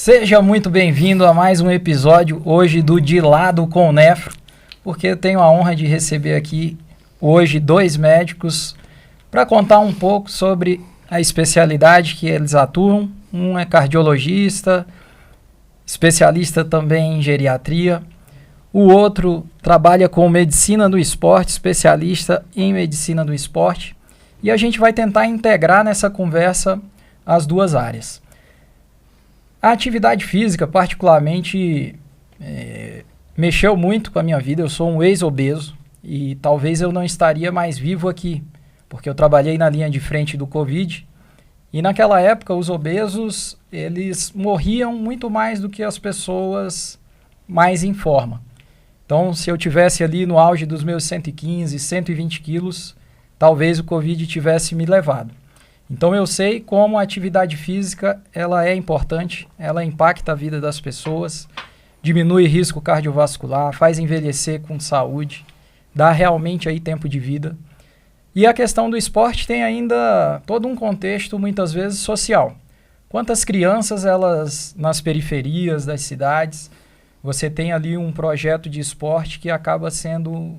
Seja muito bem-vindo a mais um episódio hoje do De Lado com o Nefro, porque eu tenho a honra de receber aqui hoje dois médicos para contar um pouco sobre a especialidade que eles atuam. Um é cardiologista, especialista também em geriatria. O outro trabalha com medicina do esporte, especialista em medicina do esporte. E a gente vai tentar integrar nessa conversa as duas áreas. A atividade física, particularmente, mexeu muito com a minha vida. Eu sou um ex-obeso e talvez eu não estaria mais vivo aqui, porque eu trabalhei na linha de frente do Covid. E naquela época, os obesos, eles morriam muito mais do que as pessoas mais em forma. Então, se eu tivesse ali no auge dos meus 115, 120 quilos, talvez o Covid tivesse me levado. Então eu sei como a atividade física ela é importante, ela impacta a vida das pessoas, diminui risco cardiovascular, faz envelhecer com saúde, dá realmente aí tempo de vida. E a questão do esporte tem ainda todo um contexto muitas vezes social. Quantas crianças elas nas periferias das cidades, você tem ali um projeto de esporte que acaba sendo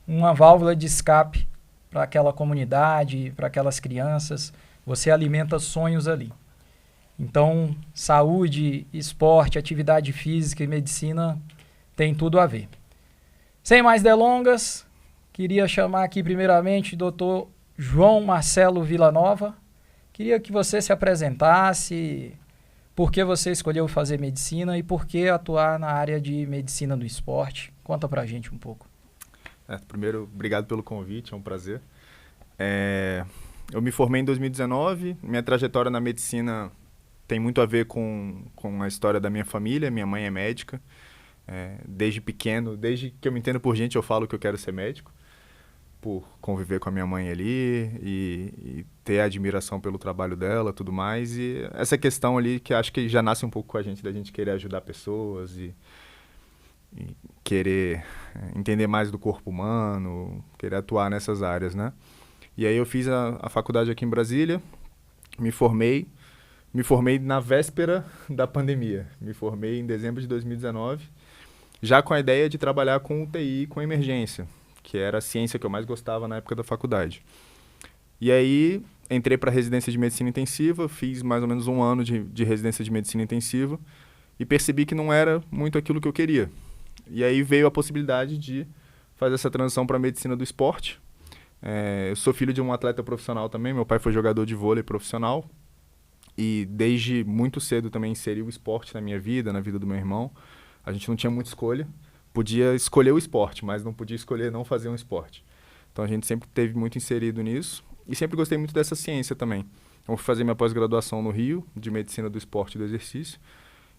uma válvula de escape para aquela comunidade, para aquelas crianças, você alimenta sonhos ali. Então, saúde, esporte, atividade física e medicina tem tudo a ver. Sem mais delongas, queria chamar aqui primeiramente o Dr. João Marcelo Villanova. Queria que você se apresentasse, por que você escolheu fazer medicina e por que atuar na área de medicina do esporte. Conta pra gente um pouco. Primeiro, obrigado pelo convite, é um prazer. Eu me formei em 2019, minha trajetória na medicina tem muito a ver com a história da minha família. Minha mãe é médica, desde pequeno, desde que eu me entendo por gente, eu falo que eu quero ser médico, por conviver com a minha mãe ali e ter admiração pelo trabalho dela, tudo mais. E essa questão ali que acho que já nasce um pouco com a gente, da gente querer ajudar pessoas e querer entender mais do corpo humano, querer atuar nessas áreas, né? E aí eu fiz a faculdade aqui em Brasília, me formei na véspera da pandemia, me formei em dezembro de 2019, já com a ideia de trabalhar com UTI, com emergência, que era a ciência que eu mais gostava na época da faculdade. E aí entrei para a residência de medicina intensiva, fiz mais ou menos um ano de residência de medicina intensiva e percebi que não era muito aquilo que eu queria. E aí veio a possibilidade de fazer essa transição para a medicina do esporte. Eu sou filho de um atleta profissional também, meu pai foi jogador de vôlei profissional e desde muito cedo também inseri o esporte na minha vida, na vida do meu irmão. A gente não tinha muita escolha, podia escolher o esporte, mas não podia escolher não fazer um esporte. Então a gente sempre teve muito inserido nisso e sempre gostei muito dessa ciência também. Eu fui fazer minha pós-graduação no Rio, de medicina do esporte e do exercício.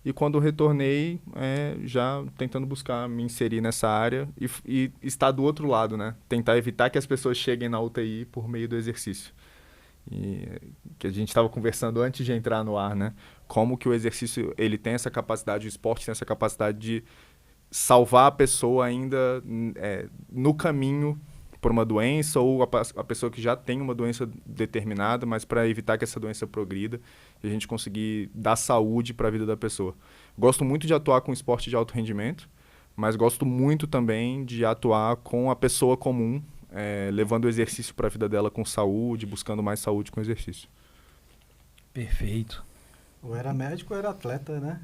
E quando retornei, já tentando buscar me inserir nessa área e estar do outro lado, né? Tentar evitar que as pessoas cheguem na UTI por meio do exercício. E que a gente estava conversando antes de entrar no ar, né? Como que o exercício ele tem essa capacidade, o esporte tem essa capacidade de salvar a pessoa ainda no caminho por uma doença ou a pessoa que já tem uma doença determinada, mas para evitar que essa doença progrida e a gente conseguir dar saúde para a vida da pessoa. Gosto muito de atuar com esporte de alto rendimento, mas gosto muito também de atuar com a pessoa comum, levando o exercício para a vida dela com saúde, buscando mais saúde com exercício. Perfeito. Ou era médico ou era atleta, né?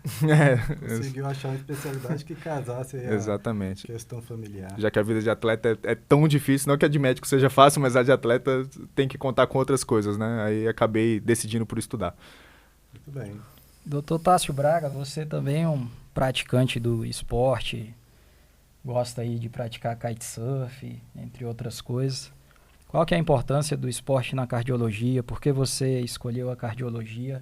Conseguiu achar uma especialidade que casasse exatamente. A questão familiar. Já que a vida de atleta é tão difícil, não que a de médico seja fácil, mas a de atleta tem que contar com outras coisas, né? Aí acabei decidindo por estudar. Muito bem. Dr. Tássio Braga, você também é um praticante do esporte, gosta aí de praticar kitesurf, entre outras coisas. Qual que é a importância do esporte na cardiologia? Por que você escolheu a cardiologia?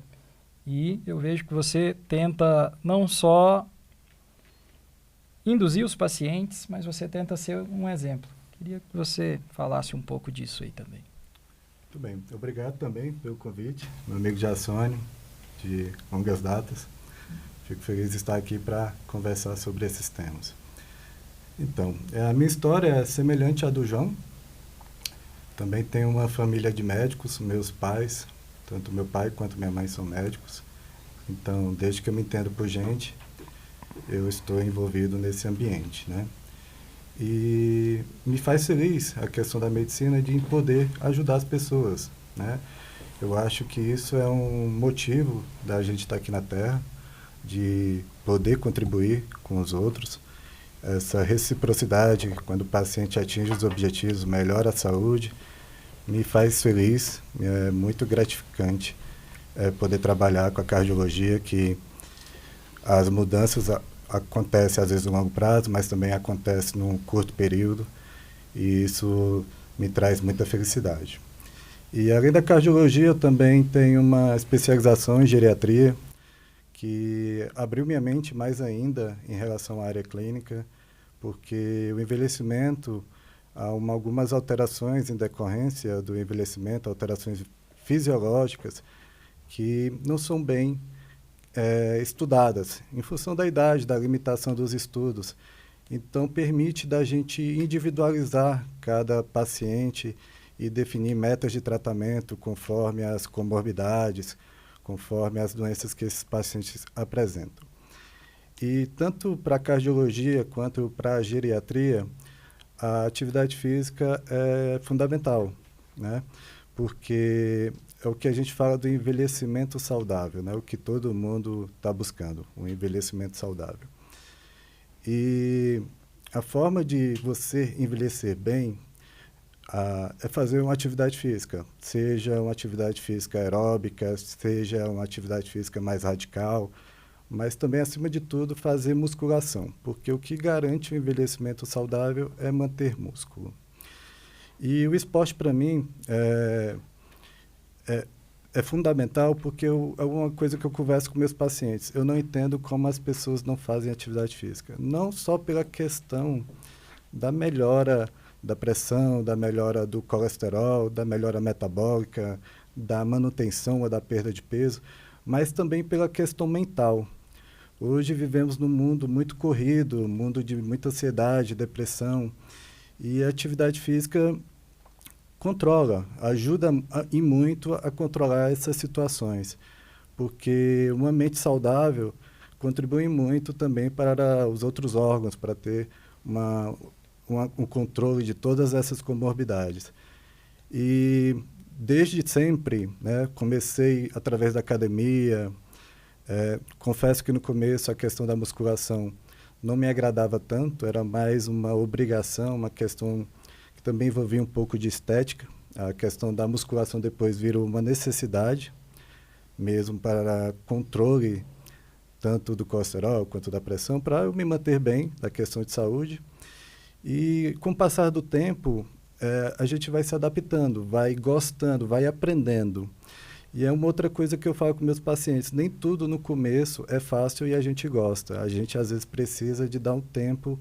E eu vejo que você tenta não só induzir os pacientes, mas você tenta ser um exemplo. Queria que você falasse um pouco disso aí também. Muito bem. Obrigado também pelo convite, meu amigo Jassone, de longas datas. Fico feliz de estar aqui para conversar sobre esses temas. Então, a minha história é semelhante à do João. Também tenho uma família de médicos, meus pais, tanto meu pai quanto minha mãe são médicos. Então, desde que eu me entendo por gente, eu estou envolvido nesse ambiente, né? E me faz feliz a questão da medicina de poder ajudar as pessoas, né? Eu acho que isso é um motivo da gente estar aqui na Terra, de poder contribuir com os outros. Essa reciprocidade, quando o paciente atinge os objetivos, melhora a saúde, me faz feliz, é muito gratificante poder trabalhar com a cardiologia, que as mudanças acontecem às vezes no longo prazo, mas também acontecem num curto período, e isso me traz muita felicidade. E além da cardiologia, eu também tenho uma especialização em geriatria, que abriu minha mente mais ainda em relação à área clínica, porque o envelhecimento, há algumas alterações em decorrência do envelhecimento, alterações fisiológicas, que não são bem estudadas, em função da idade, da limitação dos estudos. Então, permite da gente individualizar cada paciente e definir metas de tratamento conforme as comorbidades, conforme as doenças que esses pacientes apresentam. E tanto para a cardiologia quanto para a geriatria, a atividade física é fundamental, né? Porque é o que a gente fala do envelhecimento saudável, né? O que todo mundo está buscando, um envelhecimento saudável. E a forma de você envelhecer bem é fazer uma atividade física, seja uma atividade física aeróbica, seja uma atividade física mais radical, mas também, acima de tudo, fazer musculação, porque o que garante o envelhecimento saudável é manter músculo. E o esporte, para mim, é fundamental, porque é uma coisa que eu converso com meus pacientes. Eu não entendo como as pessoas não fazem atividade física. Não só pela questão da melhora da pressão, da melhora do colesterol, da melhora metabólica, da manutenção ou da perda de peso, mas também pela questão mental. Hoje vivemos num mundo muito corrido, mundo de muita ansiedade, depressão, e a atividade física controla, ajuda e muito a controlar essas situações, porque uma mente saudável contribui muito também para os outros órgãos, para ter um controle de todas essas comorbidades. E desde sempre, né, comecei através da academia. Confesso que no começo a questão da musculação não me agradava tanto, era mais uma obrigação, uma questão que também envolvia um pouco de estética. A questão da musculação depois virou uma necessidade, mesmo para controle tanto do colesterol quanto da pressão, para eu me manter bem da questão de saúde. E com o passar do tempo, a gente vai se adaptando, vai gostando, vai aprendendo. E é uma outra coisa que eu falo com meus pacientes, nem tudo no começo é fácil e a gente gosta. A gente, às vezes, precisa de dar um tempo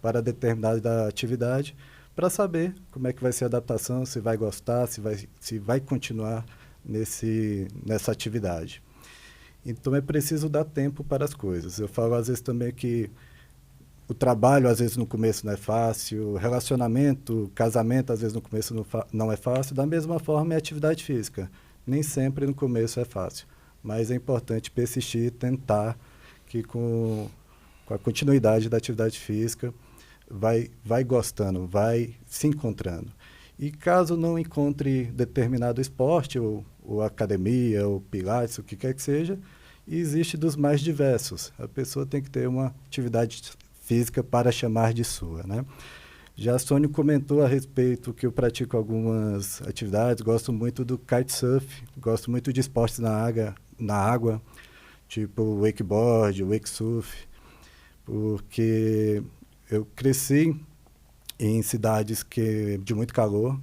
para determinada atividade para saber como é que vai ser a adaptação, se vai gostar, se vai continuar nessa atividade. Então, é preciso dar tempo para as coisas. Eu falo, às vezes, também que o trabalho, às vezes, no começo não é fácil, o relacionamento, casamento, às vezes, no começo não é fácil. Da mesma forma, é atividade física. Nem sempre no começo é fácil, mas é importante persistir, tentar, que com a continuidade da atividade física, vai gostando, vai se encontrando. E caso não encontre determinado esporte, ou academia, ou pilates, o que quer que seja, existe dos mais diversos. A pessoa tem que ter uma atividade física para chamar de sua, né? Já a Sônia comentou a respeito que eu pratico algumas atividades, gosto muito do kitesurf, gosto muito de esportes na água, tipo wakeboard, wakesurf, porque eu cresci em cidades de muito calor,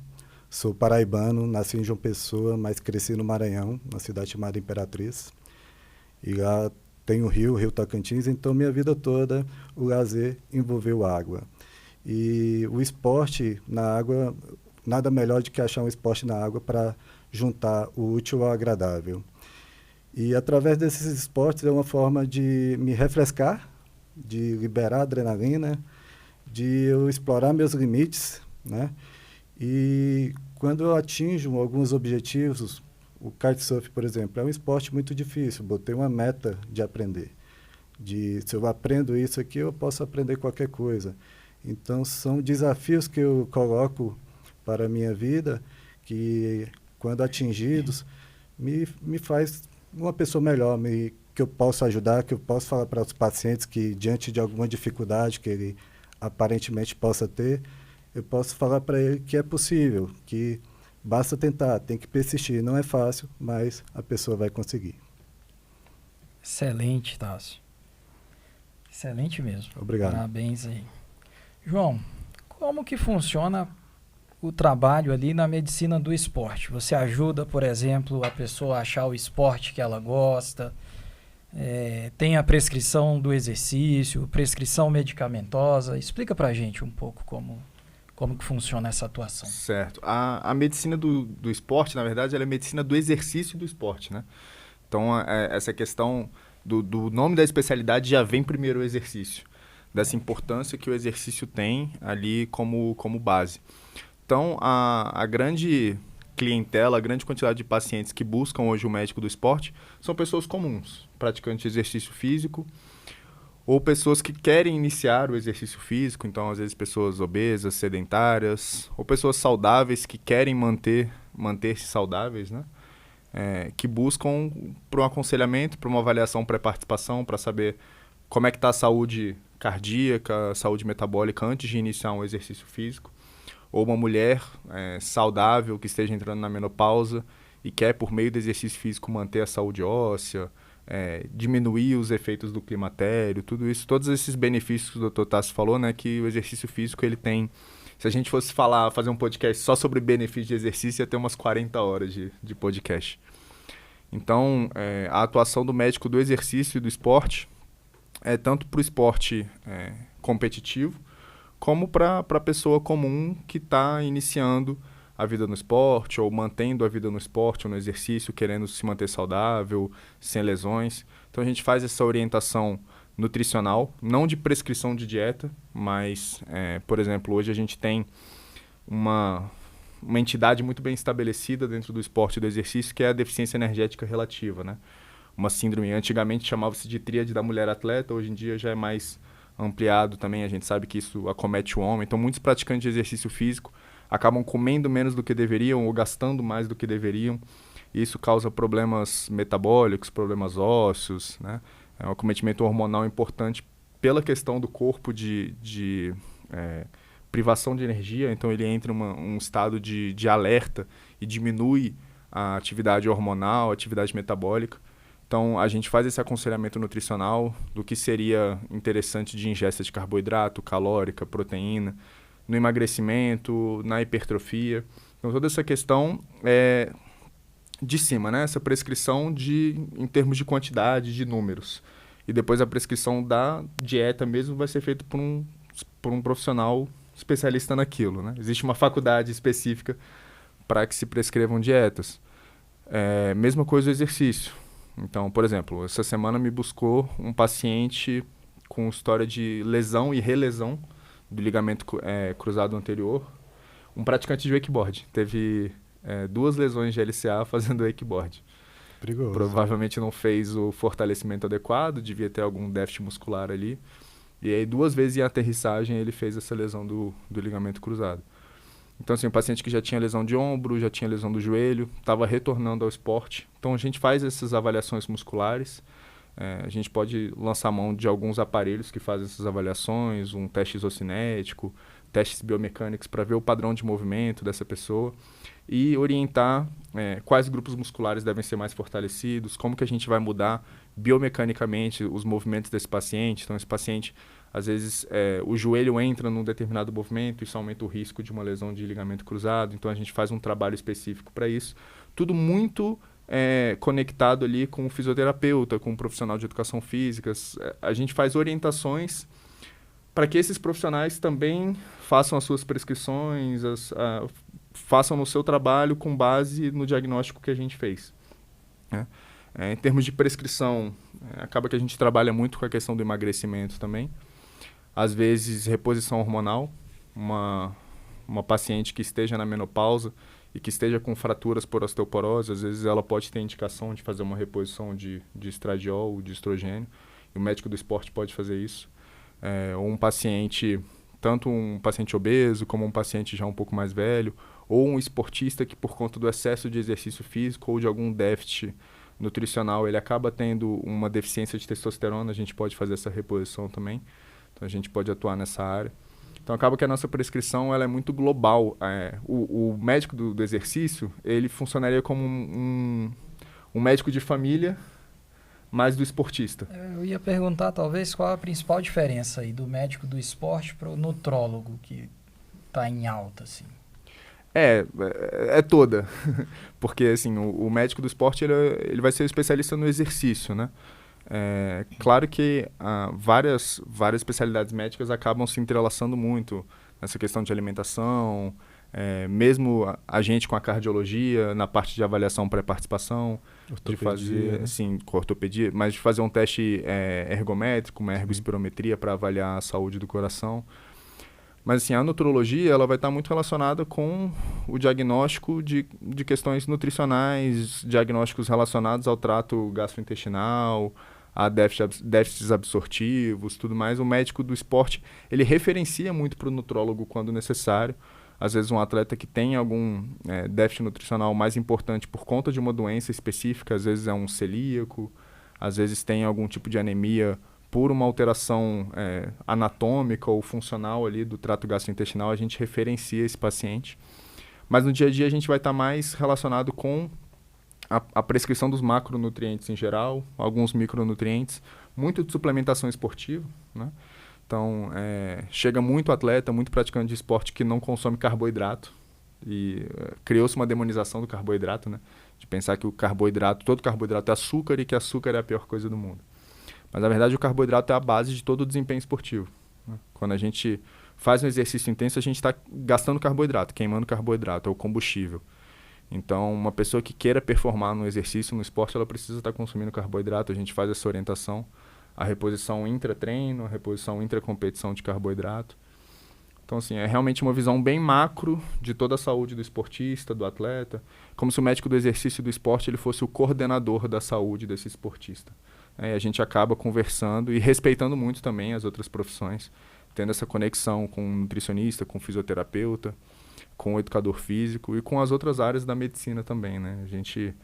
sou paraibano, nasci em João Pessoa, mas cresci no Maranhão, uma cidade chamada Imperatriz, e lá tem o Rio Tocantins, então minha vida toda o lazer envolveu água. E o esporte na água, nada melhor do que achar um esporte na água para juntar o útil ao agradável. E através desses esportes é uma forma de me refrescar, de liberar adrenalina, de eu explorar meus limites, né? E quando eu atinjo alguns objetivos, o kitesurf, por exemplo, é um esporte muito difícil. Botei uma meta de aprender. Se eu aprendo isso aqui, eu posso aprender qualquer coisa. Então, são desafios que eu coloco para a minha vida que, quando atingidos, me faz uma pessoa melhor, que eu posso ajudar, que eu posso falar para os pacientes que, diante de alguma dificuldade que ele aparentemente possa ter, eu posso falar para ele que é possível, que basta tentar, tem que persistir. Não é fácil, mas a pessoa vai conseguir. Excelente, Tássio. Excelente mesmo. Obrigado. Parabéns aí. João, como que funciona o trabalho ali na medicina do esporte? Você ajuda, por exemplo, a pessoa a achar o esporte que ela gosta? Tem a prescrição do exercício, prescrição medicamentosa? Explica pra gente um pouco como que funciona essa atuação. Certo. A medicina do esporte, na verdade, ela é medicina do exercício do esporte, né? Então, essa questão do nome da especialidade já vem primeiro o exercício, dessa importância que o exercício tem ali como base. Então, a grande clientela, a grande quantidade de pacientes que buscam hoje o médico do esporte são pessoas comuns, praticantes de exercício físico, ou pessoas que querem iniciar o exercício físico, então às vezes pessoas obesas, sedentárias, ou pessoas saudáveis que querem manter-se saudáveis, né? Que buscam por um aconselhamento, por uma avaliação pré-participação, para saber como é que está a saúde cardíaca, a saúde metabólica antes de iniciar um exercício físico. Ou uma mulher saudável que esteja entrando na menopausa e quer, por meio do exercício físico, manter a saúde óssea, diminuir os efeitos do climatério, tudo isso, todos esses benefícios que o Dr. Tássio falou, né, que o exercício físico ele tem. Se a gente fosse fazer um podcast só sobre benefícios de exercício, ia ter umas 40 horas de podcast. Então, a atuação do médico do exercício e do esporte é tanto para o esporte competitivo, como para a pessoa comum que está iniciando a vida no esporte, ou mantendo a vida no esporte ou no exercício, querendo se manter saudável, sem lesões. Então, a gente faz essa orientação nutricional, não de prescrição de dieta, mas, por exemplo, hoje a gente tem uma entidade muito bem estabelecida dentro do esporte e do exercício, que é a deficiência energética relativa, né? Uma síndrome, antigamente chamava-se de tríade da mulher atleta, hoje em dia já é mais ampliado também, a gente sabe que isso acomete o homem. Então, muitos praticantes de exercício físico acabam comendo menos do que deveriam ou gastando mais do que deveriam. E isso causa problemas metabólicos, problemas ósseos, né? É um acometimento hormonal importante pela questão do corpo de privação de energia. Então, ele entra em um estado de alerta e diminui a atividade hormonal, a atividade metabólica. Então, a gente faz esse aconselhamento nutricional do que seria interessante de ingesta de carboidrato, calórica, proteína, no emagrecimento, na hipertrofia. Então, toda essa questão de cima, né? Essa prescrição em termos de quantidade, de números. E depois a prescrição da dieta mesmo vai ser feita por um profissional especialista naquilo, né? Existe uma faculdade específica para que se prescrevam dietas. Mesma coisa o exercício. Então, por exemplo, essa semana me buscou um paciente com história de lesão e relesão do ligamento cruzado anterior, um praticante de wakeboard. Teve 2 lesões de LCA fazendo wakeboard. Perigoso. Provavelmente não fez o fortalecimento adequado, devia ter algum déficit muscular ali. E aí 2 vezes em aterrissagem ele fez essa lesão do ligamento cruzado. Então, assim, um paciente que já tinha lesão de ombro, já tinha lesão do joelho, estava retornando ao esporte. Então, a gente faz essas avaliações musculares. A gente pode lançar mão de alguns aparelhos que fazem essas avaliações, um teste isocinético, testes biomecânicos para ver o padrão de movimento dessa pessoa e orientar quais grupos musculares devem ser mais fortalecidos, como que a gente vai mudar biomecanicamente os movimentos desse paciente. Então, esse paciente, às vezes, o joelho entra num determinado movimento, isso aumenta o risco de uma lesão de ligamento cruzado. Então, a gente faz um trabalho específico para isso. Tudo muito conectado ali com o fisioterapeuta, com o profissional de educação física. A gente faz orientações para que esses profissionais também façam as suas prescrições, façam no seu trabalho com base no diagnóstico que a gente fez, né? Em termos de prescrição, acaba que a gente trabalha muito com a questão do emagrecimento também. Às vezes, reposição hormonal. Uma paciente que esteja na menopausa e que esteja com fraturas por osteoporose, às vezes ela pode ter indicação de fazer uma reposição de estradiol, de estrogênio, e o médico do esporte pode fazer isso. Ou um paciente, tanto um paciente obeso como um paciente já um pouco mais velho, ou um esportista que por conta do excesso de exercício físico ou de algum déficit nutricional, ele acaba tendo uma deficiência de testosterona, a gente pode fazer essa reposição também. Então a gente pode atuar nessa área. Então acaba que a nossa prescrição ela é muito global. O médico do exercício, ele funcionaria como um médico de família, mas do esportista. Eu ia perguntar talvez qual a principal diferença aí do médico do esporte para o nutrólogo que está em alta, assim. É toda. Porque assim, o médico do esporte ele vai ser especialista no exercício, né? Claro que várias especialidades médicas acabam se entrelaçando muito nessa questão de alimentação, mesmo a gente com a cardiologia, na parte de avaliação pré-participação, de fazer, assim, com ortopedia, mas de fazer um teste ergométrico, uma ergoespirometria para avaliar a saúde do coração. Mas assim, a nutrologia ela vai estar muito relacionada com o diagnóstico de questões nutricionais, diagnósticos relacionados ao trato gastrointestinal, a déficits absortivos, tudo mais. O médico do esporte, ele referencia muito para o nutrólogo quando necessário. Às vezes um atleta que tem algum déficit nutricional mais importante por conta de uma doença específica, às vezes é um celíaco, às vezes tem algum tipo de anemia por uma alteração anatômica ou funcional ali do trato gastrointestinal, a gente referencia esse paciente. Mas no dia a dia a gente vai estar mais relacionado com a prescrição dos macronutrientes em geral, alguns micronutrientes, muito de suplementação esportiva, né? Então, chega muito atleta, muito praticante de esporte que não consome carboidrato e criou-se uma demonização do carboidrato, né? De pensar que todo carboidrato é açúcar e que açúcar é a pior coisa do mundo. Mas, na verdade, o carboidrato é a base de todo o desempenho esportivo, né? Quando a gente faz um exercício intenso, a gente está gastando carboidrato, queimando carboidrato, é o combustível. Então, uma pessoa que queira performar no exercício, no esporte, ela precisa estar consumindo carboidrato. A gente faz essa orientação, a reposição intra-treino, a reposição intra-competição de carboidrato. Então, assim, é realmente uma visão bem macro de toda a saúde do esportista, do atleta, como se o médico do exercício e do esporte ele fosse o coordenador da saúde desse esportista. E a gente acaba conversando e respeitando muito também as outras profissões, tendo essa conexão com o nutricionista, com o fisioterapeuta, com o educador físico e com as outras áreas da medicina também, né? A gente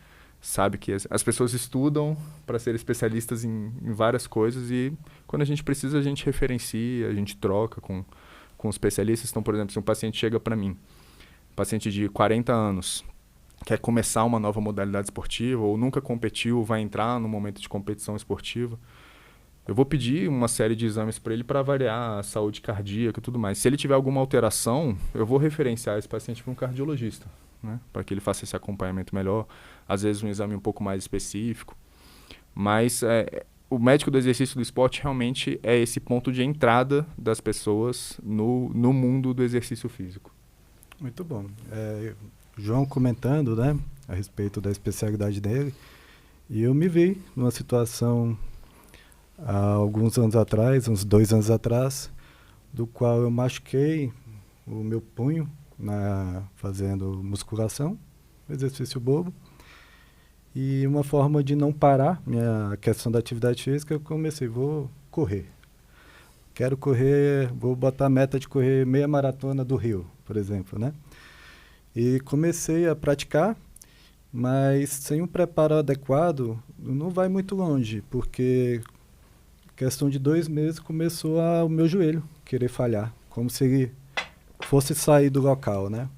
sabe que as pessoas estudam para ser especialistas em várias coisas e quando a gente precisa a gente referencia, a gente troca com os especialistas. Então, por exemplo, se um paciente chega para mim, paciente de 40 anos, quer começar uma nova modalidade esportiva ou nunca competiu, vai entrar no momento de competição esportiva, eu vou pedir uma série de exames para ele para avaliar a saúde cardíaca e tudo mais. Se ele tiver alguma alteração, eu vou referenciar esse paciente para um cardiologista, né? Para que ele faça esse acompanhamento melhor. Às vezes um exame um pouco mais específico. Mas o médico do exercício do esporte realmente é esse ponto de entrada das pessoas no mundo do exercício físico. Muito bom. João comentando, né, a respeito da especialidade dele, e eu me vi numa situação há alguns anos atrás, uns 2 anos atrás, do qual eu machuquei o meu punho fazendo musculação, exercício bobo, e uma forma de não parar minha questão da atividade física, eu comecei, vou correr. Quero correr, vou botar a meta de correr meia maratona do Rio, por exemplo, né? E comecei a praticar, mas sem um preparo adequado, não vai muito longe, porque questão de 2 meses começou o meu joelho querer falhar, como se ele fosse sair do local, né?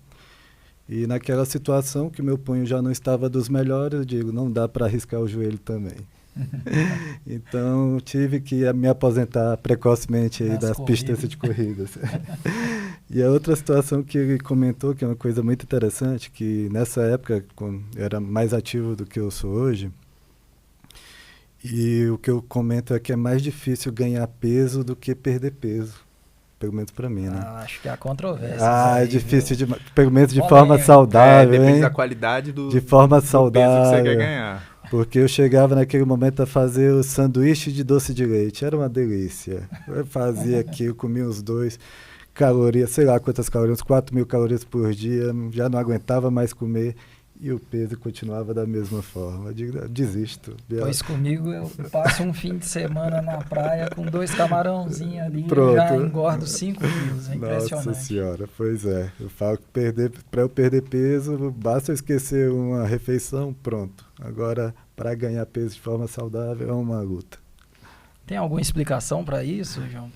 E naquela situação que meu punho já não estava dos melhores, eu digo, não dá para arriscar o joelho também. Então tive que me aposentar precocemente aí das pistas de corridas. E a outra situação que ele comentou, que é uma coisa muito interessante, que nessa época, quando eu era mais ativo do que eu sou hoje, e o que eu comento é que é mais difícil ganhar peso do que perder peso. Pelo menos para mim, né? Acho que há controvérsia. É difícil, pelo menos de forma saudável. Depende da qualidade de forma saudável, peso que você quer ganhar. Porque eu chegava naquele momento a fazer o sanduíche de doce de leite. Era uma delícia. Eu fazia aquilo, comia os 2. calorias, sei lá quantas calorias, 4.000 calorias por dia, já não aguentava mais comer e o peso continuava da mesma forma. Eu digo, desisto. Pois comigo eu passo um fim de semana na praia com 2 camarãozinhos ali, Pronto. eu já engordo 5 quilos, é impressionante. Nossa senhora, pois é. Eu falo que para eu perder peso, basta eu esquecer uma refeição, pronto. Agora, para ganhar peso de forma saudável é uma luta. Tem alguma explicação para isso, João?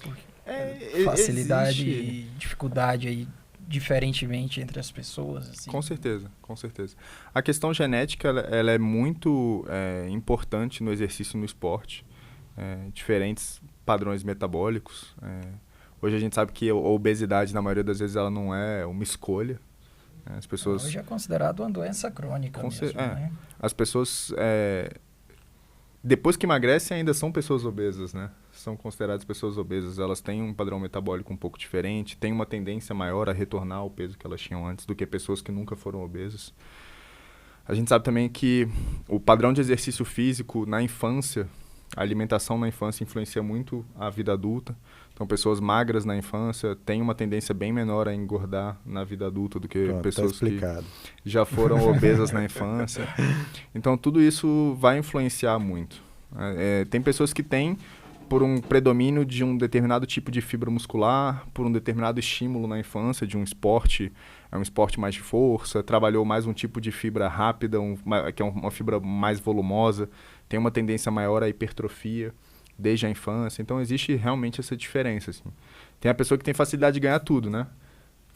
Facilidade e dificuldade aí, diferentemente entre as pessoas? Assim. Com certeza, com certeza. A questão genética, ela é muito importante no exercício e no esporte. Diferentes padrões metabólicos. Hoje a gente sabe que a obesidade, na maioria das vezes, ela não é uma escolha. As pessoas... Hoje é considerado uma doença crônica mesmo, né? As pessoas, depois que emagrecem, ainda são pessoas obesas, né? São consideradas pessoas obesas. Elas têm um padrão metabólico um pouco diferente, têm uma tendência maior a retornar ao peso que elas tinham antes do que pessoas que nunca foram obesas. A gente sabe também que o padrão de exercício físico na infância, a alimentação na infância influencia muito a vida adulta. Então, pessoas magras na infância têm uma tendência bem menor a engordar na vida adulta do que pessoas que já foram obesas na infância. Então, tudo isso vai influenciar muito. Tem pessoas que têm, por um predomínio de um determinado tipo de fibra muscular, por um determinado estímulo na infância de um esporte, um esporte mais de força, trabalhou mais um tipo de fibra rápida, que é uma fibra mais volumosa, tem uma tendência maior à hipertrofia desde a infância. Então, existe realmente essa diferença. Assim. Tem a pessoa que tem facilidade de ganhar tudo, né?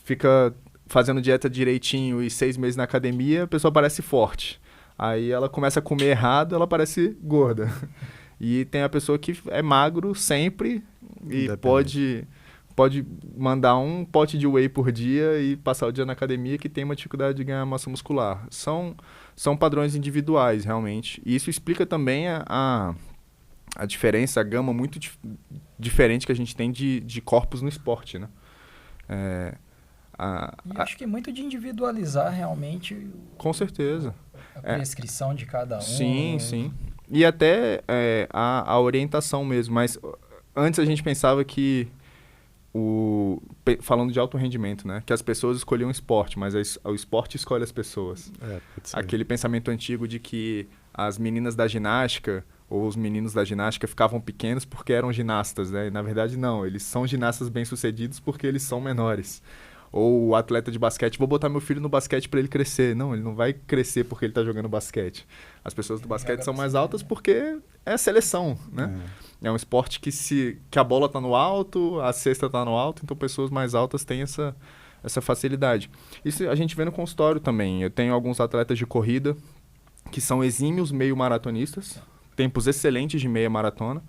Fica fazendo dieta direitinho e 6 meses na academia, a pessoa parece forte. Aí ela começa a comer errado, ela parece gorda. E tem a pessoa que é magro sempre e pode mandar um pote de whey por dia e passar o dia na academia que tem uma dificuldade de ganhar massa muscular. São padrões individuais, realmente. E isso explica também a diferença, a gama muito diferente que a gente tem de corpos no esporte, né? E acho que é muito de individualizar realmente com certeza. A prescrição de cada um. Sim, sim. E até a orientação mesmo. Mas antes a gente pensava que, falando de alto rendimento, né? Que as pessoas escolhiam o esporte, mas o esporte escolhe as pessoas. Aquele pensamento antigo de que as meninas da ginástica ou os meninos da ginástica ficavam pequenos porque eram ginastas, né? E, na verdade, não. Eles são ginastas bem-sucedidos porque eles são menores. Ou o atleta de basquete, vou botar meu filho no basquete para ele crescer. Não, ele não vai crescer porque ele está jogando basquete. As pessoas do basquete são mais altas porque é seleção, né? É um esporte que a bola está no alto, a cesta está no alto, então pessoas mais altas têm essa facilidade. Isso a gente vê no consultório também. Eu tenho alguns atletas de corrida que são exímios meio-maratonistas, tempos excelentes de meia maratona,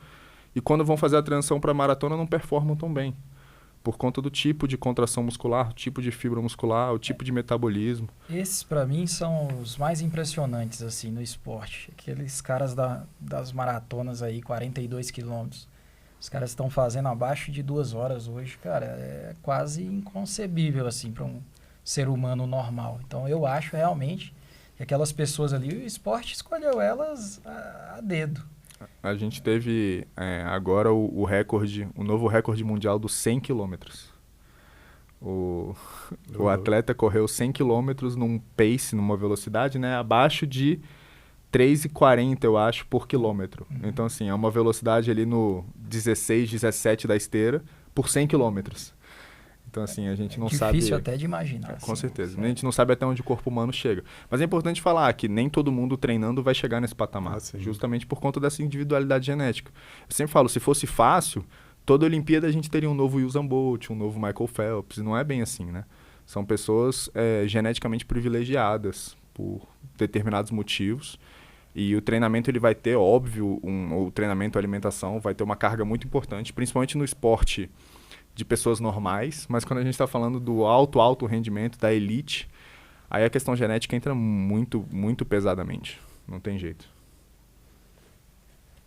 e quando vão fazer a transição para maratona não performam tão bem. Por conta do tipo de contração muscular, o tipo de fibra muscular, o tipo de metabolismo. Esses, para mim, são os mais impressionantes assim, no esporte. Aqueles caras das maratonas aí, 42 quilômetros. Os caras estão fazendo abaixo de 2 horas hoje. Cara, é quase inconcebível assim, para um ser humano normal. Então, eu acho realmente que aquelas pessoas ali, o esporte escolheu elas a dedo. A gente teve agora o novo recorde mundial dos 100 quilômetros. O atleta correu 100 quilômetros num pace, numa velocidade, né, abaixo de 3,40, eu acho, por quilômetro. Então, assim, é uma velocidade ali no 16, 17 da esteira por 100 quilômetros. Então, assim, a gente não sabe... Difícil até de imaginar. Com assim, certeza. certo. A gente não sabe até onde o corpo humano chega. Mas é importante falar que nem todo mundo treinando vai chegar nesse patamar. Justamente por conta dessa individualidade genética. Eu sempre falo, se fosse fácil, toda Olimpíada a gente teria um novo Usain Bolt, um novo Michael Phelps. Não é bem assim, né? São pessoas geneticamente privilegiadas por determinados motivos. E o treinamento ele vai ter, óbvio, o treinamento, a alimentação vai ter uma carga muito importante, principalmente no esporte de pessoas normais, mas quando a gente está falando do alto rendimento, da elite, aí a questão genética entra muito, muito pesadamente. Não tem jeito.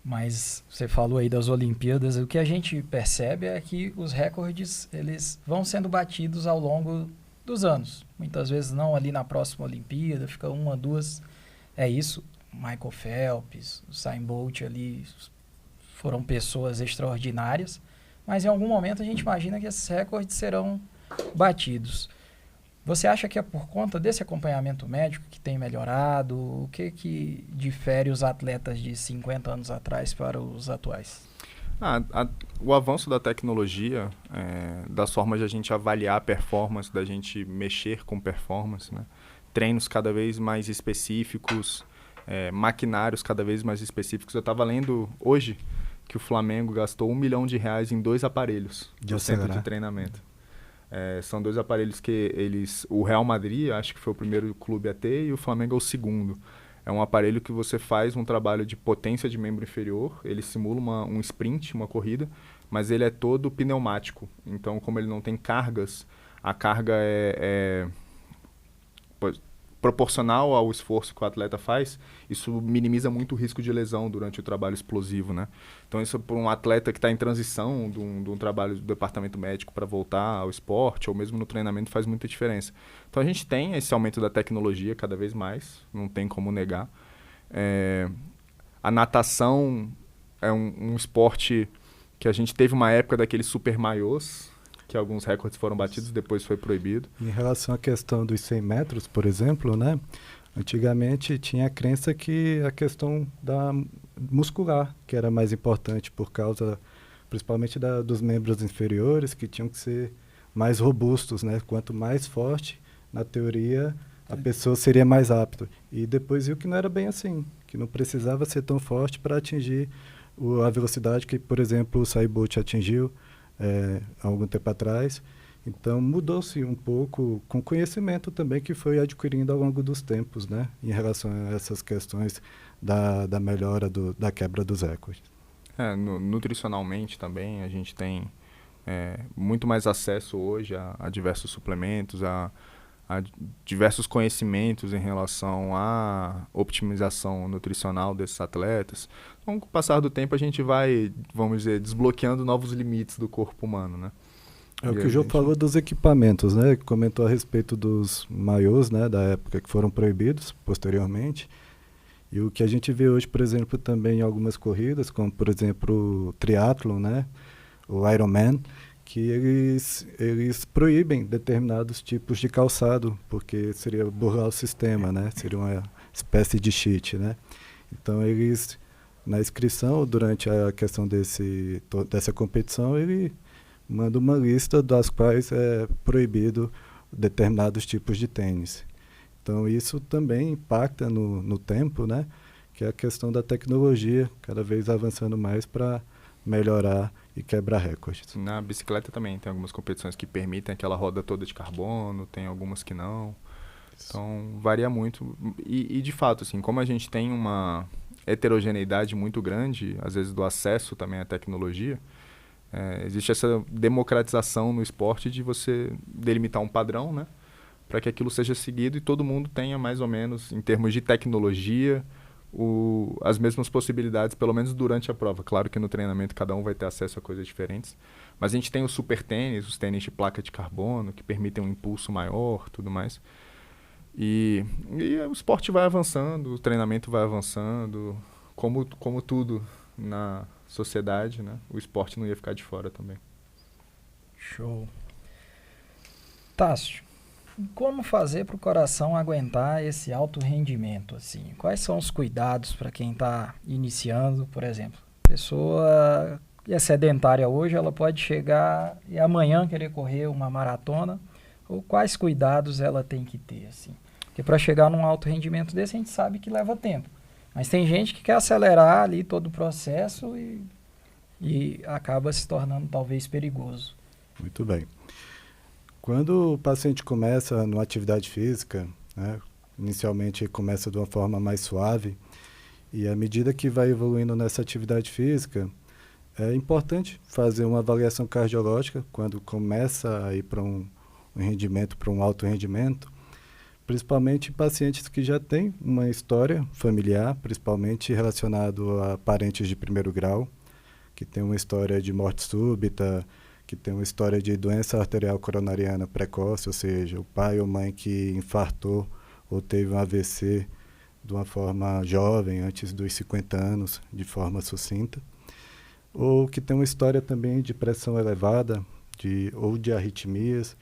Mas você falou aí das Olimpíadas, o que a gente percebe é que os recordes eles vão sendo batidos ao longo dos anos. Muitas vezes não ali na próxima Olimpíada, fica 1, 2. É isso. Michael Phelps, Usain Bolt ali foram pessoas extraordinárias, mas em algum momento a gente imagina que esses recordes serão batidos. Você acha que é por conta desse acompanhamento médico que tem melhorado? O que difere os atletas de 50 anos atrás para os atuais? O avanço da tecnologia, das formas de a gente avaliar a performance, da gente mexer com performance, né? Treinos cada vez mais específicos, maquinários cada vez mais específicos. Eu estava lendo hoje que o Flamengo gastou R$1 milhão em 2 aparelhos de centro de treinamento. São 2 aparelhos que o Real Madrid, acho que foi o primeiro clube a ter, e o Flamengo é o segundo. É um aparelho que você faz um trabalho de potência de membro inferior, ele simula um sprint, uma corrida, mas ele é todo pneumático. Então, como ele não tem cargas, a carga é proporcional ao esforço que o atleta faz, isso minimiza muito o risco de lesão durante o trabalho explosivo, né? Então, isso para um atleta que está em transição de um trabalho do departamento médico para voltar ao esporte, ou mesmo no treinamento, faz muita diferença. Então, a gente tem esse aumento da tecnologia cada vez mais, não tem como negar. A natação é um esporte que a gente teve uma época daqueles super maiôs, que alguns recordes foram batidos, depois foi proibido. Em relação à questão dos 100 metros, por exemplo, né? Antigamente tinha a crença que a questão da muscular, que era mais importante por causa, principalmente dos membros inferiores, que tinham que ser mais robustos, né? Quanto mais forte, na teoria, a pessoa seria mais apta. E depois viu que não era bem assim, que não precisava ser tão forte para atingir a velocidade que, por exemplo, o Usain Bolt atingiu há algum tempo atrás. Então mudou-se um pouco com conhecimento também que foi adquirindo ao longo dos tempos, né, em relação a essas questões da melhora da quebra dos recordes. Nutricionalmente também a gente tem muito mais acesso hoje a diversos suplementos, a diversos conhecimentos em relação à optimização nutricional desses atletas. Então, com o passar do tempo, a gente vai, vamos dizer, desbloqueando novos limites do corpo humano, né? É o que o João falou dos equipamentos, né? Comentou a respeito dos maiôs, né, da época que foram proibidos posteriormente. E o que a gente vê hoje, por exemplo, também em algumas corridas, como, por exemplo, o triatlon, né, o Ironman, que eles proíbem determinados tipos de calçado, porque seria burlar o sistema, né? Seria uma espécie de cheat, né? Então, eles, na inscrição, durante a questão dessa competição, ele manda uma lista das quais é proibido determinados tipos de tênis. Então, isso também impacta no tempo, né? Que é a questão da tecnologia, cada vez avançando mais para melhorar e quebrar recordes. Na bicicleta também tem algumas competições que permitem aquela roda toda de carbono, tem algumas que não. Então, varia muito. E de fato, assim, como a gente tem uma heterogeneidade muito grande, às vezes do acesso também à tecnologia, existe essa democratização no esporte de você delimitar um padrão, né, para que aquilo seja seguido e todo mundo tenha mais ou menos, em termos de tecnologia, as mesmas possibilidades, pelo menos durante a prova. Claro que no treinamento cada um vai ter acesso a coisas diferentes, mas a gente tem os super tênis, os tênis de placa de carbono, que permitem um impulso maior, tudo mais. E o esporte vai avançando, o treinamento vai avançando, como tudo na sociedade, né? O esporte não ia ficar de fora também. Show. Tássio, como fazer para o coração aguentar esse alto rendimento, assim? Quais são os cuidados para quem está iniciando, por exemplo? A pessoa é sedentária hoje, ela pode chegar e amanhã querer correr uma maratona, ou quais cuidados ela tem que ter, assim? Porque para chegar num alto rendimento desse, a gente sabe que leva tempo. Mas tem gente que quer acelerar ali todo o processo e acaba se tornando talvez perigoso. Muito bem. Quando o paciente começa numa atividade física, né, inicialmente começa de uma forma mais suave, e à medida que vai evoluindo nessa atividade física, é importante fazer uma avaliação cardiológica quando começa a ir para um rendimento, para um alto rendimento, principalmente em pacientes que já têm uma história familiar, principalmente relacionado a parentes de primeiro grau, que tem uma história de morte súbita, que tem uma história de doença arterial coronariana precoce, ou seja, o pai ou mãe que infartou ou teve um AVC de uma forma jovem, antes dos 50 anos, de forma sucinta. ou que tem uma história também de pressão elevada, ou de arritmias.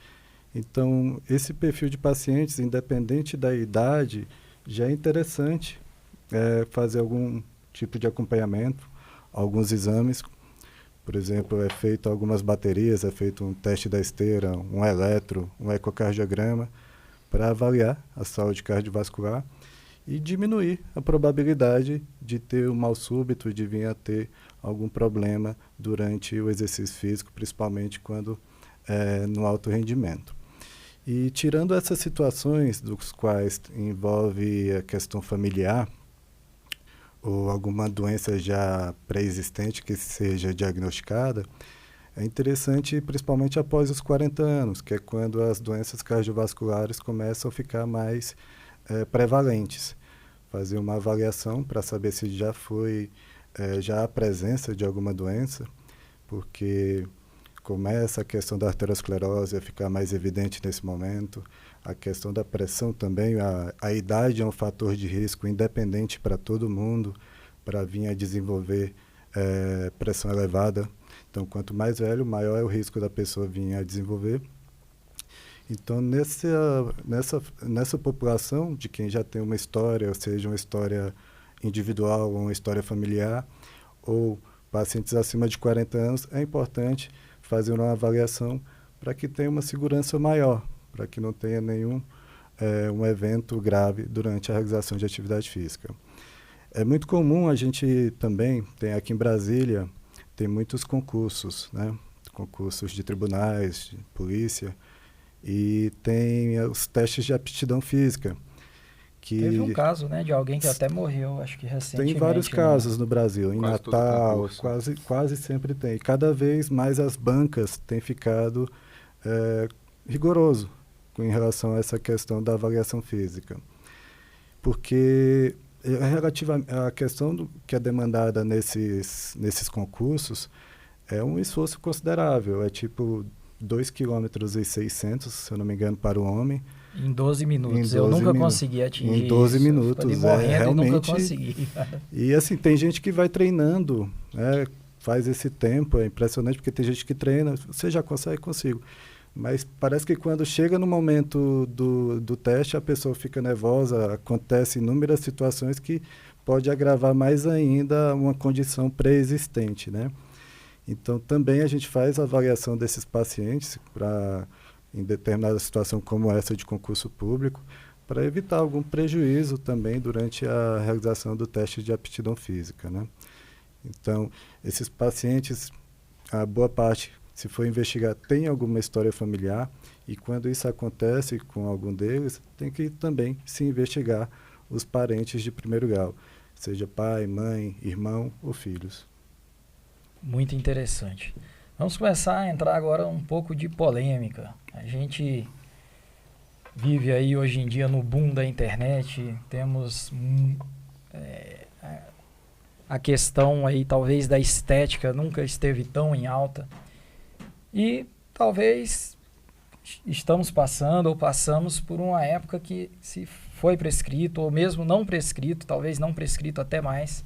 Então, esse perfil de pacientes, independente da idade, já é interessante fazer algum tipo de acompanhamento, alguns exames. Por exemplo, é feito algumas baterias, é feito um teste da esteira, um eletro, um ecocardiograma, para avaliar a saúde cardiovascular e diminuir a probabilidade de ter um mal súbito, de vir a ter algum problema durante o exercício físico, principalmente quando no alto rendimento. E tirando essas situações dos quais envolve a questão familiar ou alguma doença já pré-existente que seja diagnosticada, é interessante principalmente após os 40 anos, que é quando as doenças cardiovasculares começam a ficar mais prevalentes. Fazer uma avaliação para saber se já já há presença de alguma doença, porque começa a questão da arteriosclerose a ficar mais evidente nesse momento, a questão da pressão também, a idade é um fator de risco independente para todo mundo, para vir a desenvolver pressão elevada. Então, quanto mais velho, maior é o risco da pessoa vir a desenvolver. Então, nessa população de quem já tem uma história, ou seja, uma história individual ou uma história familiar, ou pacientes acima de 40 anos, é importante fazer uma avaliação para que tenha uma segurança maior, para que não tenha nenhum um evento grave durante a realização de atividade física. É muito comum a gente também, tem aqui em Brasília, tem muitos concursos, né? Concursos de tribunais, de polícia, e tem os testes de aptidão física. Teve um caso, né, de alguém que até morreu, acho que recentemente. Tem vários casos no Brasil, em Quase Natal, quase sempre tem. Cada vez mais as bancas têm ficado rigoroso em relação a essa questão da avaliação física. Porque relativa à questão que é demandada nesses concursos é um esforço considerável, é tipo 2,6 km, se eu não me engano, para o homem. Em 12 minutos. Eu nunca consegui atingir em 12 isso. minutos. Realmente. E nunca consegui. E assim, tem gente que vai treinando, faz esse tempo, é impressionante, porque tem gente que treina, você já consegue? Consigo. Mas parece que quando chega no momento do teste, a pessoa fica nervosa, acontece inúmeras situações que pode agravar mais ainda uma condição pré-existente, né? Então, também a gente faz a avaliação desses pacientes em determinada situação como essa de concurso público, para evitar algum prejuízo também durante a realização do teste de aptidão física, né? Então, esses pacientes, a boa parte, se for investigar, tem alguma história familiar, e quando isso acontece com algum deles, tem que também se investigar os parentes de primeiro grau, seja pai, mãe, irmão ou filhos. Muito interessante. Vamos começar a entrar agora um pouco de polêmica. A gente vive aí hoje em dia no boom da internet, temos a questão aí talvez da estética nunca esteve tão em alta e talvez estamos passando ou passamos por uma época que se foi prescrito ou mesmo não prescrito, talvez não prescrito até mais,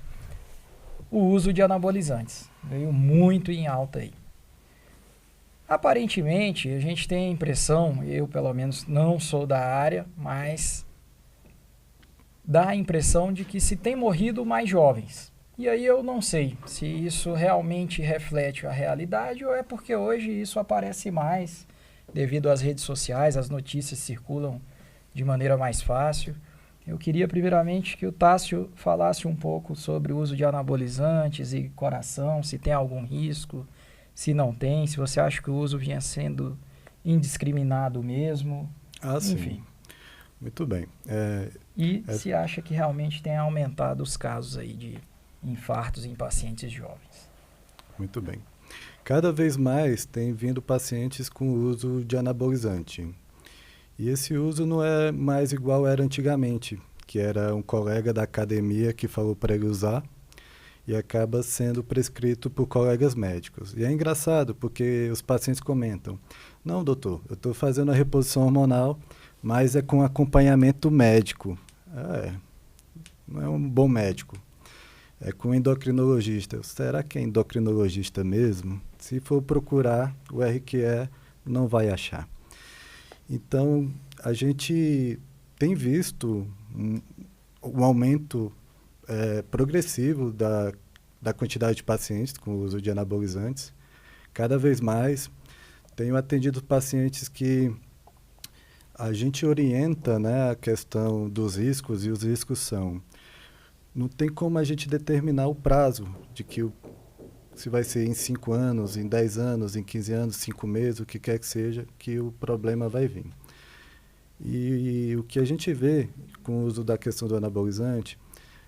o uso de anabolizantes. Veio muito em alta aí. Aparentemente, a gente tem a impressão, eu pelo menos não sou da área, mas dá a impressão de que se tem morrido mais jovens. E aí eu não sei se isso realmente reflete a realidade ou é porque hoje isso aparece mais devido às redes sociais, as notícias circulam de maneira mais fácil. Eu queria primeiramente que o Tássio falasse um pouco sobre o uso de anabolizantes e coração, se tem algum risco, se não tem, se você acha que o uso vinha sendo indiscriminado mesmo, enfim. Sim. Muito bem. Se acha que realmente tem aumentado os casos aí de infartos em pacientes jovens. Muito bem. Cada vez mais tem vindo pacientes com uso de anabolizante. E esse uso não é mais igual era antigamente, que era um colega da academia que falou para ele usar e acaba sendo prescrito por colegas médicos. E é engraçado, porque os pacientes comentam, não, doutor, eu estou fazendo a reposição hormonal, mas é com acompanhamento médico. Não é um bom médico. com o endocrinologista. Será que é endocrinologista mesmo? Se for procurar, o RQE não vai achar. Então, a gente tem visto um aumento progressivo da quantidade de pacientes com o uso de anabolizantes. Cada vez mais, tenho atendido pacientes que a gente orienta, né, a questão dos riscos, e os riscos são: não tem como a gente determinar o prazo de que se vai ser em 5 anos, em 10 anos, em 15 anos, 5 meses, o que quer que seja, que o problema vai vir. E o que a gente vê com o uso da questão do anabolizante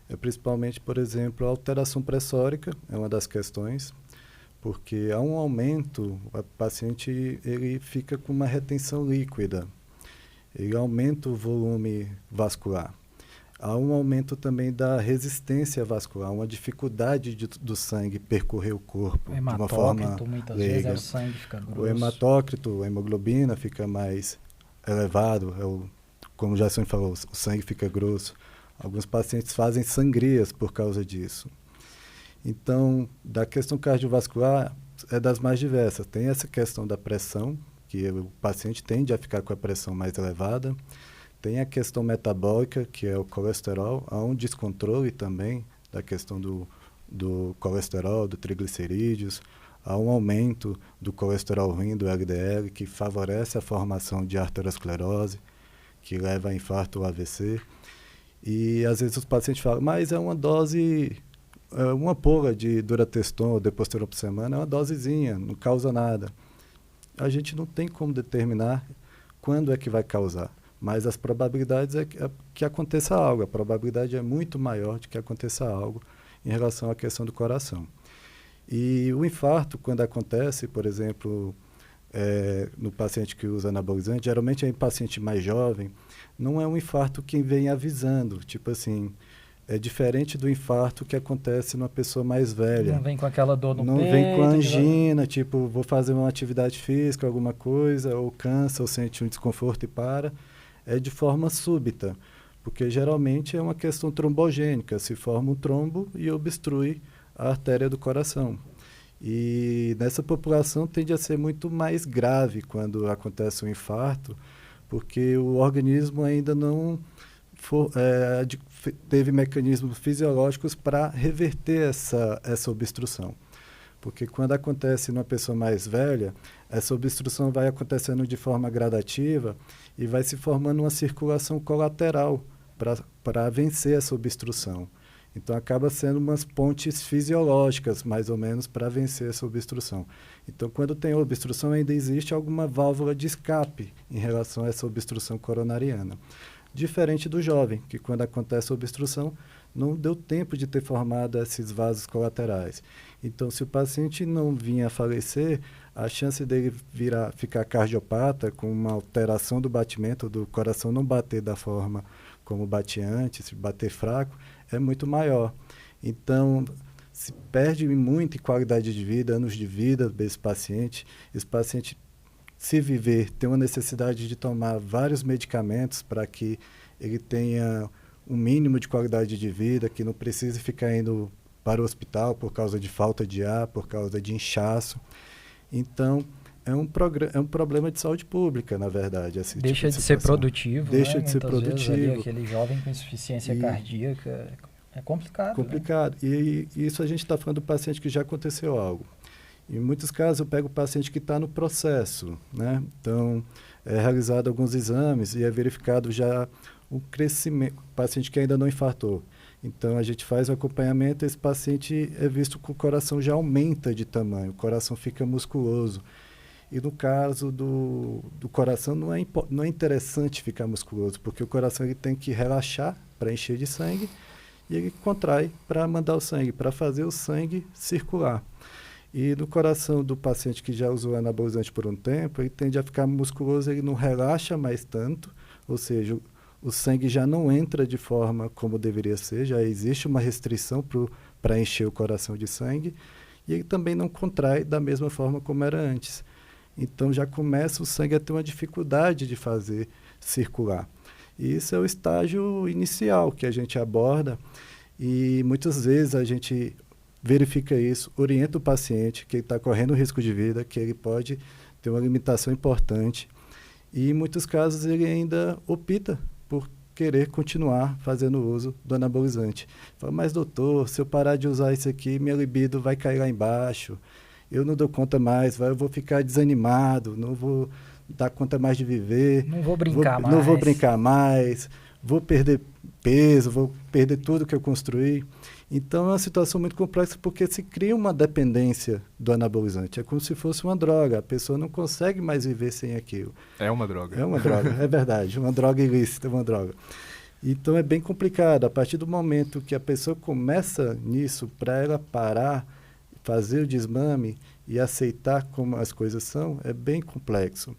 é principalmente, por exemplo, a alteração pressórica, é uma das questões, porque há um aumento, o paciente ele fica com uma retenção líquida, ele aumenta o volume vascular. Há um aumento também da resistência vascular, uma dificuldade do sangue percorrer o corpo de uma forma muitas leiga. vezes o sangue fica grosso. O hematócrito, a hemoglobina fica mais elevado, como o Jason falou, o sangue fica grosso. Alguns pacientes fazem sangrias por causa disso. Então, da questão cardiovascular, é das mais diversas. Tem essa questão da pressão, que o paciente tende a ficar com a pressão mais elevada. Tem a questão metabólica, que é o colesterol. Há um descontrole também da questão do colesterol, do triglicerídeos. Há um aumento do colesterol ruim, do LDL, que favorece a formação de arteriosclerose, que leva a infarto ou AVC. E às vezes os pacientes falam, mas é uma dose, uma ampola de Durateston ou Deposteron por semana, é uma dosezinha, não causa nada. A gente não tem como determinar quando é que vai causar, mas as probabilidades é que aconteça algo. A probabilidade é muito maior de que aconteça algo em relação à questão do coração. E o infarto, quando acontece, por exemplo, no paciente que usa anabolizante, geralmente é em paciente mais jovem, não é um infarto que vem avisando, tipo assim, é diferente do infarto que acontece numa pessoa mais velha. Não vem com aquela dor no peito. Não vem com angina, tipo, vou fazer uma atividade física, alguma coisa, ou cansa, ou sente um desconforto e para. É de forma súbita, porque geralmente é uma questão trombogênica, se forma um trombo e obstrui a artéria do coração. E nessa população tende a ser muito mais grave quando acontece um infarto, porque o organismo ainda não teve mecanismos fisiológicos para reverter essa obstrução. Porque quando acontece numa pessoa mais velha, essa obstrução vai acontecendo de forma gradativa e vai se formando uma circulação colateral para vencer essa obstrução. Então, acaba sendo umas pontes fisiológicas, mais ou menos, para vencer essa obstrução. Então, quando tem obstrução, ainda existe alguma válvula de escape em relação a essa obstrução coronariana. Diferente do jovem, que quando acontece a obstrução, não deu tempo de ter formado esses vasos colaterais. Então, se o paciente não vinha a falecer, a chance dele ficar cardiopata, com uma alteração do batimento, do coração não bater da forma como batia antes, se bater fraco, é muito maior. Então, se perde muito em qualidade de vida, anos de vida desse paciente. Esse paciente, se viver, tem uma necessidade de tomar vários medicamentos para que ele tenha um mínimo de qualidade de vida, que não precise ficar indo para o hospital por causa de falta de ar, por causa de inchaço. Então, é um problema de saúde pública, na verdade. Deixa de ser produtivo, Deixa né? de ser produtivo. Ali, aquele jovem com insuficiência cardíaca, é complicado. Complicado. Né? E isso a gente está falando do paciente que já aconteceu algo. Em muitos casos, eu pego o paciente que está no processo, né? Então, é realizado alguns exames e é verificado já o crescimento, paciente que ainda não infartou. Então, a gente faz o acompanhamento, esse paciente é visto que o coração já aumenta de tamanho, o coração fica musculoso. E no caso do coração, não é interessante ficar musculoso, porque o coração ele tem que relaxar para encher de sangue e ele contrai para mandar o sangue, para fazer o sangue circular. E no coração do paciente que já usou anabolizante por um tempo, ele tende a ficar musculoso, ele não relaxa mais tanto, ou seja, o sangue já não entra de forma como deveria ser, já existe uma restrição para encher o coração de sangue, e ele também não contrai da mesma forma como era antes. Então já começa o sangue a ter uma dificuldade de fazer circular. E isso é o estágio inicial que a gente aborda, E muitas vezes a gente verifica isso, orienta o paciente que está correndo risco de vida, que ele pode ter uma limitação importante. E em muitos casos ele ainda opta por querer continuar fazendo uso do anabolizante. Fala, mas doutor, se eu parar de usar isso aqui, minha libido vai cair lá embaixo, eu não dou conta mais, eu vou ficar desanimado, não vou dar conta mais de viver. Não vou brincar mais. Não vou brincar mais, vou perder peso, vou perder tudo que eu construí. Então é uma situação muito complexa porque se cria uma dependência do anabolizante. É como se fosse uma droga. A pessoa não consegue mais viver sem aquilo. É uma droga. É uma droga, é verdade. Uma droga ilícita, uma droga. Então é bem complicado. A partir do momento que a pessoa começa nisso, para ela parar, fazer o desmame e aceitar como as coisas são, é bem complexo.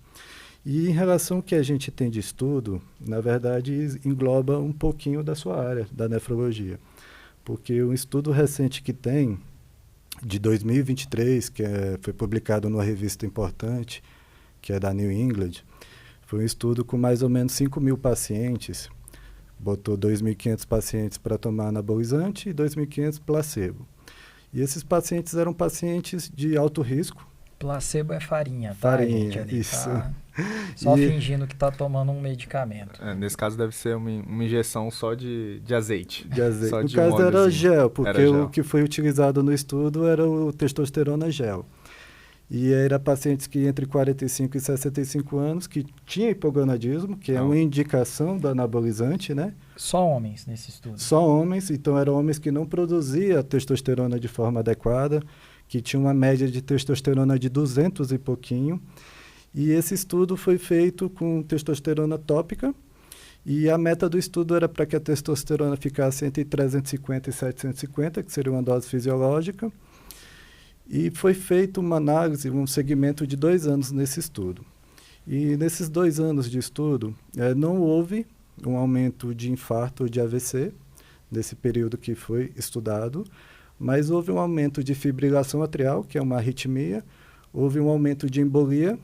E em relação ao que a gente tem de estudo, na verdade engloba um pouquinho da sua área, da nefrologia. Porque um estudo recente que tem, de 2023, que foi publicado numa revista importante, que é da New England, foi um estudo com mais ou menos 5.000 pacientes, botou 2.500 pacientes para tomar anabolizante e 2.500 placebo. E esses pacientes eram pacientes de alto risco. Placebo é farinha, tá? Farinha, Ali, isso. tá só fingindo que está tomando um medicamento. Nesse caso deve ser uma injeção só de azeite. De azeite. Só No de caso era gel, porque era gel. O que foi utilizado no estudo era o testosterona gel. E era pacientes que entre 45 e 65 anos, que tinham hipogonadismo, que é uma indicação do anabolizante, né? Só homens nesse estudo? Só homens, então eram homens que não produziam testosterona de forma adequada, que tinham uma média de testosterona de 200 e pouquinho. E esse estudo foi feito com testosterona tópica, e a meta do estudo era para que a testosterona ficasse entre 350 e 750, que seria uma dose fisiológica. E foi feita uma análise, um segmento de 2 anos nesse estudo. E nesses 2 anos de estudo, não houve um aumento de infarto ou de AVC, nesse período que foi estudado, mas houve um aumento de fibrilação atrial, que é uma arritmia, houve um aumento de embolia,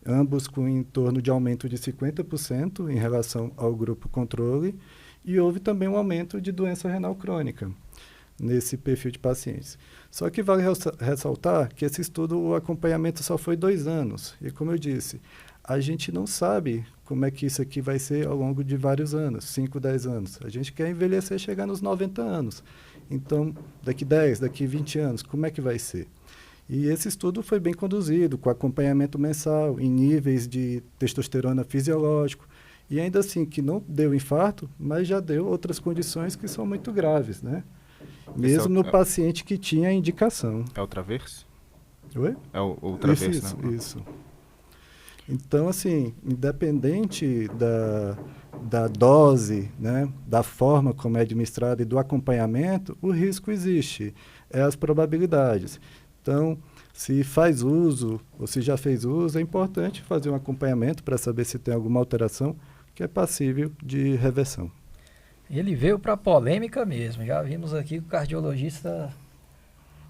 ambos com em torno de aumento de 50% em relação ao grupo controle, e houve também um aumento de doença renal crônica nesse perfil de pacientes. Só que vale ressaltar que esse estudo, o acompanhamento só foi 2 anos. E como eu disse, a gente não sabe como é que isso aqui vai ser ao longo de vários anos, 5, 10 anos. A gente quer envelhecer e chegar nos 90 anos. Então, daqui 10, daqui 20 anos, como é que vai ser? E esse estudo foi bem conduzido, com acompanhamento mensal, em níveis de testosterona fisiológico. E ainda assim, que não deu infarto, mas já deu outras condições que são muito graves, né? Mesmo no paciente que tinha a indicação. É o Traverse? Oi? É o Traverse, né? Isso. Então, assim, independente da dose, né, da forma como é administrada e do acompanhamento, o risco existe. É as probabilidades. Então, se faz uso ou se já fez uso, é importante fazer um acompanhamento para saber se tem alguma alteração que é passível de reversão. Ele veio para polêmica mesmo. Já vimos aqui que o cardiologista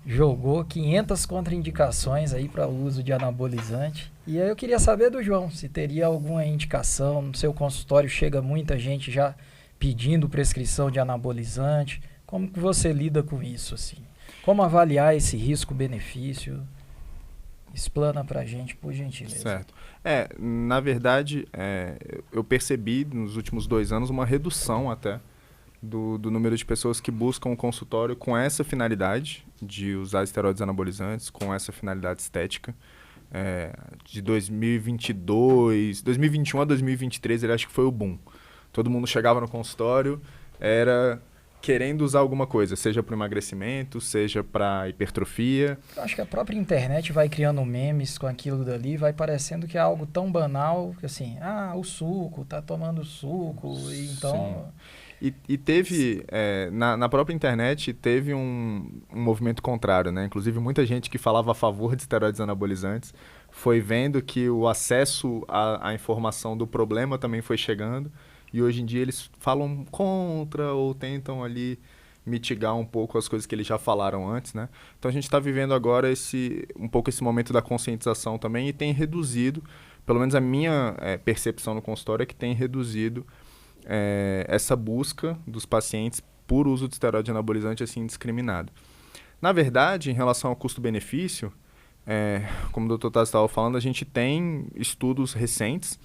jogou 500 contraindicações aí para o uso de anabolizante. E aí eu queria saber do João, se teria alguma indicação. No seu consultório chega muita gente já pedindo prescrição de anabolizante. Como que você lida com isso, assim? Como avaliar esse risco-benefício? Explana para a gente, por gentileza. Certo. Na verdade, eu percebi nos últimos 2 anos uma redução até do número de pessoas que buscam o consultório com essa finalidade de usar esteroides anabolizantes, com essa finalidade estética. De 2021 a 2023, ele acho que foi o boom. Todo mundo chegava no consultório, era querendo usar alguma coisa, seja para emagrecimento, seja para hipertrofia. Eu acho que a própria internet vai criando memes com aquilo dali, vai parecendo que é algo tão banal, que assim, o suco, tá tomando suco, e então... E teve, na própria internet, teve um movimento contrário, né? Inclusive, muita gente que falava a favor de esteroides anabolizantes foi vendo que o acesso à informação do problema também foi chegando. E hoje em dia eles falam contra ou tentam ali mitigar um pouco as coisas que eles já falaram antes, né? Então a gente está vivendo agora um pouco esse momento da conscientização também e tem reduzido, pelo menos a minha percepção no consultório é que tem reduzido essa busca dos pacientes por uso de esteroide anabolizante assim indiscriminado. Na verdade, em relação ao custo-benefício, como o Dr. Tassi estava falando, a gente tem estudos recentes.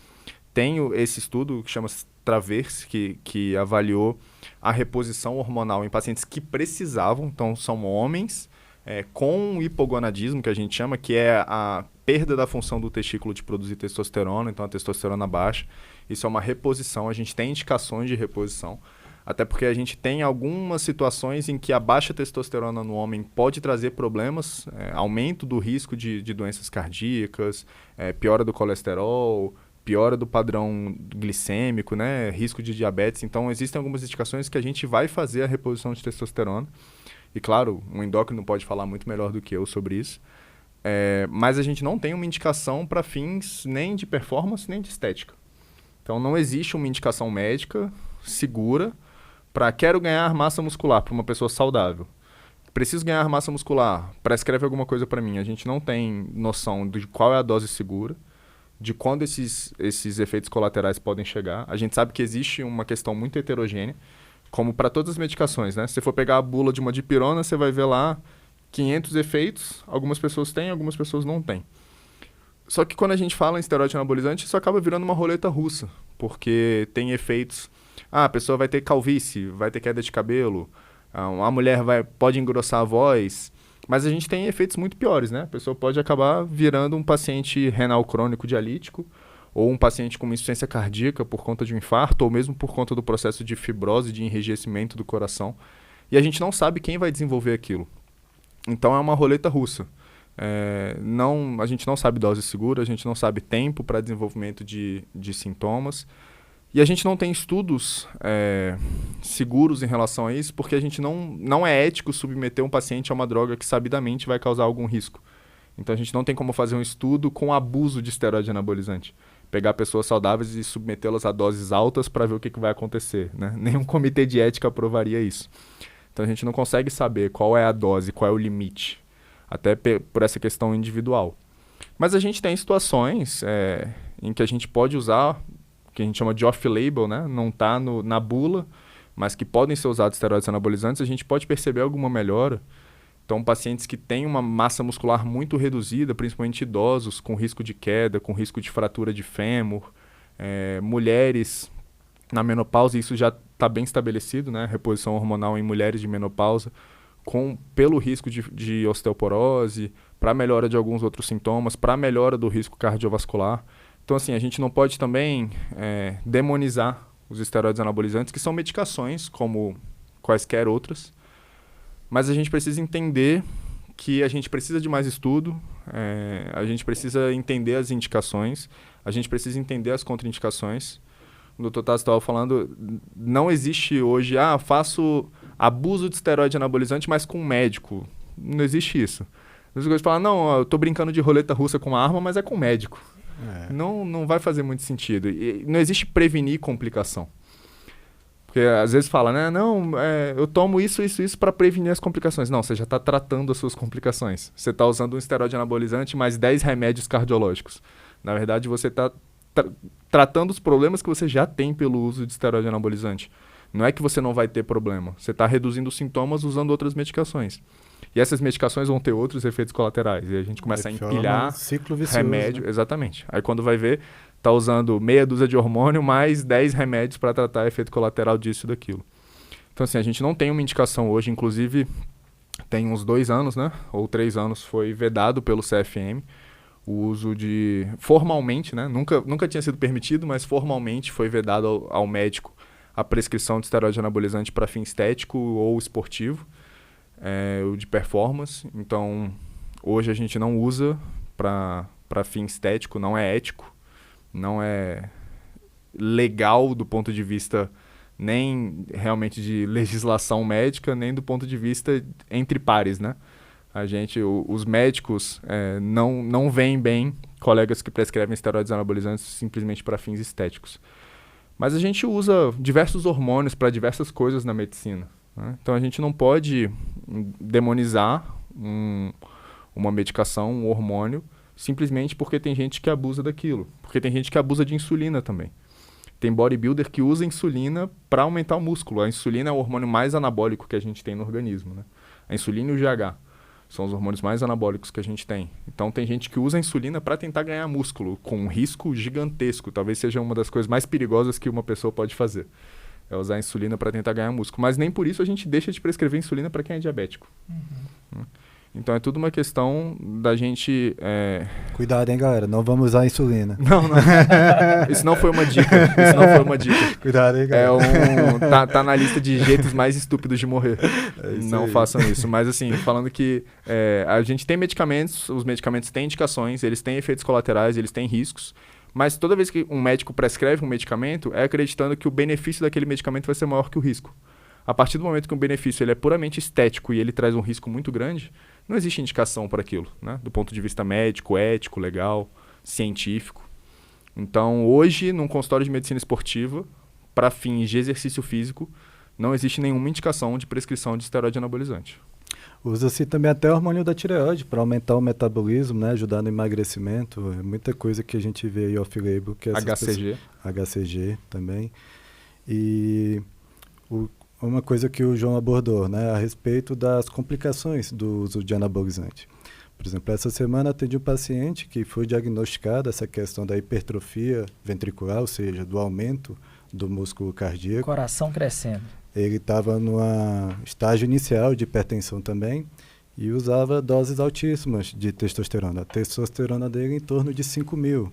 Tem esse estudo que chama Travers, que avaliou a reposição hormonal em pacientes que precisavam, então são homens com hipogonadismo, que a gente chama, que é a perda da função do testículo de produzir testosterona, então a testosterona baixa. Isso é uma reposição, a gente tem indicações de reposição, até porque a gente tem algumas situações em que a baixa testosterona no homem pode trazer problemas, aumento do risco de doenças cardíacas, piora do colesterol, piora do padrão glicêmico, né? Risco de diabetes. Então, existem algumas indicações que a gente vai fazer a reposição de testosterona. E, claro, um endócrino pode falar muito melhor do que eu sobre isso. Mas a gente não tem uma indicação para fins nem de performance, nem de estética. Então, não existe uma indicação médica segura para quero ganhar massa muscular para uma pessoa saudável. Preciso ganhar massa muscular, prescreve alguma coisa para mim. A gente não tem noção de qual é a dose segura, de quando esses efeitos colaterais podem chegar. A gente sabe que existe uma questão muito heterogênea, como para todas as medicações, né? Se você for pegar a bula de uma dipirona, você vai ver lá 500 efeitos, algumas pessoas têm, algumas pessoas não têm. Só que quando a gente fala em esteroide anabolizante, isso acaba virando uma roleta russa, porque tem efeitos... a pessoa vai ter calvície, vai ter queda de cabelo, a mulher pode engrossar a voz... Mas a gente tem efeitos muito piores, né? A pessoa pode acabar virando um paciente renal crônico dialítico ou um paciente com uma insuficiência cardíaca por conta de um infarto ou mesmo por conta do processo de fibrose, de enrijecimento do coração. E a gente não sabe quem vai desenvolver aquilo. Então é uma roleta russa. A gente não sabe dose segura, a gente não sabe tempo para desenvolvimento de sintomas. E a gente não tem estudos seguros em relação a isso, porque a gente não é ético submeter um paciente a uma droga que sabidamente vai causar algum risco. Então a gente não tem como fazer um estudo com abuso de esteroide anabolizante. Pegar pessoas saudáveis e submetê-las a doses altas para ver o que vai acontecer, né? Nenhum comitê de ética aprovaria isso. Então a gente não consegue saber qual é a dose, qual é o limite, até por essa questão individual. Mas a gente tem situações em que a gente pode usar... que a gente chama de off-label, né? Não está na bula, mas que podem ser usados esteroides anabolizantes, a gente pode perceber alguma melhora. Então, pacientes que têm uma massa muscular muito reduzida, principalmente idosos, com risco de queda, com risco de fratura de fêmur, mulheres na menopausa, isso já está bem estabelecido, né? Reposição hormonal em mulheres de menopausa, pelo risco de osteoporose, para melhora de alguns outros sintomas, para melhora do risco cardiovascular. Então, assim, a gente não pode também demonizar os esteroides anabolizantes, que são medicações, como quaisquer outras, mas a gente precisa entender que a gente precisa de mais estudo, a gente precisa entender as indicações, a gente precisa entender as contraindicações. O Dr. Tassi estava falando, não existe hoje, faço abuso de esteroide anabolizante, mas com um médico. Não existe isso. As pessoas falam, não, eu estou brincando de roleta russa com uma arma, mas é com um médico. Não vai fazer muito sentido. E não existe prevenir complicação. Porque às vezes fala, né? Não, eu tomo isso para prevenir as complicações. Não, você já está tratando as suas complicações. Você está usando um esteroide anabolizante mais 10 remédios cardiológicos. Na verdade, você está tratando os problemas que você já tem pelo uso de esteroide anabolizante. Não é que você não vai ter problema. Você está reduzindo os sintomas usando outras medicações. E essas medicações vão ter outros efeitos colaterais. E a gente começa a empilhar remédio. Né? Exatamente. Aí quando vai ver, está usando meia dúzia de hormônio mais 10 remédios para tratar efeito colateral disso e daquilo. Então, assim, a gente não tem uma indicação hoje. Inclusive, tem uns 2 anos, né? Ou 3 anos, foi vedado pelo CFM o uso de... Formalmente, né? Nunca tinha sido permitido, mas formalmente foi vedado ao médico a prescrição de esteroide anabolizante para fim estético ou esportivo. O de performance. Então, hoje a gente não usa para fim estético, não é ético, não é legal do ponto de vista nem realmente de legislação médica, nem do ponto de vista entre pares, né? Os médicos não veem bem colegas que prescrevem esteroides anabolizantes simplesmente para fins estéticos. Mas a gente usa diversos hormônios para diversas coisas na medicina. Então a gente não pode demonizar uma medicação, um hormônio, simplesmente porque tem gente que abusa daquilo. Porque tem gente que abusa de insulina também. Tem bodybuilder que usa insulina para aumentar o músculo. A insulina é o hormônio mais anabólico que a gente tem no organismo, né? A insulina e o GH são os hormônios mais anabólicos que a gente tem. Então tem gente que usa a insulina para tentar ganhar músculo, com um risco gigantesco. Talvez seja uma das coisas mais perigosas que uma pessoa pode fazer. É usar a insulina para tentar ganhar músculo. Mas nem por isso a gente deixa de prescrever insulina para quem é diabético. Então é tudo uma questão da gente... Cuidado, hein, galera? Não vamos usar insulina. Não. Isso não foi uma dica. Cuidado, hein, galera? Tá na lista de jeitos mais estúpidos de morrer. Não aí. Façam isso. Mas assim, falando que a gente tem medicamentos, os medicamentos têm indicações, eles têm efeitos colaterais, eles têm riscos. Mas toda vez que um médico prescreve um medicamento, é acreditando que o benefício daquele medicamento vai ser maior que o risco. A partir do momento que um benefício ele é puramente estético e ele traz um risco muito grande, não existe indicação para aquilo, né? Do ponto de vista médico, ético, legal, científico. Então, hoje, num consultório de medicina esportiva, para fins de exercício físico, não existe nenhuma indicação de prescrição de esteroide anabolizante. Usa-se também até o hormônio da tireoide para aumentar o metabolismo, né? Ajudar no emagrecimento. É muita coisa que a gente vê aí off-label. HCG. HCG também. E uma coisa que o João abordou, né, a respeito das complicações do uso de anabolizante. Por exemplo, essa semana atendi um paciente que foi diagnosticada essa questão da hipertrofia ventricular, ou seja, do aumento do músculo cardíaco. Coração crescendo. Ele estava no estágio inicial de hipertensão também e usava doses altíssimas de testosterona. A testosterona dele em torno de 5.000.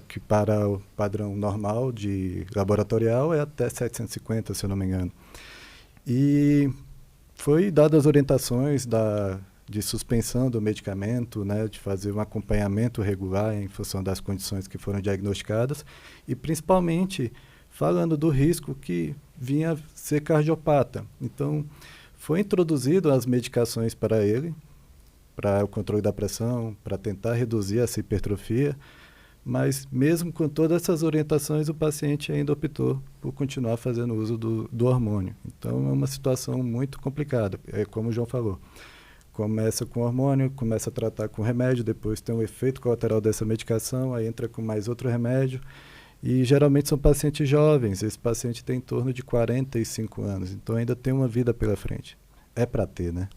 Que para o padrão normal de laboratorial é até 750, se eu não me engano. E foi dadas as orientações de suspensão do medicamento, né, de fazer um acompanhamento regular em função das condições que foram diagnosticadas e principalmente falando do risco que vinha a ser cardiopata. Então, foi introduzido as medicações para ele, para o controle da pressão, para tentar reduzir essa hipertrofia. Mas mesmo com todas essas orientações, o paciente ainda optou por continuar fazendo uso do hormônio. Então é uma situação muito complicada, é como o João falou. Começa com hormônio, começa a tratar com remédio, depois tem um efeito colateral dessa medicação, aí entra com mais outro remédio. E geralmente são pacientes jovens, esse paciente tem em torno de 45 anos, então ainda tem uma vida pela frente. É para ter, né?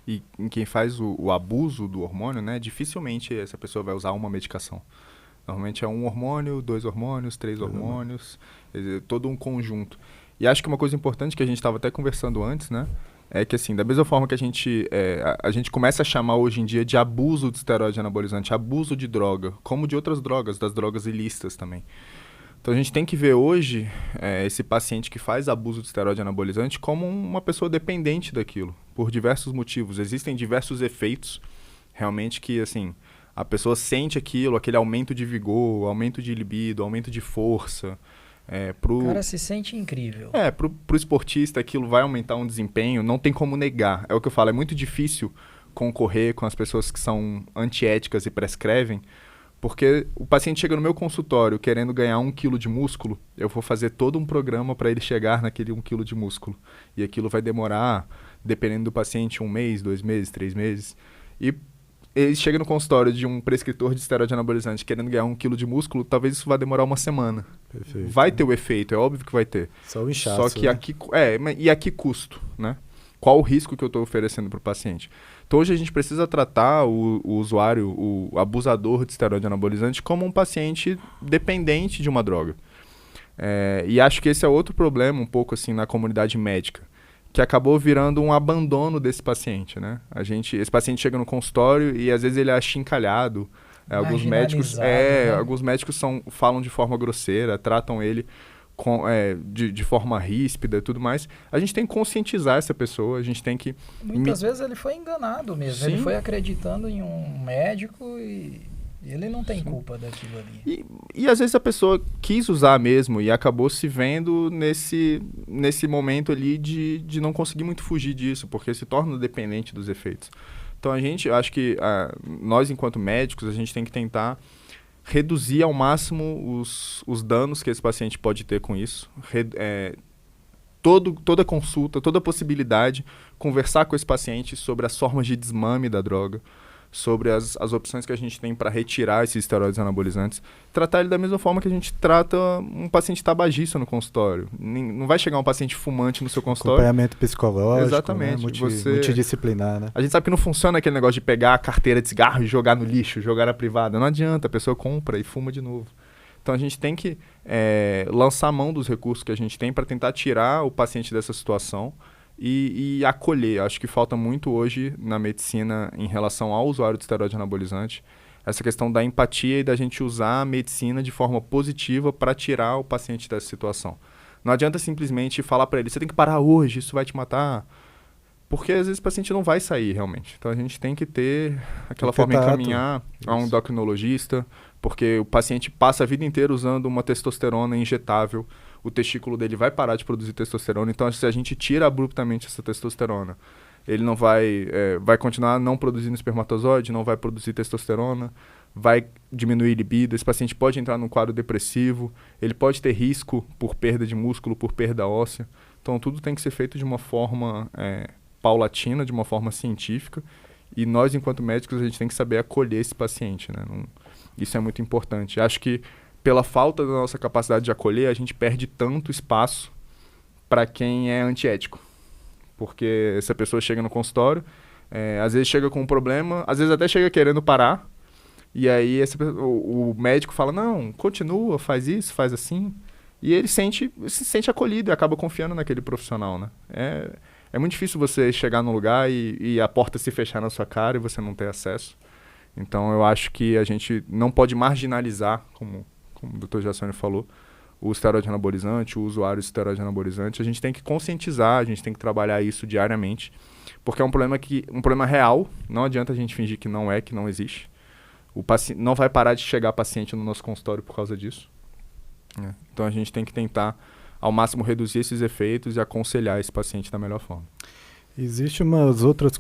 E em quem faz o abuso do hormônio, né, dificilmente essa pessoa vai usar uma medicação. Normalmente é 1 hormônio, 2 hormônios, 3 hormônios, todo um conjunto. E acho que uma coisa importante que a gente estava até conversando antes, né, é que assim, da mesma forma que a gente começa a chamar hoje em dia de abuso de esteroide anabolizante, abuso de droga, como de outras drogas, das drogas ilícitas também. Então a gente tem que ver hoje esse paciente que faz abuso de esteroide anabolizante como uma pessoa dependente daquilo, por diversos motivos. Existem diversos efeitos, realmente, que assim... A pessoa sente aquilo, aquele aumento de vigor, aumento de libido, aumento de força. O cara se sente incrível. Pro esportista aquilo vai aumentar um desempenho, não tem como negar. É o que eu falo, é muito difícil concorrer com as pessoas que são antiéticas e prescrevem, porque o paciente chega no meu consultório querendo ganhar 1 quilo de músculo, eu vou fazer todo um programa para ele chegar naquele 1 quilo de músculo. E aquilo vai demorar, dependendo do paciente, 1 mês, 2 meses, 3 meses. E ele chega no consultório de um prescritor de esteroide anabolizante querendo ganhar 1 quilo de músculo, talvez isso vá demorar 1 semana. Perfeito. Vai ter o efeito, é óbvio que vai ter. Só o inchaço, Só que né? e a que custo, né? Qual o risco que eu estou oferecendo para o paciente? Então hoje a gente precisa tratar o usuário, o abusador de esteroide anabolizante como um paciente dependente de uma droga. E acho que esse é outro problema um pouco assim na comunidade médica, que acabou virando um abandono desse paciente, né? Esse paciente chega no consultório e às vezes ele é achincalhado. Alguns médicos, né? alguns médicos falam de forma grosseira, tratam ele de forma ríspida e tudo mais. A gente tem que conscientizar essa pessoa, a gente tem que... Muitas vezes ele foi enganado mesmo, Sim. ele foi acreditando em um médico e ele não tem culpa daquilo ali. E às vezes a pessoa quis usar mesmo e acabou se vendo nesse momento ali de não conseguir muito fugir disso, porque se torna dependente dos efeitos. Então eu acho que nós enquanto médicos, a gente tem que tentar reduzir ao máximo os danos que esse paciente pode ter com isso. Toda consulta, toda possibilidade, conversar com esse paciente sobre as formas de desmame da droga, sobre as opções que a gente tem para retirar esses esteroides anabolizantes. Tratar ele da mesma forma que a gente trata um paciente tabagista no consultório. Não vai chegar um paciente fumante no seu consultório. Acompanhamento psicológico, exatamente, né? Multidisciplinar, né? A gente sabe que não funciona aquele negócio de pegar a carteira de cigarro e jogar no lixo, jogar na privada. Não adianta, a pessoa compra e fuma de novo. Então a gente tem que lançar mão dos recursos que a gente tem para tentar tirar o paciente dessa situação e acolher. Acho que falta muito hoje na medicina em relação ao usuário de esteroide anabolizante, essa questão da empatia e da gente usar a medicina de forma positiva para tirar o paciente dessa situação. Não adianta simplesmente falar para ele, você tem que parar hoje, isso vai te matar, porque às vezes o paciente não vai sair realmente. Então a gente tem que ter aquela forma de encaminhar a um endocrinologista, porque o paciente passa a vida inteira usando uma testosterona injetável, o testículo dele vai parar de produzir testosterona, então se a gente tira abruptamente essa testosterona, ele não vai continuar não produzindo espermatozoide, não vai produzir testosterona, vai diminuir libido, esse paciente pode entrar num quadro depressivo, ele pode ter risco por perda de músculo, por perda óssea, então tudo tem que ser feito de uma forma paulatina, de uma forma científica, e nós, enquanto médicos, a gente tem que saber acolher esse paciente, né? Isso é muito importante. Acho que pela falta da nossa capacidade de acolher, a gente perde tanto espaço para quem é antiético. Porque essa pessoa chega no consultório, às vezes chega com um problema, às vezes até chega querendo parar, e aí o médico fala, não, continua, faz isso, faz assim, e ele se sente acolhido e acaba confiando naquele profissional, né? É muito difícil você chegar num lugar e a porta se fechar na sua cara e você não ter acesso. Então eu acho que a gente não pode marginalizar, como o Dr. Jassone falou, o esteroide anabolizante, o usuário de esteroide anabolizante. A gente tem que conscientizar, a gente tem que trabalhar isso diariamente, porque é um problema real, não adianta a gente fingir que não existe. O paciente não vai parar de chegar paciente no nosso consultório por causa disso. Então a gente tem que tentar ao máximo reduzir esses efeitos e aconselhar esse paciente da melhor forma. Existe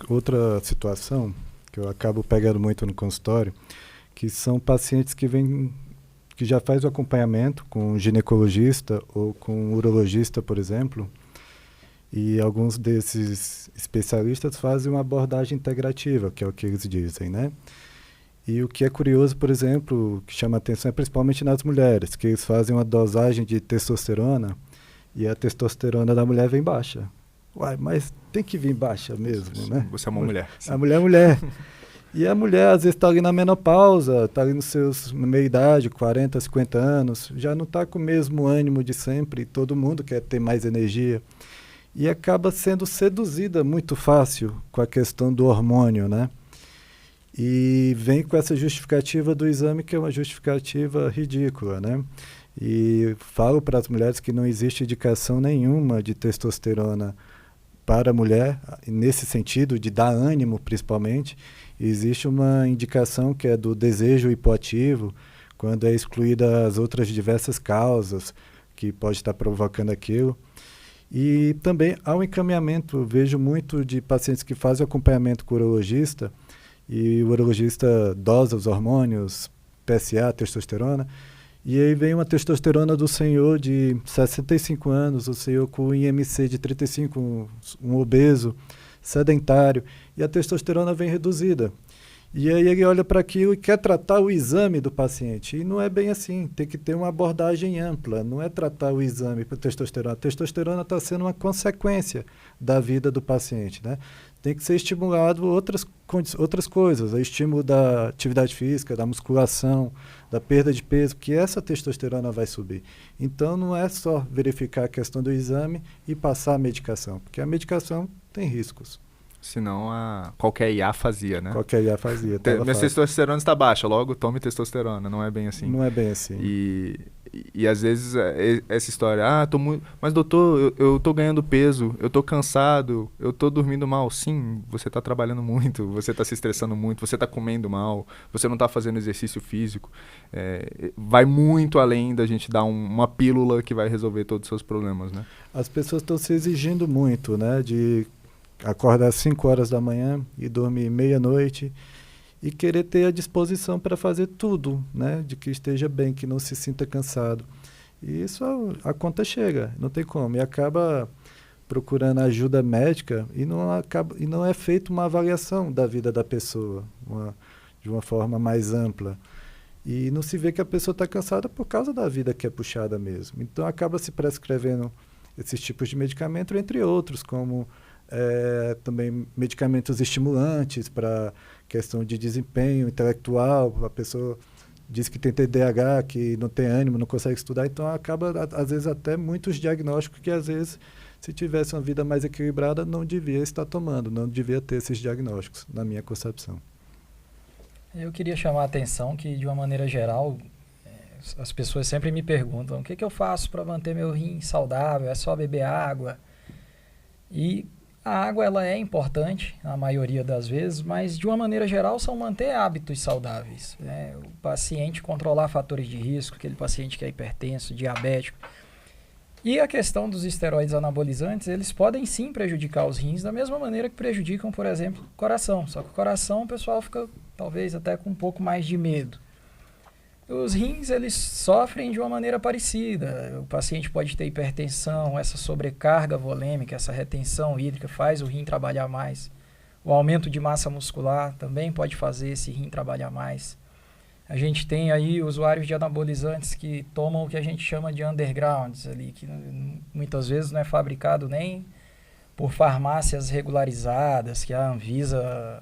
outra situação que eu acabo pegando muito no consultório, que são pacientes que já faz o acompanhamento com um ginecologista ou com um urologista, por exemplo, e alguns desses especialistas fazem uma abordagem integrativa, que é o que eles dizem, né? E o que é curioso, por exemplo, que chama atenção é principalmente nas mulheres, que eles fazem uma dosagem de testosterona e a testosterona da mulher vem baixa. Uai, mas tem que vir baixa mesmo, né? Você é uma mulher. A mulher é mulher. E a mulher, às vezes, está ali na menopausa, está ali na meia-idade, 40, 50 anos, já não está com o mesmo ânimo de sempre, todo mundo quer ter mais energia. E acaba sendo seduzida muito fácil com a questão do hormônio, né? E vem com essa justificativa do exame, que é uma justificativa ridícula, né? E falo para as mulheres que não existe indicação nenhuma de testosterona para a mulher, nesse sentido, de dar ânimo, principalmente. Existe uma indicação que é do desejo hipoativo, quando é excluída as outras diversas causas que pode estar provocando aquilo. E também há um encaminhamento, vejo muito de pacientes que fazem acompanhamento com o urologista, e o urologista dosa os hormônios, PSA, testosterona, e aí vem uma testosterona do senhor de 65 anos, o senhor com IMC de 35, um obeso, sedentário, e a testosterona vem reduzida. E aí ele olha para aquilo e quer tratar o exame do paciente. E não é bem assim, tem que ter uma abordagem ampla, não é tratar o exame para testosterona. A testosterona está sendo uma consequência da vida do paciente, né? Tem que ser estimulado outras coisas, o estímulo da atividade física, da musculação, da perda de peso, que essa testosterona vai subir. Então não é só verificar a questão do exame e passar a medicação, porque a medicação tem riscos. Senão qualquer IA fazia, né? Qualquer IA fazia. Minha testosterona está baixa, logo tome testosterona. Não é bem assim. Não é bem assim. E às vezes essa história, mas doutor, eu tô ganhando peso, eu tô cansado, eu tô dormindo mal. Sim, você tá trabalhando muito, você tá se estressando muito, você tá comendo mal, você não tá fazendo exercício físico. Vai muito além da gente dar uma pílula que vai resolver todos os seus problemas, né? As pessoas estão se exigindo muito, né? De acordar às 5 horas da manhã e dormir meia-noite e querer ter a disposição para fazer tudo, né? De que esteja bem, que não se sinta cansado. E isso a conta chega, não tem como. E acaba procurando ajuda médica e não é feita uma avaliação da vida da pessoa. de uma forma mais ampla. E não se vê que a pessoa está cansada por causa da vida que é puxada mesmo. Então, acaba se prescrevendo esses tipos de medicamento, entre outros, como também medicamentos estimulantes para questão de desempenho intelectual. A pessoa diz que tem TDAH, que não tem ânimo, não consegue estudar, então acaba, às vezes, até muitos diagnósticos que, às vezes, se tivesse uma vida mais equilibrada, não devia estar tomando, não devia ter esses diagnósticos, na minha concepção. Eu queria chamar a atenção que, de uma maneira geral, as pessoas sempre me perguntam o que eu faço para manter meu rim saudável, é só beber água? E a água ela é importante, na maioria das vezes, mas, de uma maneira geral, são manter hábitos saudáveis. Né? O paciente controlar fatores de risco, aquele paciente que é hipertenso, diabético. E a questão dos esteroides anabolizantes, eles podem sim prejudicar os rins da mesma maneira que prejudicam, por exemplo, o coração. Só que o coração o pessoal fica talvez até com um pouco mais de medo. Os rins, eles sofrem de uma maneira parecida. O paciente pode ter hipertensão, essa sobrecarga volêmica, essa retenção hídrica faz o rim trabalhar mais. O aumento de massa muscular também pode fazer esse rim trabalhar mais. A gente tem aí usuários de anabolizantes que tomam o que a gente chama de undergrounds, ali, que muitas vezes não é fabricado nem por farmácias regularizadas, que a Anvisa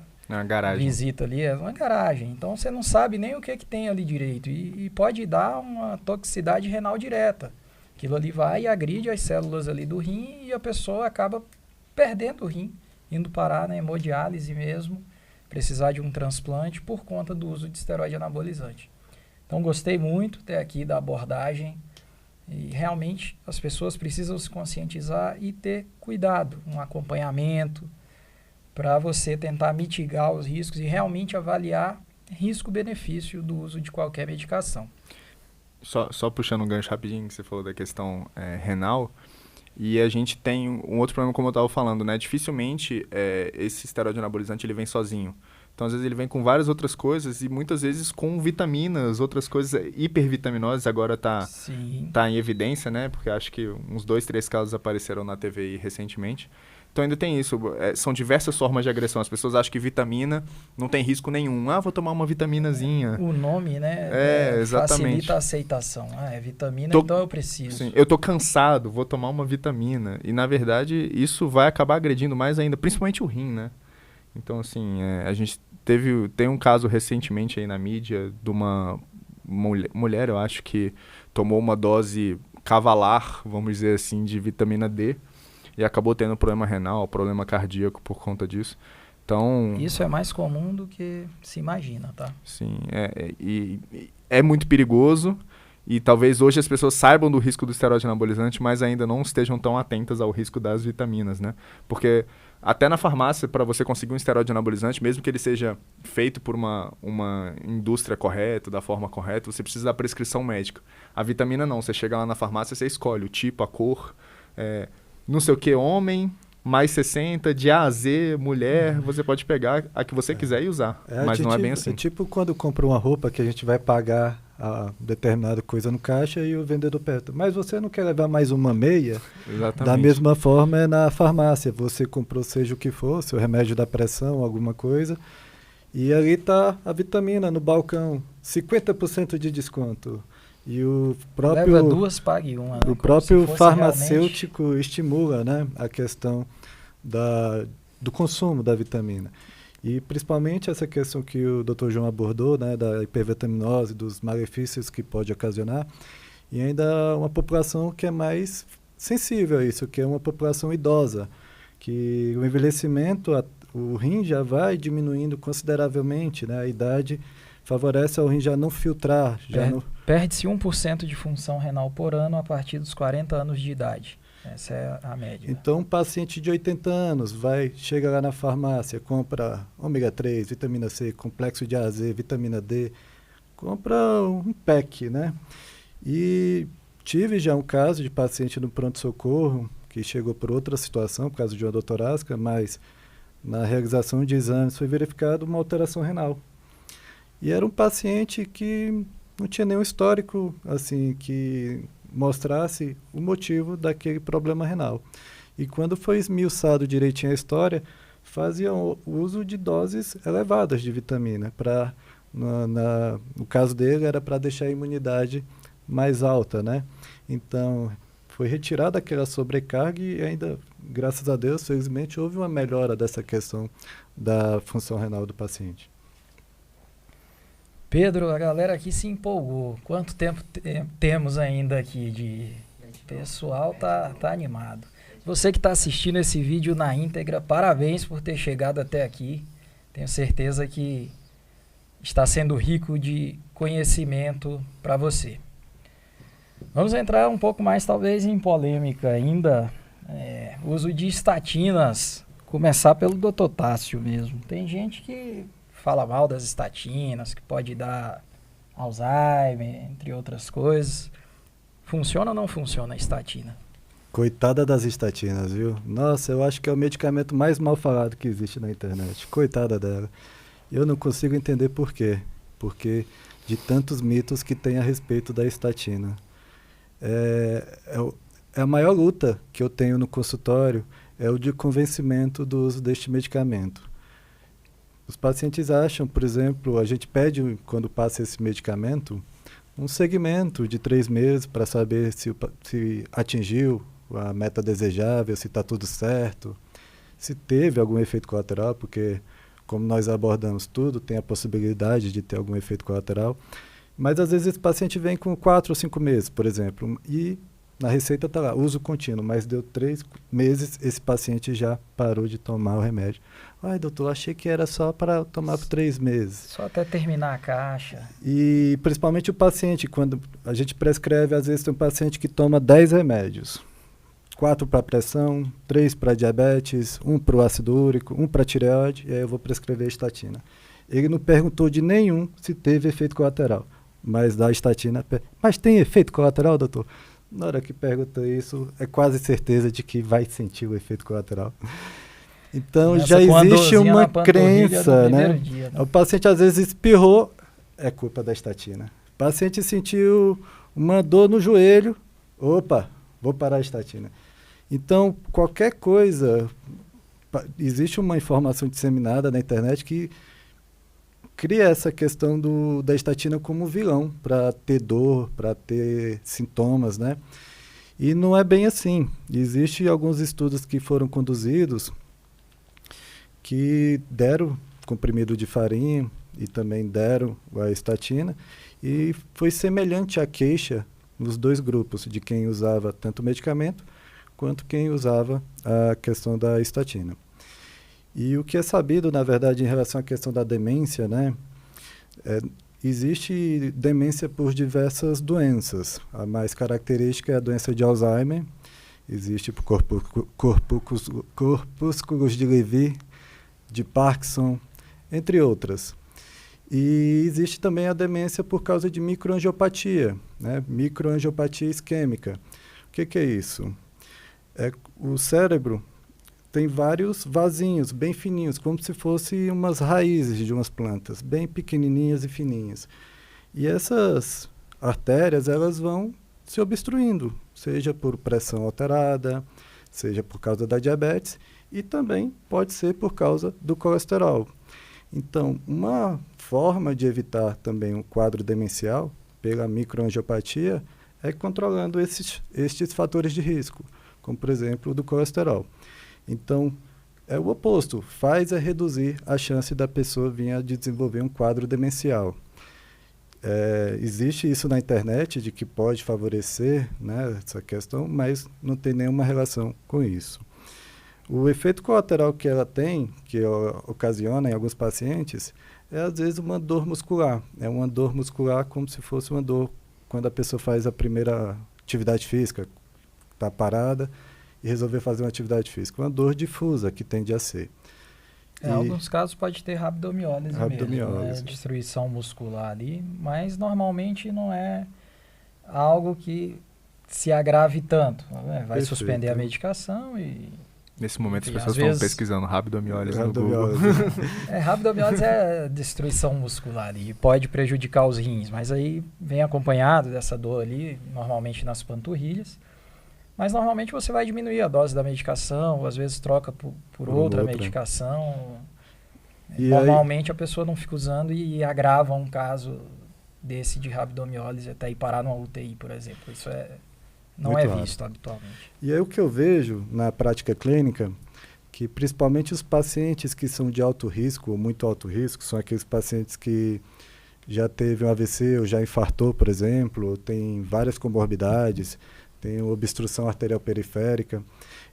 visita ali, é uma garagem. Então você não sabe nem o que tem ali direito e pode dar uma toxicidade renal direta. Aquilo ali vai e agride as células ali do rim e a pessoa acaba perdendo o rim, indo parar na hemodiálise mesmo, precisar de um transplante por conta do uso de esteroide anabolizante. Então gostei muito até aqui da abordagem e realmente as pessoas precisam se conscientizar e ter cuidado, um acompanhamento para você tentar mitigar os riscos e realmente avaliar risco-benefício do uso de qualquer medicação. Só puxando um gancho rapidinho que você falou da questão renal, e a gente tem um outro problema, como eu estava falando, né? Dificilmente esse esteroide anabolizante ele vem sozinho. Então, às vezes, ele vem com várias outras coisas e muitas vezes com vitaminas, outras coisas hipervitaminosas, agora tá em evidência, né? Porque acho que uns 2, 3 casos apareceram na TV recentemente. Então, ainda tem isso. São diversas formas de agressão. As pessoas acham que vitamina não tem risco nenhum. Ah, vou tomar uma vitaminazinha. O nome, né? Exatamente. Facilita a aceitação. Ah, é vitamina, então eu preciso. Sim, eu tô cansado, vou tomar uma vitamina. E, na verdade, isso vai acabar agredindo mais ainda, principalmente o rim, né? Então, assim, a gente tem um caso recentemente aí na mídia de uma mulher, eu acho, que tomou uma dose cavalar, vamos dizer assim, de vitamina D e acabou tendo problema renal, problema cardíaco por conta disso. Então, isso é mais comum do que se imagina, tá? Sim, é muito perigoso e talvez hoje as pessoas saibam do risco do esteroide anabolizante, mas ainda não estejam tão atentas ao risco das vitaminas, né? Porque até na farmácia, para você conseguir um esteroide anabolizante, mesmo que ele seja feito por uma indústria correta, da forma correta, você precisa da prescrição médica. A vitamina não, você chega lá na farmácia, você escolhe o tipo, a cor, não sei o que, homem, mais 60, de A a Z, mulher, você pode pegar a que você quiser e usar, mas não é bem assim. É tipo quando compra uma roupa que a gente vai pagar a determinada coisa no caixa e o vendedor perto. Mas você não quer levar mais uma meia? Exatamente. Da mesma forma é na farmácia. Você comprou seja o que for, seu remédio da pressão, alguma coisa, e ali está a vitamina no balcão, 50% de desconto. E o próprio, leva duas, pague uma. Né? O próprio farmacêutico realmente estimula, né, a questão do consumo da vitamina. E principalmente essa questão que o Dr. João abordou, né, da hipervitaminose, dos malefícios que pode ocasionar, e ainda uma população que é mais sensível a isso, que é uma população idosa, que o envelhecimento, o rim já vai diminuindo consideravelmente, né, a idade favorece ao rim já não filtrar. Perde-se 1% de função renal por ano a partir dos 40 anos de idade. Essa é a média. Então, um paciente de 80 anos chega lá na farmácia, compra ômega 3, vitamina C, complexo de A a Z, vitamina D, compra um pack, né? E tive já um caso de paciente no pronto-socorro que chegou por outra situação, por causa de uma dor torácica, mas na realização de exames foi verificado uma alteração renal. E era um paciente que não tinha nenhum histórico, assim, que mostrasse o motivo daquele problema renal. E quando foi esmiuçado direitinho a história, faziam o uso de doses elevadas de vitamina. No caso dele, era para deixar a imunidade mais alta, né? Então, foi retirada aquela sobrecarga e ainda, graças a Deus, felizmente, houve uma melhora dessa questão da função renal do paciente. Pedro, a galera aqui se empolgou. Quanto tempo temos ainda aqui de... Pessoal tá animado. Você que está assistindo esse vídeo na íntegra, parabéns por ter chegado até aqui. Tenho certeza que está sendo rico de conhecimento para você. Vamos entrar um pouco mais, talvez, em polêmica ainda. Uso de estatinas. Começar pelo Dr. Tássio mesmo. Tem gente que fala mal das estatinas, que pode dar Alzheimer, entre outras coisas. Funciona ou não funciona a estatina? Coitada das estatinas, viu? Nossa, eu acho que é o medicamento mais mal falado que existe na internet. Coitada dela. Eu não consigo entender por quê. Porque de tantos mitos que tem a respeito da estatina. É a maior luta que eu tenho no consultório é o de convencimento do uso deste medicamento. Os pacientes acham, por exemplo, a gente pede, quando passa esse medicamento, um segmento de 3 meses para saber se atingiu a meta desejável, se está tudo certo, se teve algum efeito colateral, porque como nós abordamos tudo, tem a possibilidade de ter algum efeito colateral. Mas às vezes esse paciente vem com 4 ou 5 meses, por exemplo, e na receita está lá, uso contínuo, mas deu 3 meses, esse paciente já parou de tomar o remédio. Ai, doutor, achei que era só para tomar por 3 meses. Só até terminar a caixa. E principalmente o paciente, quando a gente prescreve, às vezes tem um paciente que toma 10 remédios. 4 para pressão, 3 para diabetes, 1 para o ácido úrico, 1 para tireoide, e aí eu vou prescrever a estatina. Ele não perguntou de nenhum se teve efeito colateral, mas da estatina... Mas tem efeito colateral, doutor? Na hora que pergunta isso, é quase certeza de que vai sentir o efeito colateral. Então, já existe uma crença, né? Dia, né? O paciente às vezes espirrou, é culpa da estatina. O paciente sentiu uma dor no joelho, opa, vou parar a estatina. Então, qualquer coisa, existe uma informação disseminada na internet que cria essa questão da estatina como vilão, para ter dor, para ter sintomas, né? E não é bem assim. Existem alguns estudos que foram conduzidos que deram comprimido de farinha e também deram a estatina, e foi semelhante à queixa nos 2 grupos, de quem usava tanto o medicamento quanto quem usava a questão da estatina. E o que é sabido, na verdade, em relação à questão da demência, né? Existe demência por diversas doenças. A mais característica é a doença de Alzheimer. Existe por corpúsculos de Levy, de Parkinson, entre outras. E existe também a demência por causa de microangiopatia, né? Microangiopatia isquêmica. O que é isso? O cérebro tem vários vasinhos bem fininhos, como se fossem umas raízes de umas plantas, bem pequenininhas e fininhas. E essas artérias, elas vão se obstruindo, seja por pressão alterada, seja por causa da diabetes, e também pode ser por causa do colesterol. Então, uma forma de evitar também um quadro demencial pela microangiopatia é controlando estes fatores de risco, como, por exemplo, o do colesterol. Então, é o oposto, faz reduzir a chance da pessoa vir a desenvolver um quadro demencial. Existe isso na internet, de que pode favorecer, né, essa questão, mas não tem nenhuma relação com isso. O efeito colateral que ela tem, que ocasiona em alguns pacientes, é às vezes uma dor muscular. É uma dor muscular como se fosse uma dor quando a pessoa faz a primeira atividade física, está parada e resolver fazer uma atividade física. Uma dor difusa que tende a ser. Em alguns casos pode ter rabdomiólise mesmo, né? Destruição muscular ali, mas normalmente não é algo que se agrave tanto. Né? Vai suspender a medicação e... Nesse momento as pessoas estão pesquisando rabdomiólise no Google. Rabdomiólise é destruição muscular e pode prejudicar os rins, mas aí vem acompanhado dessa dor ali, normalmente nas panturrilhas. Mas normalmente você vai diminuir a dose da medicação, ou às vezes troca por outra medicação. E Normalmente a pessoa não fica usando e agrava um caso desse de rabdomiólise até ir parar numa UTI, por exemplo. Isso não é visto habitualmente. E aí o que eu vejo na prática clínica, que principalmente os pacientes que são de alto risco ou muito alto risco, são aqueles pacientes que já teve um AVC ou já infartou, por exemplo, ou tem várias comorbidades, tem obstrução arterial periférica.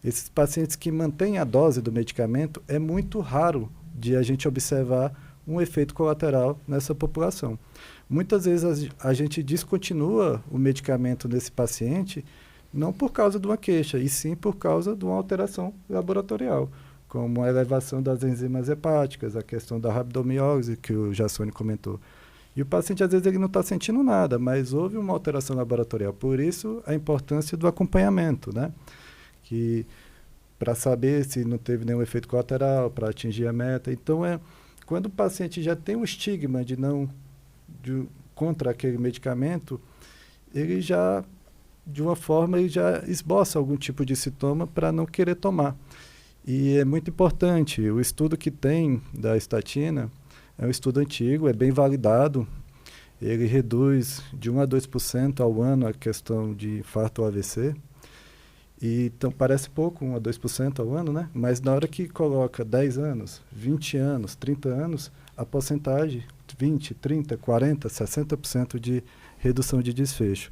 Esses pacientes que mantêm a dose do medicamento, é muito raro de a gente observar um efeito colateral nessa população. Muitas vezes a gente descontinua o medicamento nesse paciente não por causa de uma queixa, e sim por causa de uma alteração laboratorial, como a elevação das enzimas hepáticas, a questão da rabdomiólise, que o Jassone comentou. E o paciente, às vezes, ele não está sentindo nada, mas houve uma alteração laboratorial. Por isso, a importância do acompanhamento, né? Que para saber se não teve nenhum efeito colateral, para atingir a meta. Então, quando o paciente já tem um estigma contra aquele medicamento, ele já, de uma forma, ele já esboça algum tipo de sintoma para não querer tomar. E é muito importante, o estudo que tem da estatina é um estudo antigo, é bem validado, ele reduz de 1 a 2% ao ano a questão de infarto ou AVC. E, então parece pouco, 1 a 2% ao ano, né? Mas na hora que coloca 10 anos, 20 anos, 30 anos, a porcentagem 20, 30, 40, 60% de redução de desfecho.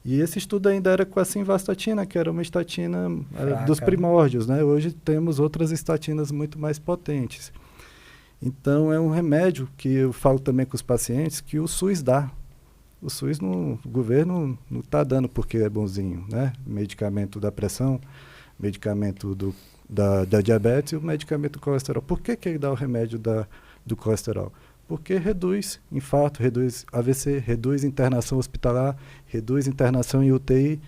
E esse estudo ainda era com a simvastatina, que era uma estatina dos primórdios, né? Hoje temos outras estatinas muito mais potentes. Então é um remédio que eu falo também com os pacientes que o SUS dá. O SUS, o governo não está dando porque é bonzinho, né? Medicamento da pressão, medicamento da diabetes e o medicamento do colesterol. Por que ele dá o remédio do colesterol? Porque reduz infarto, reduz AVC, reduz internação hospitalar, reduz internação em UTI,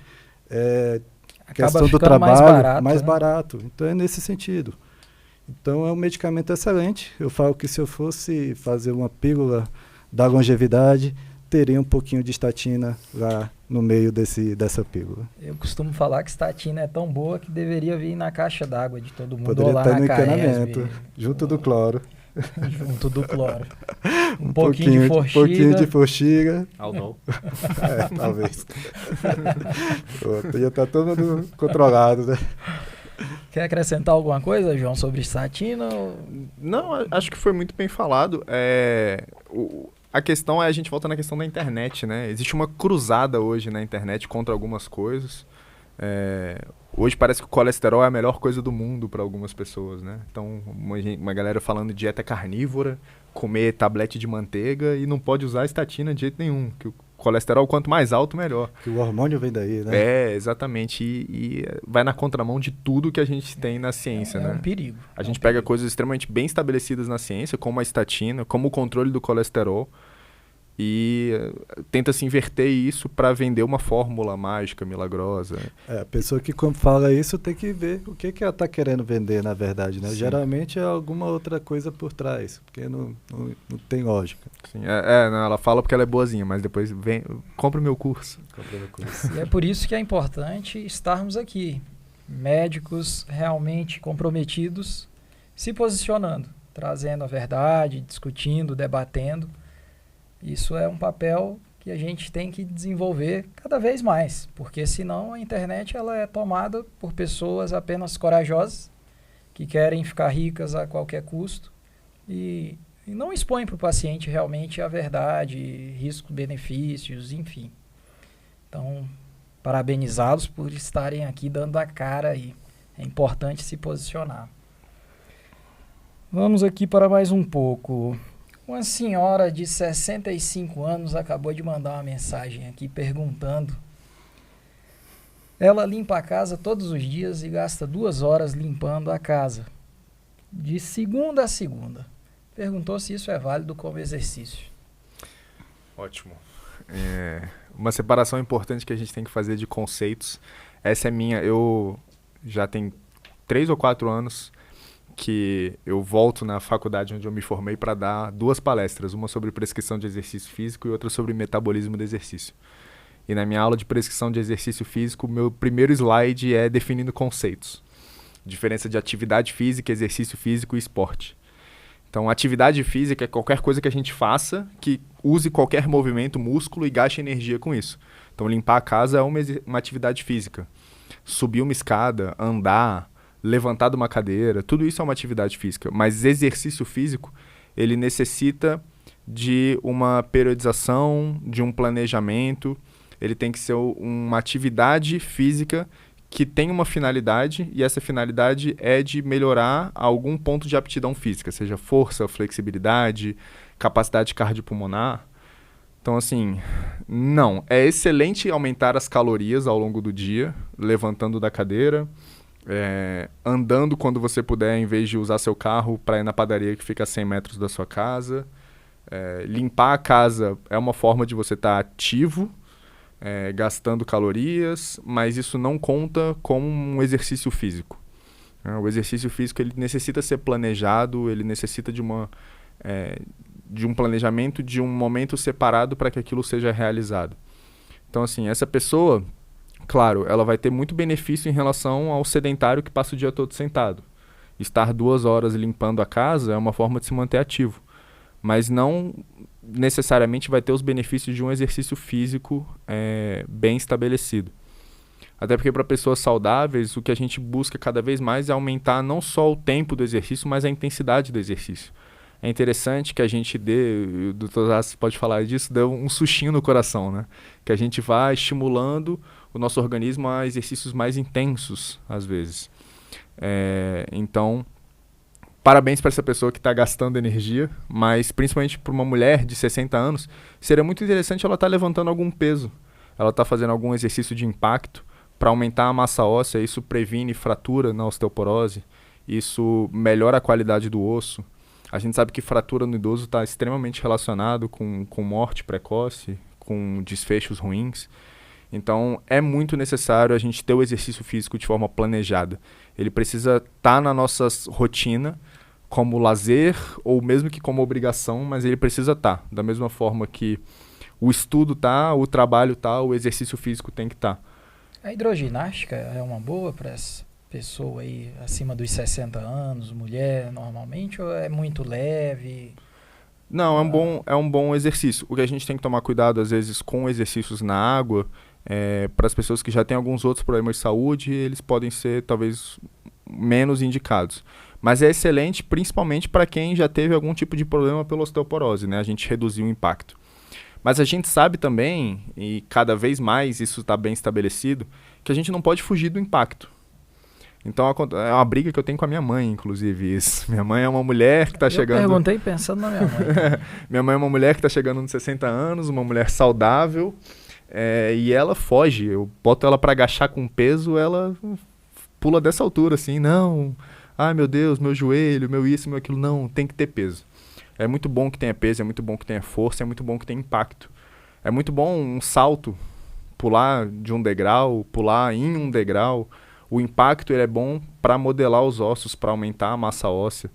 questão do trabalho, mais barato. Então é nesse sentido. Então é um medicamento excelente. Eu falo que se eu fosse fazer uma pílula da longevidade, teria um pouquinho de estatina lá no meio dessa pílula. Eu costumo falar que estatina é tão boa que deveria vir na caixa d'água de todo mundo. Poderia ou lá estar na no Caesb, encanamento, junto do cloro. Junto do cloro. Um pouquinho de forxiga. Um pouquinho de forxiga. Aldol. Talvez. Já está todo mundo controlado, né? Quer acrescentar alguma coisa, João, sobre estatina? Não, acho que foi muito bem falado. A questão a gente volta na questão da internet, né? Existe uma cruzada hoje na internet contra algumas coisas. Hoje parece que o colesterol é a melhor coisa do mundo para algumas pessoas, né? Então, uma galera falando de dieta carnívora, comer tablete de manteiga e não pode usar estatina de jeito nenhum, que o colesterol quanto mais alto, melhor. Que o hormônio vem daí, né? Exatamente. E vai na contramão de tudo que a gente tem na ciência, né? É um perigo. A gente pega coisas extremamente bem estabelecidas na ciência, como a estatina, como o controle do colesterol, e tenta se inverter isso para vender uma fórmula mágica, milagrosa. A pessoa que fala isso tem que ver o que ela está querendo vender, na verdade, né? Geralmente é alguma outra coisa por trás, porque não tem lógica. Sim, não, ela fala porque ela é boazinha, mas depois vem, compra o meu curso. E é por isso que é importante estarmos aqui, médicos realmente comprometidos, se posicionando, trazendo a verdade, discutindo, debatendo. Isso é um papel que a gente tem que desenvolver cada vez mais, porque senão a internet ela é tomada por pessoas apenas corajosas, que querem ficar ricas a qualquer custo e não expõem para o paciente realmente a verdade, riscos, benefícios, enfim. Então, parabenizá-los por estarem aqui dando a cara aí. É importante se posicionar. Vamos aqui para mais um pouco. Uma senhora de 65 anos acabou de mandar uma mensagem aqui perguntando. Ela limpa a casa todos os dias e gasta 2 horas limpando a casa, de segunda a segunda. Perguntou se isso é válido como exercício. Ótimo. Uma separação importante que a gente tem que fazer de conceitos. Essa é minha. Eu já tenho 3 ou 4 anos que eu volto na faculdade onde eu me formei para dar 2 palestras, uma sobre prescrição de exercício físico e outra sobre metabolismo do exercício. E na minha aula de prescrição de exercício físico, meu primeiro slide é definindo conceitos. Diferença de atividade física, exercício físico e esporte. Então, atividade física é qualquer coisa que a gente faça que use qualquer movimento, músculo e gaste energia com isso. Então, limpar a casa é uma atividade física. Subir uma escada, andar, levantar de uma cadeira, tudo isso é uma atividade física. Mas exercício físico, ele necessita de uma periodização, de um planejamento. Ele tem que ser uma atividade física que tem uma finalidade, e essa finalidade é de melhorar algum ponto de aptidão física, seja força, flexibilidade, capacidade cardiopulmonar. Então, assim, não. É excelente aumentar as calorias ao longo do dia, levantando da cadeira, andando quando você puder, em vez de usar seu carro para ir na padaria que fica a 100 metros da sua casa. Limpar a casa é uma forma de você estar ativo, gastando calorias, mas isso não conta como um exercício físico. O exercício físico ele necessita ser planejado, ele necessita de um planejamento, de um momento separado para que aquilo seja realizado. Então, assim, essa pessoa, claro, ela vai ter muito benefício em relação ao sedentário que passa o dia todo sentado. Estar 2 horas limpando a casa é uma forma de se manter ativo, mas não necessariamente vai ter os benefícios de um exercício físico bem estabelecido. Até porque para pessoas saudáveis, o que a gente busca cada vez mais é aumentar não só o tempo do exercício, mas a intensidade do exercício. É interessante que a gente o Dr. Zassi pode falar disso, dê um sustinho no coração, né? Que a gente vai estimulando o nosso organismo a exercícios mais intensos, às vezes. Então, parabéns para essa pessoa que está gastando energia, mas principalmente para uma mulher de 60 anos, seria muito interessante ela estar levantando algum peso, ela está fazendo algum exercício de impacto para aumentar a massa óssea. Isso previne fratura na osteoporose, isso melhora a qualidade do osso. A gente sabe que fratura no idoso está extremamente relacionado com morte precoce, com desfechos ruins. Então, é muito necessário a gente ter o exercício físico de forma planejada. Ele precisa estar na nossa rotina como lazer ou mesmo que como obrigação, mas ele precisa estar. Da mesma forma que o estudo está, o trabalho está, o exercício físico tem que estar. A hidroginástica é uma boa para essa pessoa aí acima dos 60 anos, mulher normalmente, ou é muito leve? Não, é um bom exercício. O que a gente tem que tomar cuidado, às vezes, com exercícios na água, para as pessoas que já têm alguns outros problemas de saúde, eles podem ser, talvez, menos indicados. Mas é excelente, principalmente para quem já teve algum tipo de problema pela osteoporose, né? A gente reduzir o impacto. Mas a gente sabe também, e cada vez mais isso está bem estabelecido, que a gente não pode fugir do impacto. Então é uma briga que eu tenho com a minha mãe, inclusive, isso. Minha mãe é uma mulher que está chegando... Eu perguntei pensando na minha mãe. Minha mãe é uma mulher que está chegando nos 60 anos, uma mulher saudável, e ela foge. Eu boto ela para agachar com peso, ela pula dessa altura, assim, não... Ai, meu Deus, meu joelho, meu isso, meu aquilo. Não, tem que ter peso. É muito bom que tenha peso, é muito bom que tenha força, é muito bom que tenha impacto. É muito bom um salto, pular de um degrau, pular em um degrau. O impacto ele é bom para modelar os ossos, para aumentar a massa óssea.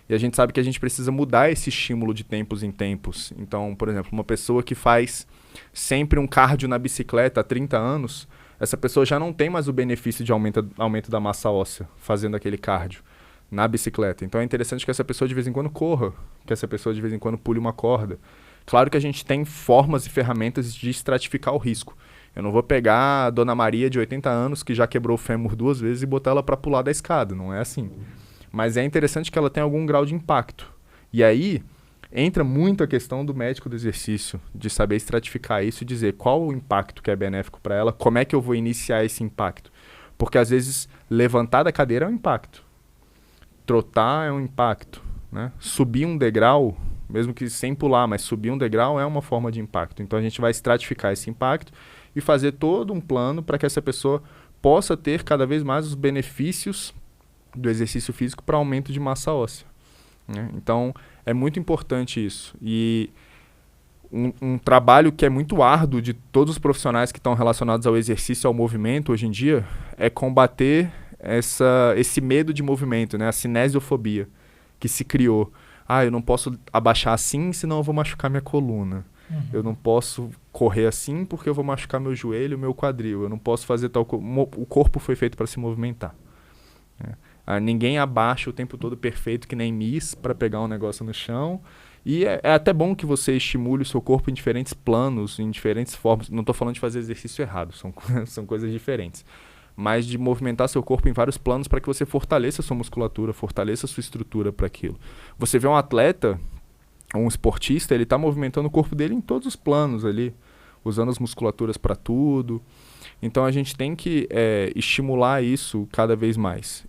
E a gente sabe que a gente precisa mudar esse estímulo de tempos em tempos. Então, por exemplo, uma pessoa que faz sempre um cardio na bicicleta há 30 anos... essa pessoa já não tem mais o benefício de aumento da massa óssea fazendo aquele cardio na bicicleta. Então é interessante que essa pessoa de vez em quando corra, que essa pessoa de vez em quando pule uma corda. Claro que a gente tem formas e ferramentas de estratificar o risco. Eu não vou pegar a Dona Maria de 80 anos que já quebrou o fêmur 2 vezes e botar ela para pular da escada, não é assim. Mas é interessante que ela tenha algum grau de impacto. E aí entra muito a questão do médico do exercício, de saber estratificar isso e dizer qual o impacto que é benéfico para ela, como é que eu vou iniciar esse impacto. Porque às vezes levantar da cadeira é um impacto, trotar é um impacto, né? Subir um degrau, mesmo que sem pular, mas subir um degrau é uma forma de impacto. Então a gente vai estratificar esse impacto e fazer todo um plano para que essa pessoa possa ter cada vez mais os benefícios do exercício físico para aumento de massa óssea, né? Então é muito importante isso. E um trabalho que é muito árduo de todos os profissionais que estão relacionados ao exercício e ao movimento hoje em dia é combater esse medo de movimento, né? A cinesiofobia que se criou. Eu não posso abaixar assim, senão eu vou machucar minha coluna. Eu não posso correr assim porque eu vou machucar meu joelho, meu quadril. Eu não posso fazer tal coisa. O corpo foi feito para se movimentar. Ninguém abaixa o tempo todo perfeito que nem Miss para pegar um negócio no chão. E é até bom que você estimule o seu corpo em diferentes planos, em diferentes formas. Não estou falando de fazer exercício errado, são coisas diferentes. Mas de movimentar seu corpo em vários planos para que você fortaleça a sua musculatura, fortaleça a sua estrutura para aquilo. Você vê um atleta, um esportista, ele está movimentando o corpo dele em todos os planos ali, usando as musculaturas para tudo. Então a gente tem que estimular isso cada vez mais.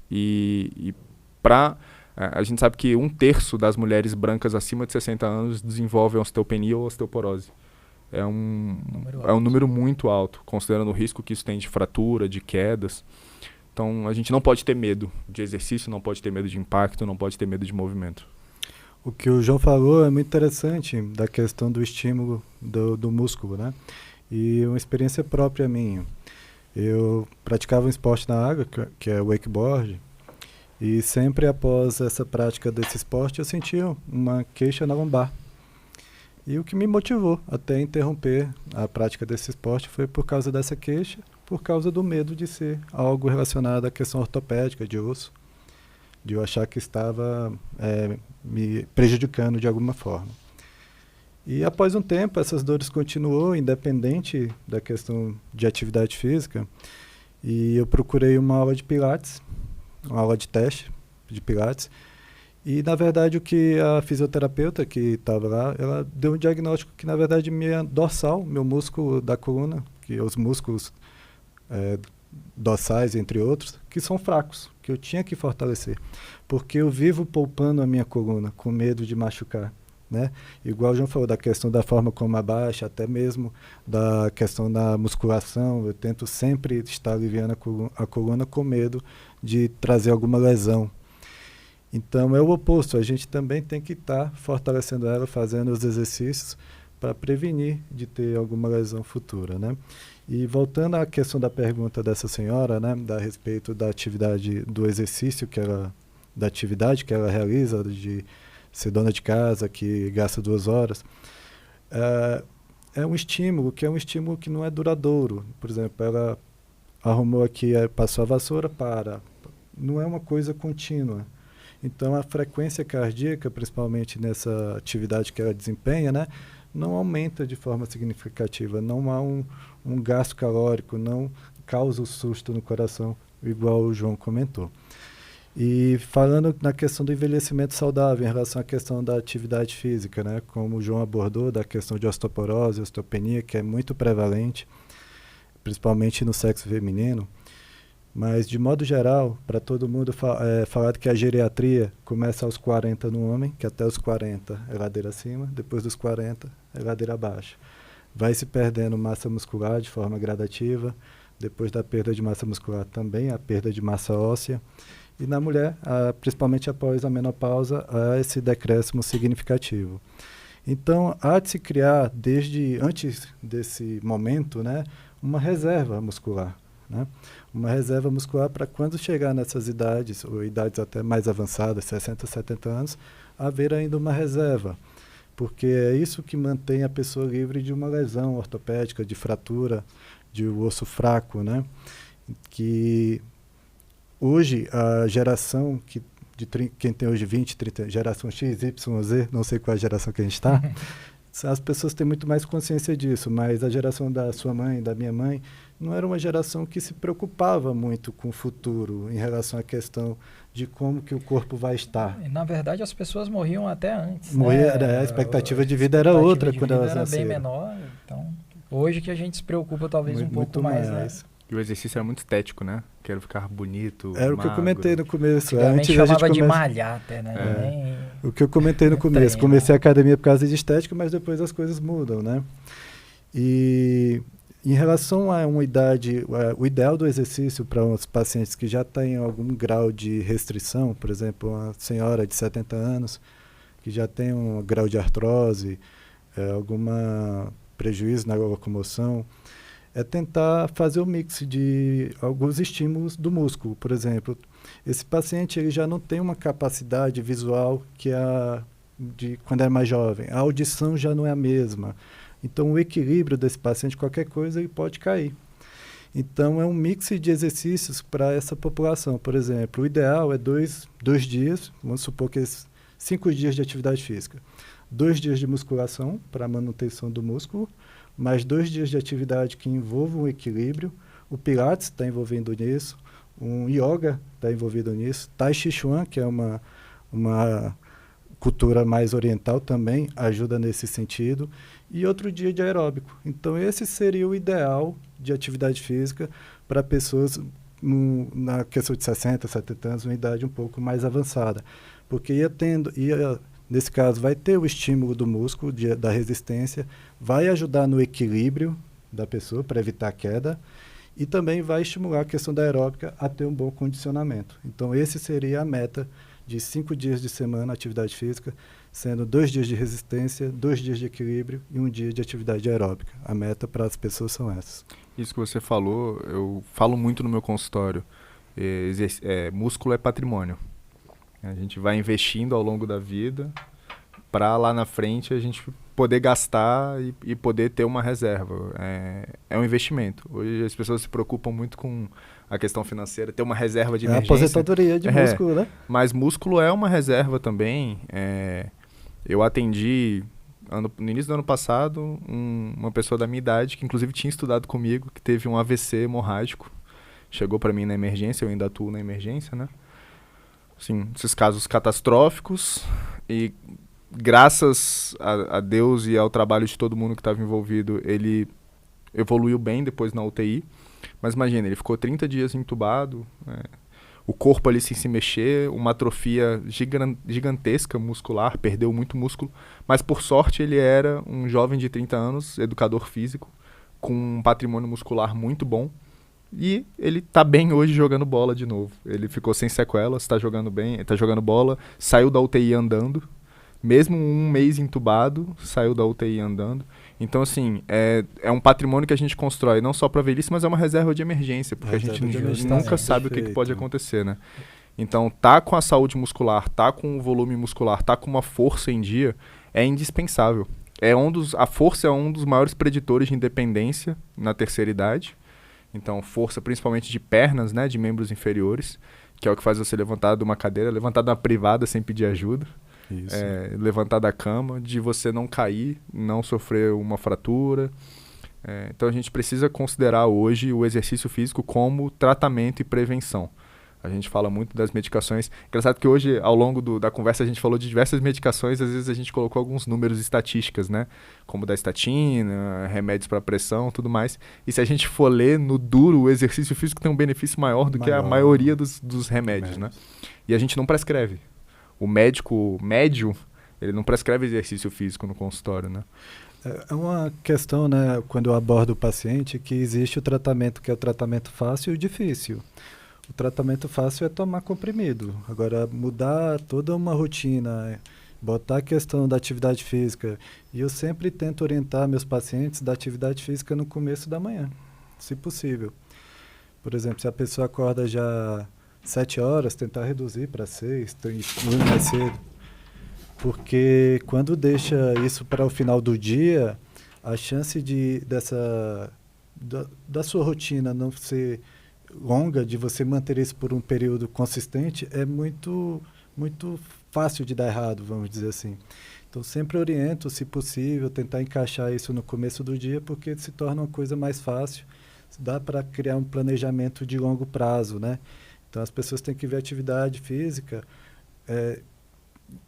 A gente sabe que 1/3 das mulheres brancas acima de 60 anos desenvolvem osteopenia ou osteoporose. É um número muito alto, considerando o risco que isso tem de fratura, de quedas. Então a gente não pode ter medo de exercício, não pode ter medo de impacto, não pode ter medo de movimento. O que o João falou é muito interessante, da questão do estímulo do músculo, né? E uma experiência própria minha. Eu praticava um esporte na água, que é o wakeboard, e sempre após essa prática desse esporte eu sentia uma queixa na lombar. E o que me motivou até interromper a prática desse esporte foi por causa dessa queixa, por causa do medo de ser algo relacionado à questão ortopédica de osso, de eu achar que estava me prejudicando de alguma forma. E após um tempo, essas dores continuou, independente da questão de atividade física, e eu procurei uma aula de pilates, uma aula de teste de pilates, e na verdade o que a fisioterapeuta que estava lá, ela deu um diagnóstico que na verdade minha dorsal, meu músculo da coluna, que os músculos dorsais, entre outros, que são fracos, que eu tinha que fortalecer, porque eu vivo poupando a minha coluna, com medo de machucar, né? Igual o João falou da questão da forma como abaixa, até mesmo da questão da musculação, eu tento sempre estar aliviando a coluna com medo de trazer alguma lesão. Então é o oposto, a gente também tem que estar fortalecendo ela, fazendo os exercícios para prevenir de ter alguma lesão futura, né? E voltando à questão da pergunta dessa senhora, né, a respeito da atividade, do exercício da atividade que ela realiza, de ser dona de casa, que gasta 2 horas, é um estímulo que não é duradouro. Por exemplo, ela arrumou aqui, passou a vassoura, não é uma coisa contínua. Então a frequência cardíaca, principalmente nessa atividade que ela desempenha, né, não aumenta de forma significativa, não há um gasto calórico, não causa o susto no coração, igual o João comentou. E falando na questão do envelhecimento saudável, em relação à questão da atividade física, né, como o João abordou, da questão de osteoporose, osteopenia, que é muito prevalente, principalmente no sexo feminino, mas de modo geral, para todo mundo falar que a geriatria começa aos 40 no homem, que até os 40 é ladeira acima, depois dos 40 é ladeira abaixo. Vai se perdendo massa muscular de forma gradativa, depois da perda de massa muscular também a perda de massa óssea, e na mulher, principalmente após a menopausa, há esse decréscimo significativo. Então, há de se criar, desde antes desse momento, né, uma reserva muscular. Né? Uma reserva muscular para quando chegar nessas idades, ou idades até mais avançadas, 60, 70 anos, haver ainda uma reserva. Porque é isso que mantém a pessoa livre de uma lesão ortopédica, de fratura, de osso fraco, né? Que hoje a geração quem tem hoje 20, 30, geração X, Y, Z, não sei qual é a geração que a gente está, as pessoas têm muito mais consciência disso, mas a geração da sua mãe, da minha mãe, não era uma geração que se preocupava muito com o futuro em relação à questão de como que o corpo vai estar. E, na verdade, as pessoas morriam até antes. A expectativa de vida era outra quando elas nasceram. Era bem menor, então hoje que a gente se preocupa talvez um pouco mais, né? E o exercício era muito estético, né? Quero ficar bonito, era magro. O que eu comentei no começo. Antes chamava de malhar até, né? O que eu comentei no começo. Comecei a academia por causa de estética, mas depois as coisas mudam, né? E em relação a uma idade, o ideal do exercício para os pacientes que já têm algum grau de restrição, por exemplo, uma senhora de 70 anos, que já tem um grau de artrose, algum prejuízo na locomoção, é tentar fazer o mix de alguns estímulos do músculo. Por exemplo, esse paciente ele já não tem uma capacidade visual que de quando é mais jovem. A audição já não é a mesma. Então, o equilíbrio desse paciente, qualquer coisa, ele pode cair. Então, é um mix de exercícios para essa população. Por exemplo, o ideal é dois dias, vamos supor que 5 dias de atividade física. 2 dias de musculação para manutenção do músculo, mais 2 dias de atividade que envolvam o equilíbrio. O Pilates está envolvendo nisso, um Yoga está envolvido nisso, Tai Chi Chuan, que é uma cultura mais oriental também, ajuda nesse sentido, e outro dia de aeróbico. Então, esse seria o ideal de atividade física para pessoas na questão de 60, 70 anos, uma idade um pouco mais avançada. Porque nesse caso, vai ter o estímulo do músculo, da resistência, vai ajudar no equilíbrio da pessoa para evitar queda e também vai estimular a questão da aeróbica a ter um bom condicionamento. Então, esse seria a meta de 5 dias de semana atividade física, sendo 2 dias de resistência, 2 dias de equilíbrio e 1 dia de atividade aeróbica. A meta para as pessoas são essas. Isso que você falou, eu falo muito no meu consultório. Músculo é patrimônio. A gente vai investindo ao longo da vida para lá na frente a gente poder gastar e poder ter uma reserva. É um investimento. Hoje as pessoas se preocupam muito com a questão financeira, ter uma reserva de emergência. É a aposentadoria de músculo, né? Mas músculo é uma reserva também. Eu atendi, no início do ano passado, uma pessoa da minha idade, que inclusive tinha estudado comigo, que teve um AVC hemorrágico. Chegou para mim na emergência, eu ainda atuo na emergência, né? Assim, esses casos catastróficos e graças a Deus e ao trabalho de todo mundo que estava envolvido, ele evoluiu bem depois na UTI. Mas imagina, ele ficou 30 dias entubado, o corpo ali sem se mexer, uma atrofia gigantesca muscular, perdeu muito músculo. Mas por sorte ele era um jovem de 30 anos, educador físico, com um patrimônio muscular muito bom. E ele tá bem hoje jogando bola de novo. Ele ficou sem sequelas, tá jogando bem, tá jogando bola, saiu da UTI andando. Mesmo 1 mês entubado, saiu da UTI andando. Então, assim, é um patrimônio que a gente constrói, não só para velhice, mas é uma reserva de emergência, porque a gente nunca sabe o que pode acontecer, né? Então, tá com a saúde muscular, tá com o volume muscular, tá com uma força em dia, é indispensável. A força é um dos maiores preditores de independência na terceira idade. Então, força principalmente de pernas, né, de membros inferiores, que é o que faz você levantar de uma cadeira, levantar de uma privada sem pedir ajuda. Levantar da cama, de você não cair, não sofrer uma fratura. Então a gente precisa considerar hoje o exercício físico como tratamento e prevenção. A gente fala muito das medicações. Engraçado que hoje, ao longo da conversa, a gente falou de diversas medicações, às vezes a gente colocou alguns números estatísticas, né? Como da estatina, remédios para pressão, tudo mais. E se a gente for ler no duro, o exercício físico tem um benefício maior do que a maioria dos remédios, né? E a gente não prescreve. O médico médio, ele não prescreve exercício físico no consultório, né? É uma questão, né, quando eu abordo o paciente, que existe o tratamento que é o tratamento fácil e o difícil. O tratamento fácil é tomar comprimido. Agora, mudar toda uma rotina, botar a questão da atividade física. E eu sempre tento orientar meus pacientes da atividade física no começo da manhã, se possível. Por exemplo, se a pessoa acorda já 7 horas, tentar reduzir para 6, dormir mais cedo. Porque quando deixa isso para o final do dia, a chance da sua rotina não ser longa, de você manter isso por um período consistente, é muito, muito fácil de dar errado, vamos dizer assim. Então, sempre oriento, se possível, tentar encaixar isso no começo do dia, porque se torna uma coisa mais fácil. Dá para criar um planejamento de longo prazo, né? Então, as pessoas têm que ver a atividade física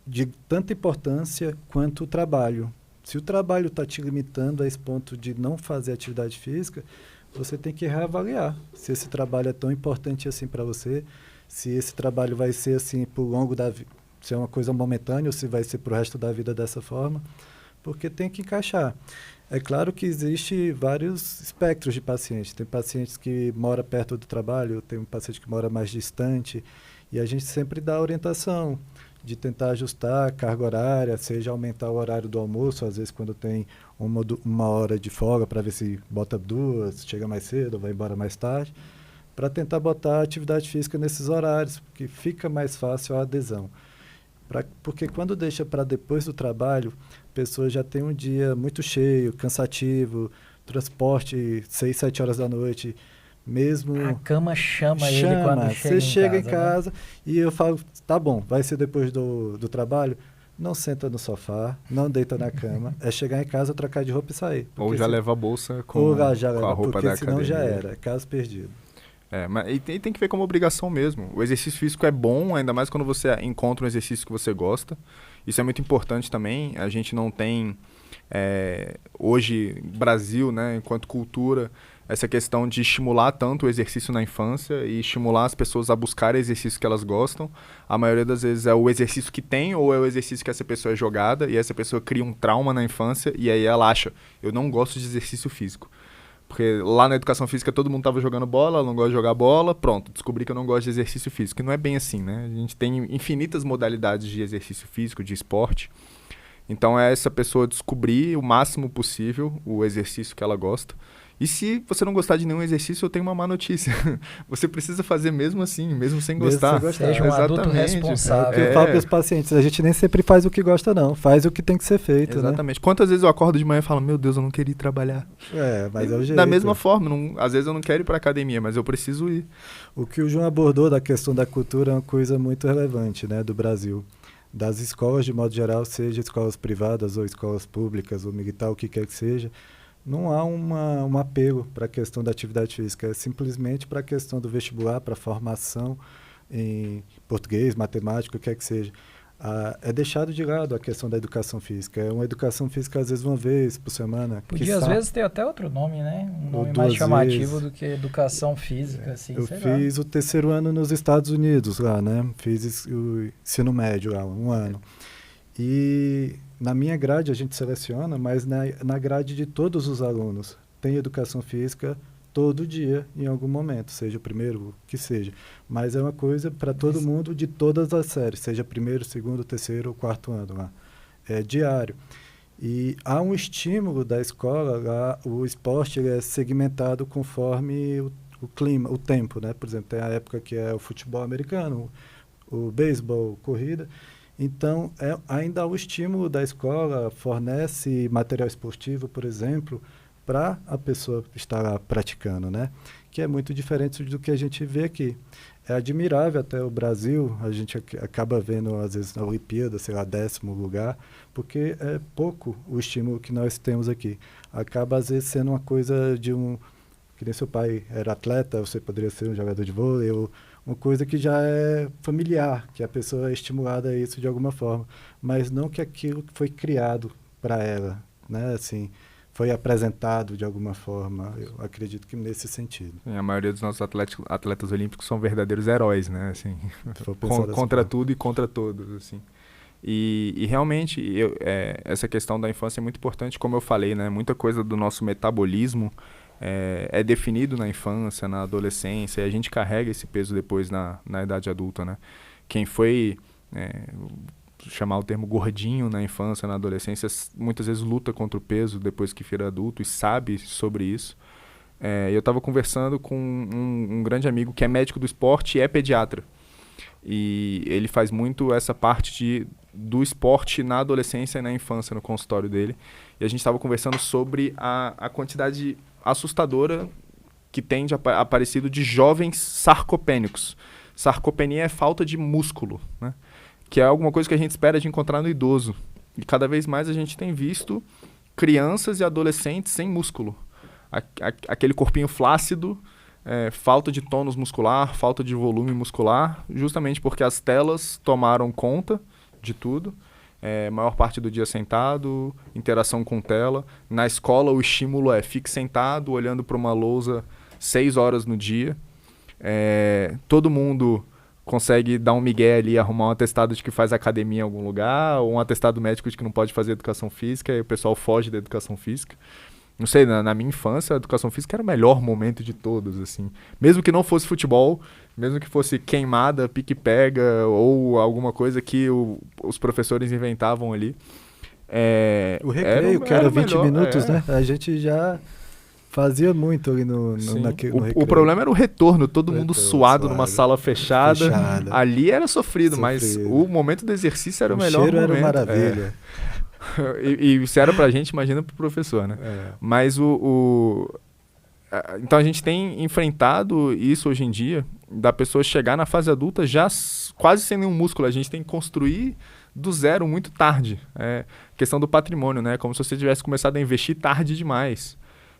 de tanta importância quanto o trabalho. Se o trabalho está te limitando a esse ponto de não fazer atividade física, você tem que reavaliar se esse trabalho é tão importante assim para você, se esse trabalho vai ser assim por longo da vida, se é uma coisa momentânea ou se vai ser para o resto da vida dessa forma, porque tem que encaixar. É claro que existe vários espectros de pacientes. Tem pacientes que moram perto do trabalho, tem um paciente que mora mais distante, e a gente sempre dá orientação de tentar ajustar a carga horária, seja aumentar o horário do almoço, às vezes quando tem uma hora de folga, para ver se bota 2, chega mais cedo, vai embora mais tarde, para tentar botar a atividade física nesses horários, porque fica mais fácil a adesão. Porque quando deixa para depois do trabalho, a pessoa já tem um dia muito cheio, cansativo, transporte 6, 7 horas da noite, mesmo... A cama chama ele quando Você chega em né? casa e eu falo, tá bom, vai ser depois do trabalho, não senta no sofá, não deita na cama, é chegar em casa, trocar de roupa e sair. Ou já leva a bolsa com a roupa porque da senão academia. já era, caso perdido. Mas tem que ver como obrigação mesmo. O exercício físico é bom, ainda mais quando você encontra um exercício que você gosta. Isso é muito importante também. A gente não tem, hoje, Brasil, né, enquanto cultura, essa questão de estimular tanto o exercício na infância e estimular as pessoas a buscar exercícios que elas gostam. A maioria das vezes é o exercício que tem ou é o exercício que essa pessoa é jogada e essa pessoa cria um trauma na infância e aí ela acha, eu não gosto de exercício físico. Porque lá na educação física todo mundo estava jogando bola, ela não gosta de jogar bola, pronto, descobri que eu não gosto de exercício físico. E não é bem assim, né? A gente tem infinitas modalidades de exercício físico, de esporte. Então é essa pessoa descobrir o máximo possível o exercício que ela gosta. E se você não gostar de nenhum exercício, eu tenho uma má notícia. Você precisa fazer mesmo assim, mesmo sem gostar. Seja um adulto responsável. É o que eu falo para os pacientes, a gente nem sempre faz o que gosta não, faz o que tem que ser feito. Exatamente. Né? Quantas vezes eu acordo de manhã e falo, meu Deus, eu não queria ir trabalhar. Mas é o jeito. Da mesma forma, às vezes eu não quero ir para academia, mas eu preciso ir. O que o João abordou da questão da cultura é uma coisa muito relevante, né, do Brasil. Das escolas, de modo geral, seja escolas privadas ou escolas públicas ou militar, o que quer que seja, não há um apelo para a questão da atividade física, é simplesmente para a questão do vestibular, para a formação em português, matemática, o que quer que seja. É deixado de lado a questão da educação física. É uma educação física, às vezes, uma vez por semana. Podia, às vezes, ter até outro nome, né? Um nome mais chamativo do que educação física. Assim, eu fiz o 3º ano nos Estados Unidos, lá, né? Fiz o ensino médio lá, 1 ano. E na minha grade a gente seleciona, mas na grade de todos os alunos tem educação física todo dia, em algum momento, seja o primeiro, que seja. Mas é uma coisa para todo mundo de todas as séries, seja primeiro, segundo, terceiro ou 4º ano lá. É diário. E há um estímulo da escola lá, o esporte ele é segmentado conforme o clima, o tempo, né? Por exemplo, tem a época que é o futebol americano, o beisebol, corrida. Então, ainda há o estímulo da escola, fornece material esportivo, por exemplo, para a pessoa estar lá praticando, né? Que é muito diferente do que a gente vê aqui. É admirável até o Brasil, a gente acaba vendo, às vezes, na Olimpíada, sei lá, 10º lugar, porque é pouco o estímulo que nós temos aqui. Acaba, às vezes, sendo uma coisa de que nem seu pai era atleta, você poderia ser um jogador de vôlei, ou uma coisa que já é familiar, que a pessoa é estimulada a isso de alguma forma, mas não que aquilo que foi criado para ela, né? Assim, foi apresentado de alguma forma, eu acredito que nesse sentido. A maioria dos nossos atletas olímpicos são verdadeiros heróis, né? Assim, contra tudo e contra todos, assim. E realmente, essa questão da infância é muito importante, como eu falei, né? Muita coisa do nosso metabolismo é definido na infância, na adolescência, e a gente carrega esse peso depois na idade adulta, né? Quem foi, chamar o termo gordinho na infância, na adolescência, muitas vezes luta contra o peso depois que vira adulto e sabe sobre isso. Eu estava conversando com um grande amigo que é médico do esporte e é pediatra. E ele faz muito essa parte do esporte na adolescência e na infância no consultório dele. E a gente estava conversando sobre a quantidade assustadora que tem aparecido de jovens sarcopênicos. Sarcopenia é falta de músculo, né? Que é alguma coisa que a gente espera de encontrar no idoso. E cada vez mais a gente tem visto crianças e adolescentes sem músculo. Aquele corpinho flácido, falta de tônus muscular, falta de volume muscular, justamente porque as telas tomaram conta de tudo. Maior parte do dia sentado, interação com tela. Na escola o estímulo fique sentado, olhando para uma lousa 6 horas no dia. Todo mundo consegue dar um migué ali, arrumar um atestado de que faz academia em algum lugar, ou um atestado médico de que não pode fazer educação física, e o pessoal foge da educação física. Não sei, na minha infância, a educação física era o melhor momento de todos, assim. Mesmo que não fosse futebol, mesmo que fosse queimada, pique-pega, ou alguma coisa que os professores inventavam ali. O recreio, que era 20 minutos, né? A gente já Fazia muito ali no Sim. recreio. O problema era o retorno, todo mundo Retorno, suado numa sala fechada. Fechada. Ali era sofrido, mas Sofrido. o momento do exercício era o melhor cheiro momento. era maravilha. E se era pra gente, imagina pro professor, né? Mas então a gente tem enfrentado isso hoje em dia, da pessoa chegar na fase adulta já quase sem nenhum músculo. A gente tem que construir do zero muito tarde. É questão do patrimônio, né? Como se você tivesse começado a investir tarde demais.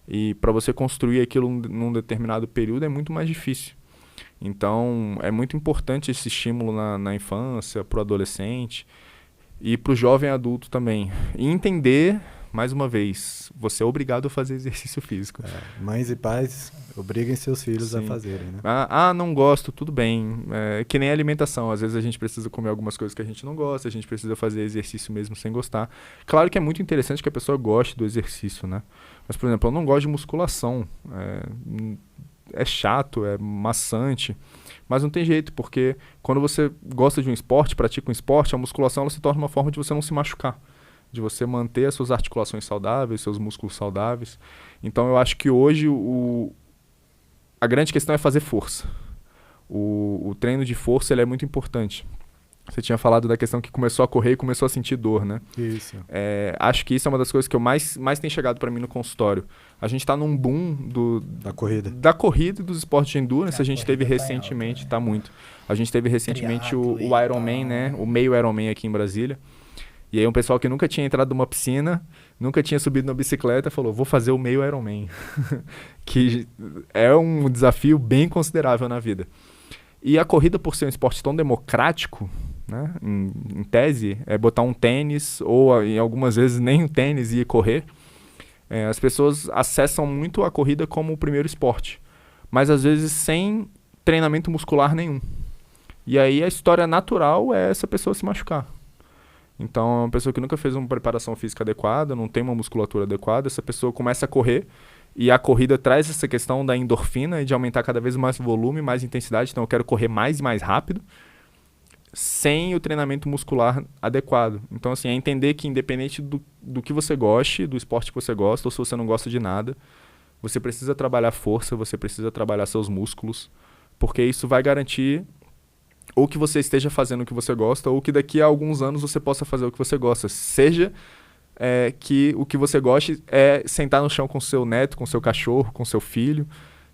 E para você construir aquilo num determinado período é muito mais difícil. Então é muito importante esse estímulo na infância, pro adolescente e pro jovem adulto também. E entender, mais uma vez, você é obrigado a fazer exercício físico. Mães e pais obriguem seus filhos a Sim. fazerem, né? Não gosto, tudo bem. É que nem alimentação. Às vezes a gente precisa comer algumas coisas que a gente não gosta, a gente precisa fazer exercício mesmo sem gostar. Claro que é muito interessante que a pessoa goste do exercício, né? Mas, por exemplo, eu não gosto de musculação. É chato, é maçante. Mas não tem jeito, porque quando você gosta de um esporte, pratica um esporte, a musculação ela se torna uma forma de você não se machucar, de você manter as suas articulações saudáveis, seus músculos saudáveis. Então eu acho que hoje a grande questão é fazer força. O treino de força ele é muito importante. Você tinha falado da questão que começou a correr e começou a sentir dor, né? Isso. Acho que isso é uma das coisas que eu mais tem chegado para mim no consultório. A gente está num boom Da corrida. Da corrida e dos esportes de endurance. A gente teve corrida tá recentemente, em alta, né? tá muito. A gente teve recentemente o Triatlo e Ironman, tal. né? O meio Ironman aqui em Brasília. E aí um pessoal que nunca tinha entrado numa piscina, nunca tinha subido na bicicleta, falou, vou fazer o meio Ironman. Que é um desafio bem considerável na vida. E a corrida, por ser um esporte tão democrático, né, em tese, é botar um tênis, ou em algumas vezes nem um tênis e ir correr. As pessoas acessam muito a corrida como o primeiro esporte, mas às vezes sem treinamento muscular nenhum. E aí a história natural é essa pessoa se machucar. Então, é uma pessoa que nunca fez uma preparação física adequada, não tem uma musculatura adequada, essa pessoa começa a correr, e a corrida traz essa questão da endorfina e de aumentar cada vez mais volume, mais intensidade. Então eu quero correr mais e mais rápido, sem o treinamento muscular adequado. Então assim, é entender que independente do que você goste, do esporte que você gosta, ou se você não gosta de nada, você precisa trabalhar força, você precisa trabalhar seus músculos, porque isso vai garantir ou que você esteja fazendo o que você gosta, ou que daqui a alguns anos você possa fazer o que você gosta. Seja que o que você goste é sentar no chão com seu neto, com seu cachorro, com seu filho,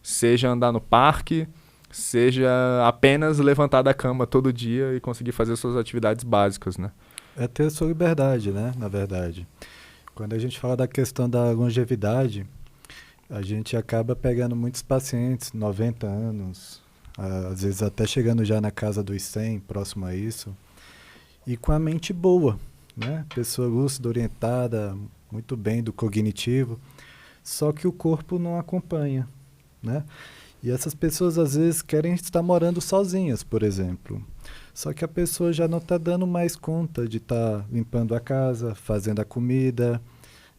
seja andar no parque, seja apenas levantar da cama todo dia e conseguir fazer suas atividades básicas, né? É ter sua liberdade, né, na verdade. Quando a gente fala da questão da longevidade, a gente acaba pegando muitos pacientes, 90 anos, às vezes até chegando já na casa dos 100, próximo a isso, e com a mente boa, né? Pessoa lúcida, orientada, muito bem do cognitivo, só que o corpo não acompanha, né? E essas pessoas às vezes querem estar morando sozinhas, por exemplo. Só que a pessoa já não está dando mais conta de estar limpando a casa, fazendo a comida,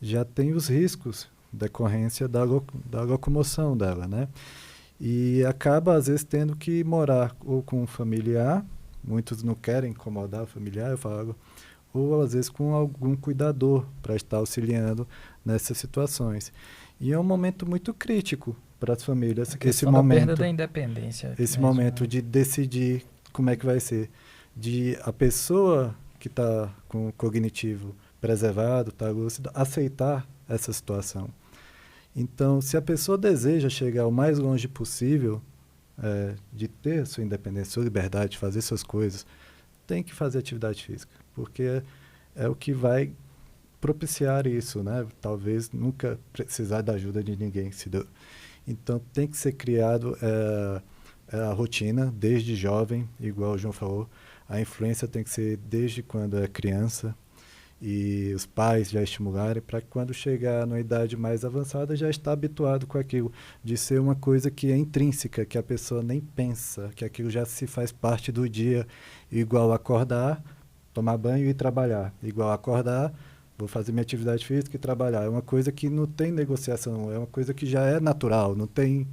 já tem os riscos decorrência da locomoção dela, né? E acaba às vezes tendo que morar ou com um familiar, muitos não querem incomodar o familiar, eu falo, ou às vezes com algum cuidador para estar auxiliando nessas situações. E é um momento muito crítico para as famílias, esse momento, perda da independência. esse mesmo, momento né? de decidir como é que vai ser, de a pessoa que está com o cognitivo preservado, está lúcida, aceitar essa situação. Então, se a pessoa deseja chegar o mais longe possível, de ter sua independência, sua liberdade de fazer suas coisas, tem que fazer atividade física, porque é o que vai propiciar isso, né? Talvez nunca precisar da ajuda de ninguém. Então, tem que ser criado a rotina desde jovem, igual o João falou. A influência tem que ser desde quando é criança, e os pais já estimularem para que quando chegar numa idade mais avançada já está habituado com aquilo, de ser uma coisa que é intrínseca, que a pessoa nem pensa, que aquilo já se faz parte do dia, igual acordar, tomar banho e trabalhar, igual acordar, vou fazer minha atividade física e trabalhar. É uma coisa que não tem negociação, é uma coisa que já é natural, não tem...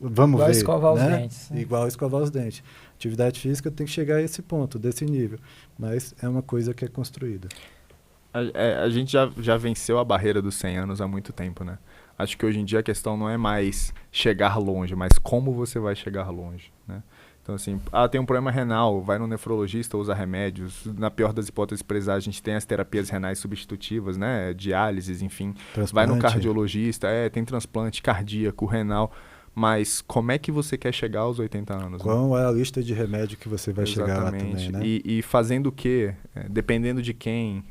Vamos Igual ver, escovar né? os dentes. Né? Igual escovar os dentes. Atividade física tem que chegar a esse ponto, desse nível, mas é uma coisa que é construída. A gente já venceu a barreira dos 100 anos há muito tempo, né? Acho que hoje em dia a questão não é mais chegar longe, mas como você vai chegar longe, né? Então, assim, tem um problema renal, vai no nefrologista, usa remédios. Na pior das hipóteses, precisar, a gente tem as terapias renais substitutivas, né? Diálises, enfim. Vai no cardiologista, tem transplante cardíaco, renal. Mas como é que você quer chegar aos 80 anos? Qual é a lista de remédio que você vai chegar lá também, né? E fazendo o quê? Dependendo de quem.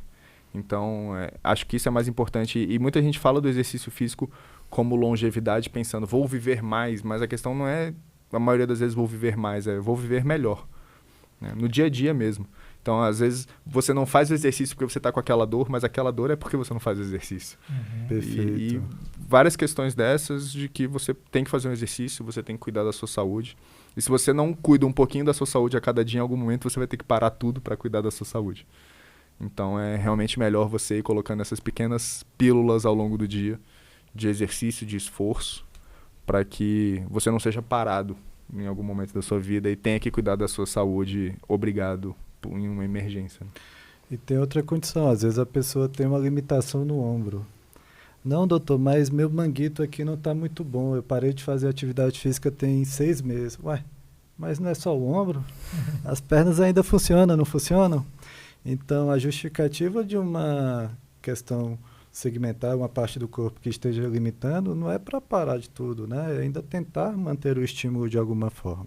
Então, acho que isso é mais importante. E muita gente fala do exercício físico como longevidade, pensando, vou viver mais. Mas a questão não é, a maioria das vezes, vou viver mais. Vou viver melhor. Né? No dia a dia mesmo. Então, às vezes, você não faz o exercício porque você está com aquela dor, mas aquela dor é porque você não faz o exercício. Perfeito. E várias questões dessas de que você tem que fazer um exercício, você tem que cuidar da sua saúde. E se você não cuida um pouquinho da sua saúde a cada dia, em algum momento você vai ter que parar tudo para cuidar da sua saúde. Então, é realmente melhor você ir colocando essas pequenas pílulas ao longo do dia de exercício, de esforço, para que você não seja parado em algum momento da sua vida e tenha que cuidar da sua saúde obrigado em uma emergência. E tem outra condição, às vezes a pessoa tem uma limitação no ombro. Não, doutor, mas meu manguito aqui não está muito bom, eu parei de fazer atividade física tem 6 meses. Ué, mas não é só o ombro? As pernas ainda funcionam, não funcionam? Então, a justificativa de uma questão segmentar, uma parte do corpo que esteja limitando, não é para parar de tudo, né? É ainda tentar manter o estímulo de alguma forma.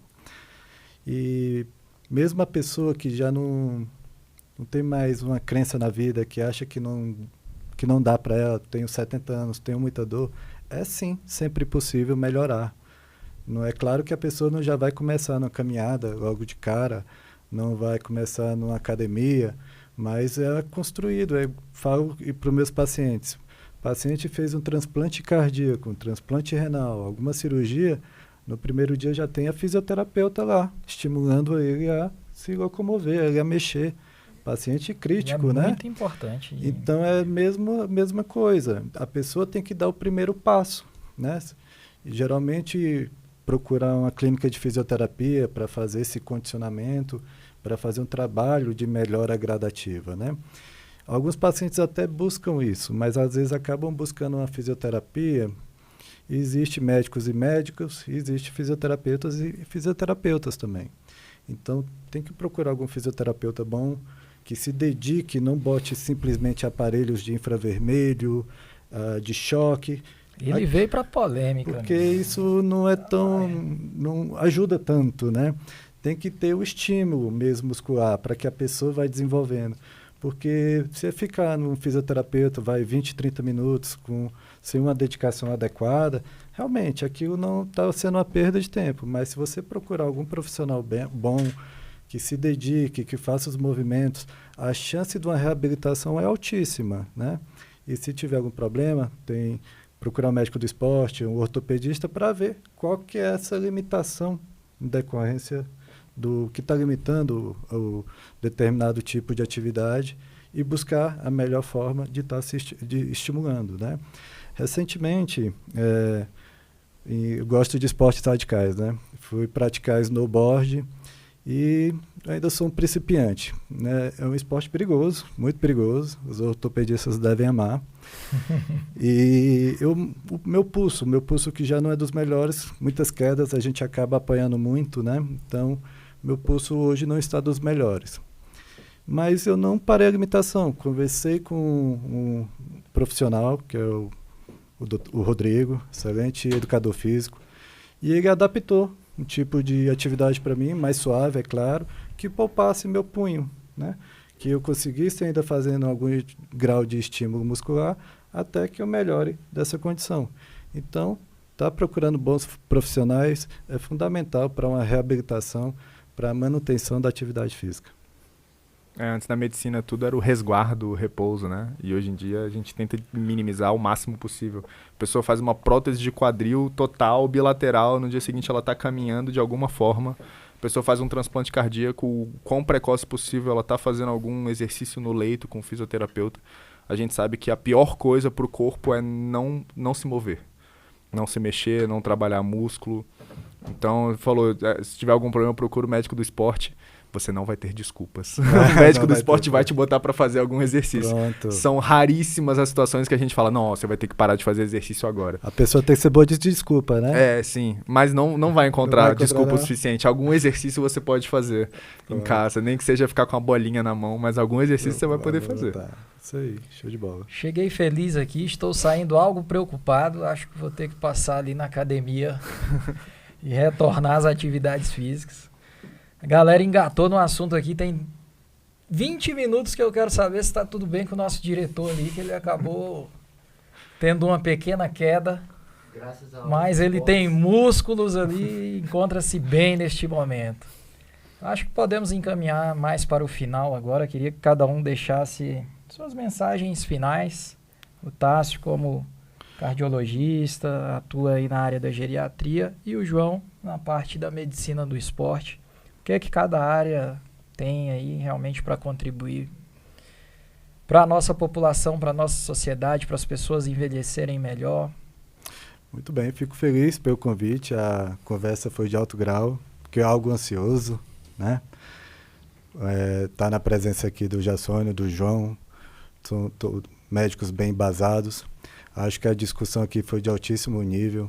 E mesmo a pessoa que já não tem mais uma crença na vida, que acha que não dá para ela, tenho 70 anos, tenho muita dor, é sim, sempre possível melhorar. Não é claro que a pessoa não já vai começar numa caminhada logo de cara, não vai começar numa academia, mas é construído. Eu falo para os meus pacientes, o paciente fez um transplante cardíaco, um transplante renal, alguma cirurgia, no primeiro dia já tem a fisioterapeuta lá, estimulando ele a se locomover, ele a mexer. Paciente crítico, né? É muito importante. Então é a mesma coisa. A pessoa tem que dar o primeiro passo, né? E, geralmente procurar uma clínica de fisioterapia para fazer esse condicionamento, para fazer um trabalho de melhora gradativa, né? Alguns pacientes até buscam isso, mas às vezes acabam buscando uma fisioterapia. Existe médicos e médicos, existe fisioterapeutas e fisioterapeutas também. Então tem que procurar algum fisioterapeuta bom, que se dedique, não bote simplesmente aparelhos de infravermelho, de choque. Ele veio para polêmica. Porque isso não é tão... não ajuda tanto, né? Tem que ter o estímulo mesmo muscular para que a pessoa vai desenvolvendo. Porque se ficar num fisioterapeuta, vai 20, 30 minutos sem uma dedicação adequada, realmente aquilo não está sendo uma perda de tempo. Mas se você procurar algum profissional bom, que se dedique, que faça os movimentos, a chance de uma reabilitação é altíssima, né? E se tiver algum problema, procurar um médico do esporte, um ortopedista, para ver qual que é essa limitação em decorrência do que está limitando o determinado tipo de atividade e buscar a melhor forma de estar se estimulando, né? Recentemente, eu gosto de esportes radicais, né? Fui praticar snowboard e ainda sou um principiante, né? É um esporte perigoso, muito perigoso, os ortopedistas devem amar. E o meu pulso que já não é dos melhores, muitas quedas, a gente acaba apanhando muito, né? Então, meu pulso hoje não está dos melhores. Mas eu não parei a limitação, conversei com um profissional, que é o Rodrigo, excelente educador físico, e ele adaptou um tipo de atividade para mim, mais suave, é claro, que poupasse meu punho, né? Que eu conseguisse ainda fazendo algum grau de estímulo muscular até que eu melhore dessa condição. Então, estar procurando bons profissionais é fundamental para uma reabilitação, para a manutenção da atividade física. Antes na medicina tudo era o resguardo, o repouso, né? E hoje em dia a gente tenta minimizar o máximo possível. A pessoa faz uma prótese de quadril total, bilateral, no dia seguinte ela está caminhando de alguma forma. A pessoa faz um transplante cardíaco, o quão precoce possível ela está fazendo algum exercício no leito com o fisioterapeuta. A gente sabe que a pior coisa para o corpo é não se mover. Não se mexer, não trabalhar músculo. Então, ele falou, se tiver algum problema, procura o médico do esporte. Você não vai ter desculpas. O médico do esporte vai te botar para fazer algum exercício. Pronto. São raríssimas as situações que a gente fala, não, você vai ter que parar de fazer exercício agora. A pessoa tem que ser boa de desculpa, né? Sim. Mas não vai encontrar desculpa o não. suficiente. Algum exercício você pode fazer em casa. Nem que seja ficar com a bolinha na mão, mas algum exercício você vai poder fazer. Isso aí, show de bola. Cheguei feliz aqui, estou saindo algo preocupado. Acho que vou ter que passar ali na academia e retornar às atividades físicas. A galera engatou no assunto aqui, tem 20 minutos que eu quero saber se está tudo bem com o nosso diretor ali, que ele acabou tendo uma pequena queda, mas ele tem músculos ali e encontra-se bem neste momento. Acho que podemos encaminhar mais para o final agora. Queria que cada um deixasse suas mensagens finais. O Tássio, como cardiologista, atua aí na área da geriatria, e o João na parte da medicina do esporte. O que é que cada área tem aí realmente para contribuir para a nossa população, para a nossa sociedade, para as pessoas envelhecerem melhor? Muito bem, fico feliz pelo convite. A conversa foi de alto grau, que é algo ansioso, né? Tá na presença aqui do Jassônio, do João, são médicos bem embasados. Acho que a discussão aqui foi de altíssimo nível,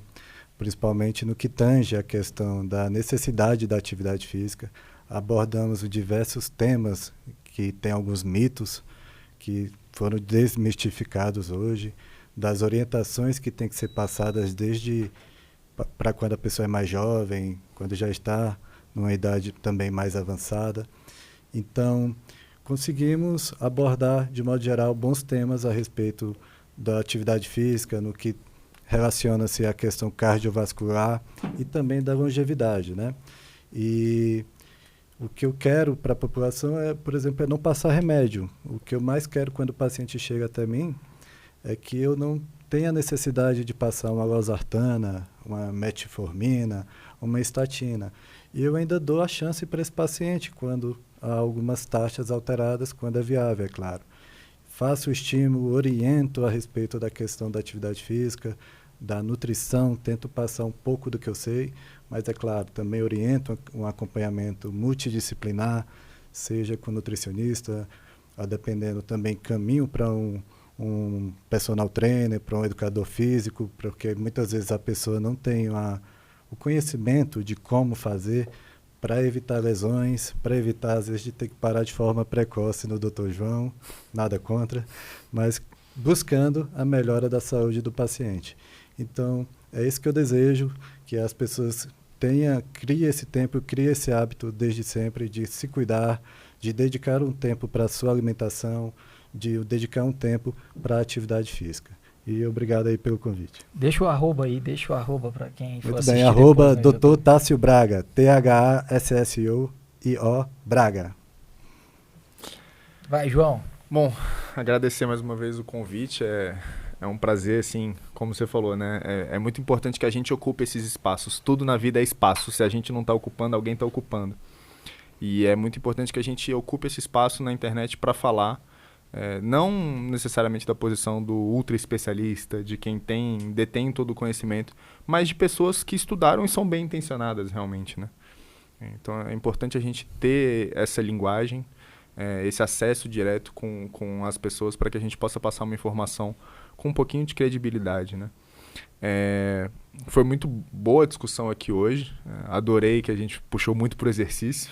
principalmente no que tange a questão da necessidade da atividade física. Abordamos diversos temas que têm alguns mitos que foram desmistificados hoje, das orientações que têm que ser passadas desde para quando a pessoa é mais jovem, quando já está numa idade também mais avançada. Então, conseguimos abordar, de modo geral, bons temas a respeito da atividade física, no que relaciona-se à questão cardiovascular e também da longevidade, né? E o que eu quero para a população por exemplo, é não passar remédio. O que eu mais quero quando o paciente chega até mim é que eu não tenha necessidade de passar uma losartana, uma metformina, uma estatina. E eu ainda dou a chance para esse paciente quando há algumas taxas alteradas, quando é viável, é claro. Faço o estímulo, oriento a respeito da questão da atividade física, da nutrição, tento passar um pouco do que eu sei, mas, é claro, também oriento um acompanhamento multidisciplinar, seja com nutricionista, dependendo também caminho para um personal trainer, para um educador físico, porque muitas vezes a pessoa não tem o conhecimento de como fazer para evitar lesões, para evitar, às vezes, de ter que parar de forma precoce no Dr. João, nada contra, mas buscando a melhora da saúde do paciente. Então, é isso que eu desejo, que as pessoas criem esse tempo, criem esse hábito desde sempre de se cuidar, de dedicar um tempo para a sua alimentação, de dedicar um tempo para a atividade física. E obrigado aí pelo convite. Deixa o arroba aí, para quem for assistir. Muito bem, arroba Dr. Tássio Braga, THASSIO Braga. Vai, João. Bom, agradecer mais uma vez o convite. É um prazer, assim, como você falou, né? É muito importante que a gente ocupe esses espaços. Tudo na vida é espaço. Se a gente não está ocupando, alguém está ocupando. E é muito importante que a gente ocupe esse espaço na internet para falar, não necessariamente da posição do ultra especialista, de quem detém todo o conhecimento, mas de pessoas que estudaram e são bem intencionadas realmente, né? Então é importante a gente ter essa linguagem, esse acesso direto com as pessoas para que a gente possa passar uma informação com um pouquinho de credibilidade, né? Foi muito boa a discussão aqui hoje. Adorei que a gente puxou muito pro exercício,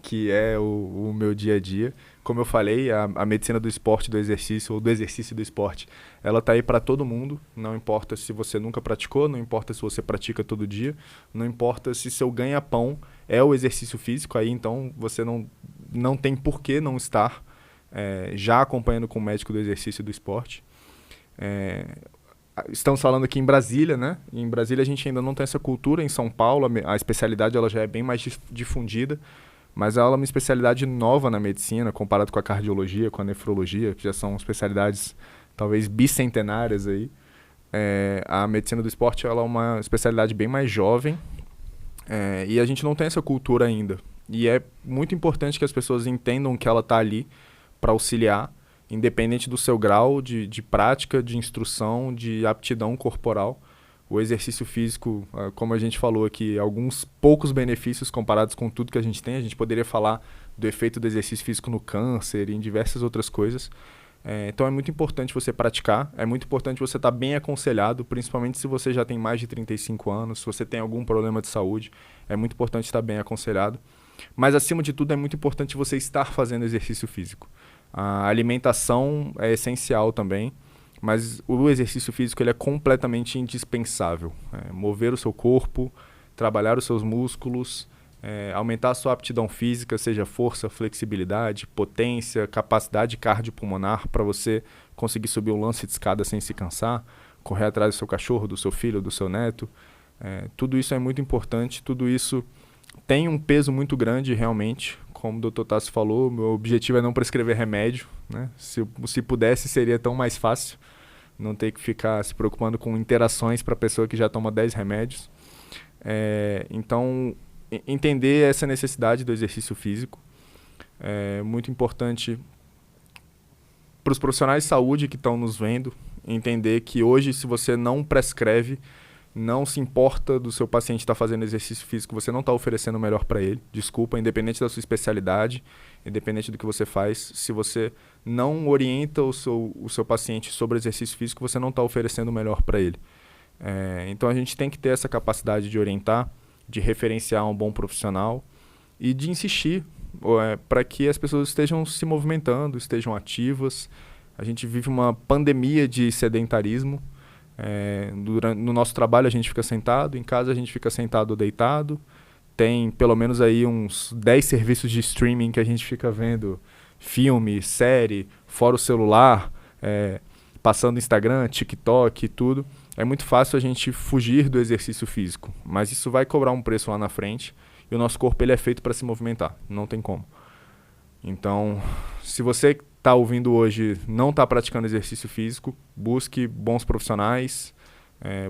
que é o meu dia a dia. Como eu falei, a medicina do esporte, do exercício, ou do exercício do esporte, ela está aí para todo mundo. Não importa se você nunca praticou, não importa se você pratica todo dia, não importa se seu ganha-pão é o exercício físico, aí então você não tem por que não estar já acompanhando com o médico do exercício do esporte. Estamos falando aqui em Brasília, né? Em Brasília a gente ainda não tem essa cultura. Em São Paulo a especialidade ela já é bem mais difundida, mas ela é uma especialidade nova na medicina, comparado com a cardiologia, com a nefrologia, que já são especialidades talvez bicentenárias aí. A medicina do esporte ela é uma especialidade bem mais jovem, e a gente não tem essa cultura ainda. E é muito importante que as pessoas entendam que ela está ali para auxiliar, independente do seu grau de prática, de instrução, de aptidão corporal, O exercício físico, como a gente falou aqui, alguns poucos benefícios comparados com tudo que a gente tem. A gente poderia falar do efeito do exercício físico no câncer e em diversas outras coisas. Então é muito importante você praticar, é muito importante você estar bem aconselhado, principalmente se você já tem mais de 35 anos, se você tem algum problema de saúde, é muito importante estar bem aconselhado. Mas acima de tudo é muito importante você estar fazendo exercício físico. A alimentação é essencial também. Mas o exercício físico ele é completamente indispensável. Mover o seu corpo, trabalhar os seus músculos, aumentar a sua aptidão física, seja força, flexibilidade, potência, capacidade cardiopulmonar para você conseguir subir um lance de escada sem se cansar, correr atrás do seu cachorro, do seu filho, do seu neto. Tudo isso é muito importante, tudo isso tem um peso muito grande realmente. Como o Dr. Tasso falou, meu objetivo é não prescrever remédio, né? Se pudesse, seria tão mais fácil não ter que ficar se preocupando com interações para a pessoa que já toma 10 remédios. Então, entender essa necessidade do exercício físico é muito importante para os profissionais de saúde que estão nos vendo, entender que hoje, se você não prescreve, não se importa do seu paciente estar fazendo exercício físico, você não está oferecendo o melhor para ele. Desculpa, independente da sua especialidade, independente do que você faz, se você não orienta o seu paciente sobre exercício físico, você não está oferecendo o melhor para ele. Então a gente tem que ter essa capacidade de orientar, de referenciar um bom profissional e de insistir para que as pessoas estejam se movimentando, estejam ativas. A gente vive uma pandemia de sedentarismo. No nosso trabalho a gente fica sentado, em casa a gente fica sentado ou deitado. Tem pelo menos aí uns 10 serviços de streaming que a gente fica vendo filme, série, fora o celular, passando Instagram, TikTok e tudo. É muito fácil a gente fugir do exercício físico, mas isso vai cobrar um preço lá na frente e o nosso corpo ele é feito para se movimentar, não tem como. Então, se você está ouvindo hoje não está praticando exercício físico, busque bons profissionais,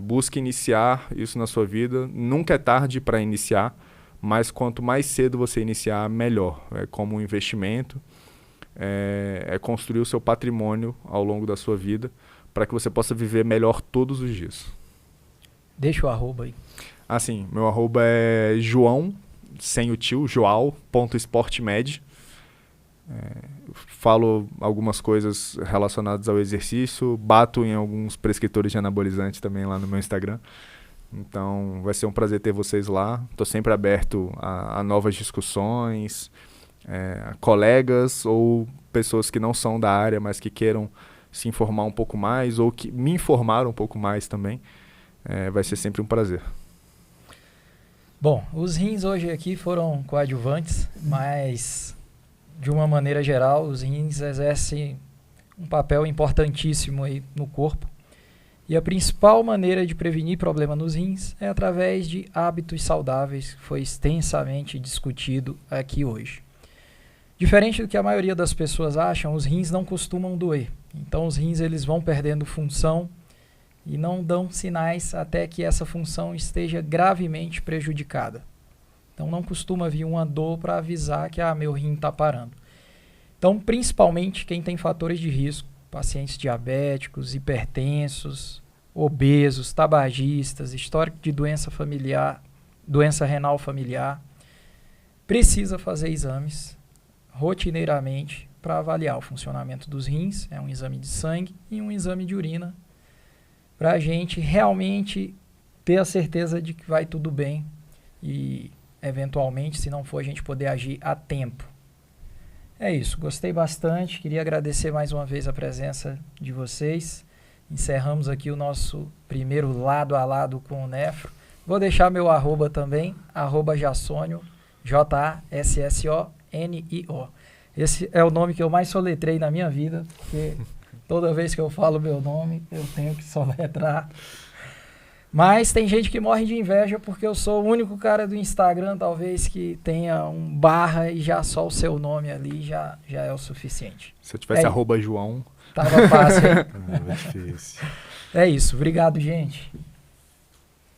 busque iniciar isso na sua vida. Nunca é tarde para iniciar, mas quanto mais cedo você iniciar, melhor. É como um investimento, é construir o seu patrimônio ao longo da sua vida para que você possa viver melhor todos os dias. Deixa o arroba aí. Sim, meu arroba é João, sem o tio, joao.sportmed. Falo algumas coisas relacionadas ao exercício, bato em alguns prescritores de anabolizante também lá no meu Instagram. Então vai ser um prazer ter vocês lá. Estou sempre aberto a novas discussões, colegas ou pessoas que não são da área, mas que queiram se informar um pouco mais ou que me informaram um pouco mais também. Vai ser sempre um prazer. Bom, os rins hoje aqui foram coadjuvantes, mas de uma maneira geral, os rins exercem um papel importantíssimo aí no corpo. E a principal maneira de prevenir problema nos rins é através de hábitos saudáveis, que foi extensamente discutido aqui hoje. Diferente do que a maioria das pessoas acham, os rins não costumam doer. Então os rins eles vão perdendo função e não dão sinais até que essa função esteja gravemente prejudicada. Então não costuma vir uma dor para avisar que meu rim está parando. Então, principalmente quem tem fatores de risco, pacientes diabéticos, hipertensos, obesos, tabagistas, histórico de doença familiar, doença renal familiar, precisa fazer exames rotineiramente para avaliar o funcionamento dos rins. É um exame de sangue e um exame de urina para a gente realmente ter a certeza de que vai tudo bem e eventualmente, se não for, a gente poder agir a tempo. É isso, gostei bastante, queria agradecer mais uma vez a presença de vocês. Encerramos aqui o nosso primeiro lado a lado com o Nefro. Vou deixar meu arroba também, @Jassonio, Jassonio. Esse é o nome que eu mais soletrei na minha vida, porque toda vez que eu falo meu nome, eu tenho que soletrar. Mas tem gente que morre de inveja porque eu sou o único cara do Instagram, talvez, que tenha um barra e já só o seu nome ali já é o suficiente. Se eu tivesse @João... Tava fácil, hein? É difícil. É isso. Obrigado, gente.